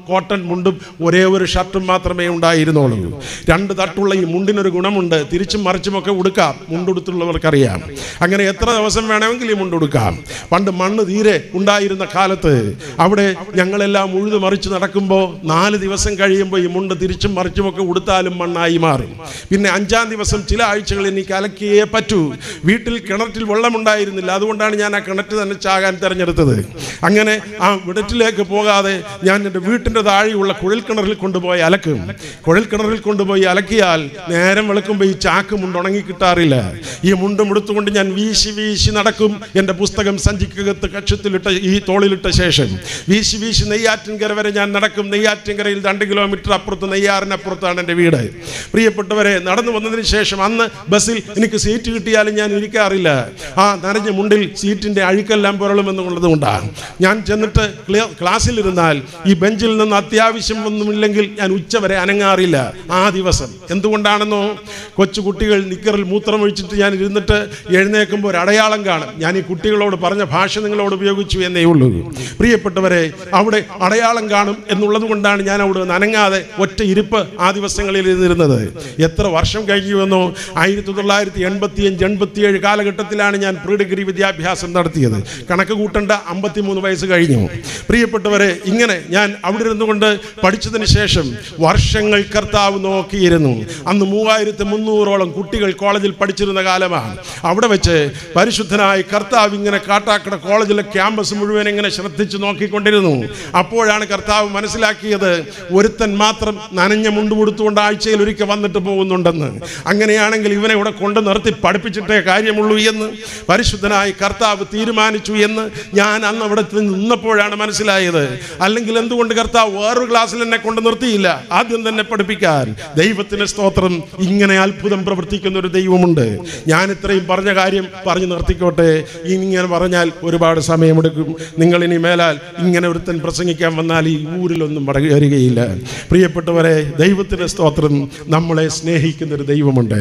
കോട്ടൺ മുണ്ടും ഒരേ ഒരു ഷർട്ടും മാത്രമേ ഉണ്ടായിരുന്നുള്ളൂ. 2 തട്ടുള്ള ഈ മുണ്ടിനൊരു ഗുണമുണ്ട്, തിരിച്ചും മറിച്ചുമൊക്കെ ഉടുക്കാം. മുണ്ടുടുത്തുള്ളവർക്കറിയാം. അങ്ങനെ എത്ര ദിവസം വേണമെങ്കിലും ഈ മുണ്ടുടുക്കാം. പണ്ട് മണ്ണ് തീരെ ഉണ്ടായിരുന്ന കാലത്ത് അവിടെ ഞങ്ങളെല്ലാം ഉഴുതു മറിച്ച് നടക്കുമ്പോൾ 4 ദിവസം കഴിയുമ്പോൾ ഈ മുണ്ട് തിരിച്ചും മറിച്ചുമൊക്കെ ഉടുത്താലും മണ്ണായി മാറും. പിന്നെ 5ാം ദിവസം ചില ആഴ്ചകൾ എനിക്ക് അലക്കിയേ പറ്റൂ. വീട്ടിൽ കിണറ്റിൽ വെള്ളമുണ്ടായിരുന്നില്ല. അതുകൊണ്ടാണ് ഞാൻ ആ കിണറ്റ് തന്നെ ചാകാൻ തിരഞ്ഞെടുത്തത്. അങ്ങനെ ആ കിണറ്റിലേക്ക് പോകാതെ ഞാൻ എൻ്റെ വീട്ടിൻ്റെ താഴെയുള്ള കുഴൽക്കിണറിൽ കൊണ്ടുപോയി അലക്കും. കുഴൽക്കിണറിൽ കൊണ്ടുപോയി അലക്കിയാൽ നേരം വെളുക്കുമ്പോൾ ഈ ചാക്ക് മുണ്ട് ഉണങ്ങി കിട്ടാറില്ല. ഈ മുണ്ടും എടുത്തുകൊണ്ട് ഞാൻ വീശി നടക്കും. എൻ്റെ പുസ്തകം സഞ്ചിക്കകത്ത് കക്ഷത്തിലിട്ട ഈ തോളിലിട്ട ശേഷം വീശി നെയ്യാറ്റിൻകര വരെ ഞാൻ നടക്കും. നെയ്യാറ്റിൻകരയിൽ 2 കിലോമീറ്റർ അപ്പുറത്ത്, നെയ്യാറിനപ്പുറത്താണ് എൻ്റെ വീട്. പ്രിയപ്പെട്ടവരെ, നടന്നു വന്നതിന് ശേഷം അന്ന് ബസ്സിൽ എനിക്ക് സീറ്റ് കിട്ടിയാലും ഞാൻ ഇരിക്കാറില്ല. ആ നനഞ്ഞ മുണ്ടിൽ സീറ്റിൻ്റെ അഴുക്കെല്ലാം പുരളുമെന്നുള്ളത് കൊണ്ടാണ്. ഞാൻ ചെന്നിട്ട് ക്ലാസ്സിലിരുന്നാൽ ഈ ബെഞ്ചിൽ നിന്ന് അത്യാവശ്യം ഒന്നുമില്ലെങ്കിൽ ഞാൻ ഉച്ചവരെ അനങ്ങാറില്ല ആ ദിവസം. എന്തുകൊണ്ടാണെന്നോ, കൊച്ചുകുട്ടികൾ നിക്കറിൽ മൂത്രമൊഴിച്ചിട്ട് ഞാൻ ഇരുന്നിട്ട് എഴുന്നേൽക്കുമ്പോൾ ഒരു അടയാളം കാണും. ഞാൻ ഈ കുട്ടികളോട് പറഞ്ഞ ഭാഷ നിങ്ങളോട് ഉപയോഗിച്ചു എന്നേ ഉള്ളൂ. പ്രിയപ്പെട്ടവരെ, അവിടെ അടയാളം കാണും എന്നുള്ളത് കൊണ്ടാണ് ഞാൻ അവിടെ അനങ്ങാതെ ഒറ്റ ഇരിപ്പ് ആ ദിവസങ്ങളിൽ ഇരുന്നിരുന്നത്. എത്ര വർഷം കഴിയുമെന്നോ, 1985-87 കാലഘട്ടത്തിലാണ് ഞാൻ പ്രീ ഡിഗ്രി വിദ്യാഭ്യാസം നടത്തിയത്. കണക്ക് കൂട്ടേണ്ട 53 വയസ്സ് കഴിഞ്ഞു. പ്രിയപ്പെട്ടവരെ, ഇങ്ങനെ ഞാൻ അവിടെ ഇരുന്നുകൊണ്ട് പഠിച്ചതിന് ശേഷം വർഷങ്ങൾ കർത്താവ് നോക്കിയിരുന്നു. അന്ന് 3300ഓളം കുട്ടികൾ കോളേജിൽ പഠിച്ചിരുന്ന കാലമാണ്. അവിടെ വെച്ച് പരിശുദ്ധനായ കർത്താവ് ഇങ്ങനെ കാട്ടാക്കട കോളേജിലെ ക്യാമ്പസ് മുഴുവൻ ഇങ്ങനെ ശ്രദ്ധിച്ച് നോക്കിക്കൊണ്ടിരുന്നു. അപ്പോഴാണ് കർത്താവ് മനസ്സിലാക്കിയത്, ഒരുത്തൻ മാത്രം നനഞ്ഞ മുണ്ട് കൊടുത്തുകൊണ്ട് ആഴ്ചയിൽ ഒരിക്കൽ വന്നിട്ട് പോകുന്നുണ്ടെന്ന്. അങ്ങനെയാണെങ്കിൽ ഇവനെ ഇവിടെ കൊണ്ട് നിർത്തി പഠിപ്പിച്ചിട്ടേ കാര്യമുള്ളൂ എന്ന് പരിശുദ്ധനായ കർത്താവ് തീരുമാനിച്ചു എന്ന് ഞാൻ അന്ന് അവിടെ നിന്നപ്പോഴാണ് മനസ്സിലായത്. അല്ലെങ്കിൽ എന്തുകൊണ്ട് കർത്താവ് വേറൊരു ക്ലാസ്സിൽ എന്നെ കൊണ്ട് നിർത്തിയില്ല, ആദ്യം തന്നെ പഠിപ്പിക്കാൻ? ദൈവത്തിന് സ്തോത്രം. ഇങ്ങനെ അത്ഭുതം പ്രവർത്തിക്കുന്ന ഒരു ദൈവമുണ്ട്. ഞാൻ ഇത്രയും പറഞ്ഞ കാര്യം പറഞ്ഞു നിർത്തിക്കോട്ടെ. ഇങ്ങനെ പറഞ്ഞാൽ ഒരുപാട് സമയമെടുക്കും. നിങ്ങൾ ഇനി മേലാൽ ഇങ്ങനെ ഒരുത്തൻ പ്രസംഗിക്കാൻ വന്നാൽ ഈ ഊരിലൊന്നും വരികയില്ല. പ്രിയപ്പെട്ടവരെ, ദൈവത്തിന് സ്തോത്രം. നമ്മളെ സ്നേഹിക്കുന്നൊരു ദൈവമുണ്ട്.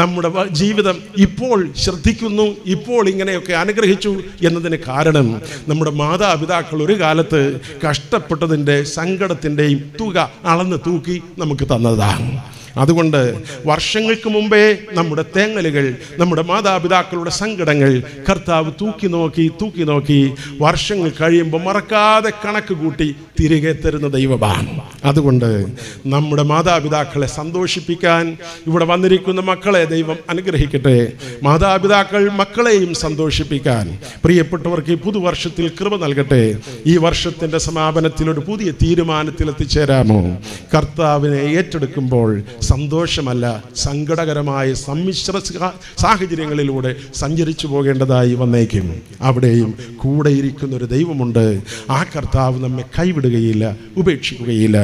നമ്മുടെ ജീവിതം ഇപ്പോൾ ശ്രദ്ധിക്കുന്നു, ഇപ്പോൾ ഇങ്ങനെയൊക്കെ അനുഗ്രഹിച്ചു എന്നതിന് കാരണം നമ്മുടെ മാതാപിതാക്കൾ ഒരു കാലത്ത് കഷ്ടപ്പെട്ടതിൻ്റെ സങ്കടത്തിൻ്റെയും തുക അളന്ന് തൂക്കി നമുക്ക് തന്നതാണ്. അതുകൊണ്ട് വർഷങ്ങൾക്ക് മുമ്പേ നമ്മുടെ തേങ്ങലുകൾ, നമ്മുടെ മാതാപിതാക്കളുടെ സങ്കടങ്ങൾ കർത്താവ് തൂക്കി നോക്കി വർഷങ്ങൾ കഴിയുമ്പോൾ മറക്കാതെ കണക്ക് കൂട്ടി തിരികെ തരുന്ന ദൈവമാണ്. അതുകൊണ്ട് നമ്മുടെ മാതാപിതാക്കളെ സന്തോഷിപ്പിക്കാൻ ഇവിടെ വന്നിരിക്കുന്ന മക്കളെ ദൈവം അനുഗ്രഹിക്കട്ടെ. മാതാപിതാക്കൾ മക്കളെയും സന്തോഷിപ്പിക്കാൻ പ്രിയപ്പെട്ടവർക്ക് ഈ പുതുവർഷത്തിൽ കൃപ നൽകട്ടെ. ഈ വർഷത്തിൻ്റെ സമാപനത്തിൽ ഒരു പുതിയ തീരുമാനത്തിൽ എത്തിച്ചേരാമോ? കർത്താവിനെ ഏറ്റെടുക്കുമ്പോൾ സന്തോഷമല്ല, സങ്കടകരമായ സമ്മിശ്ര സാഹചര്യങ്ങളിലൂടെ സഞ്ചരിച്ചു പോകേണ്ടതായി വന്നേക്കും. അവിടെയും കൂടെയിരിക്കുന്ന ഒരു ദൈവമുണ്ട്. ആ കർത്താവ് നമ്മെ കൈവിടുകയില്ല, ഉപേക്ഷിക്കുകയില്ല.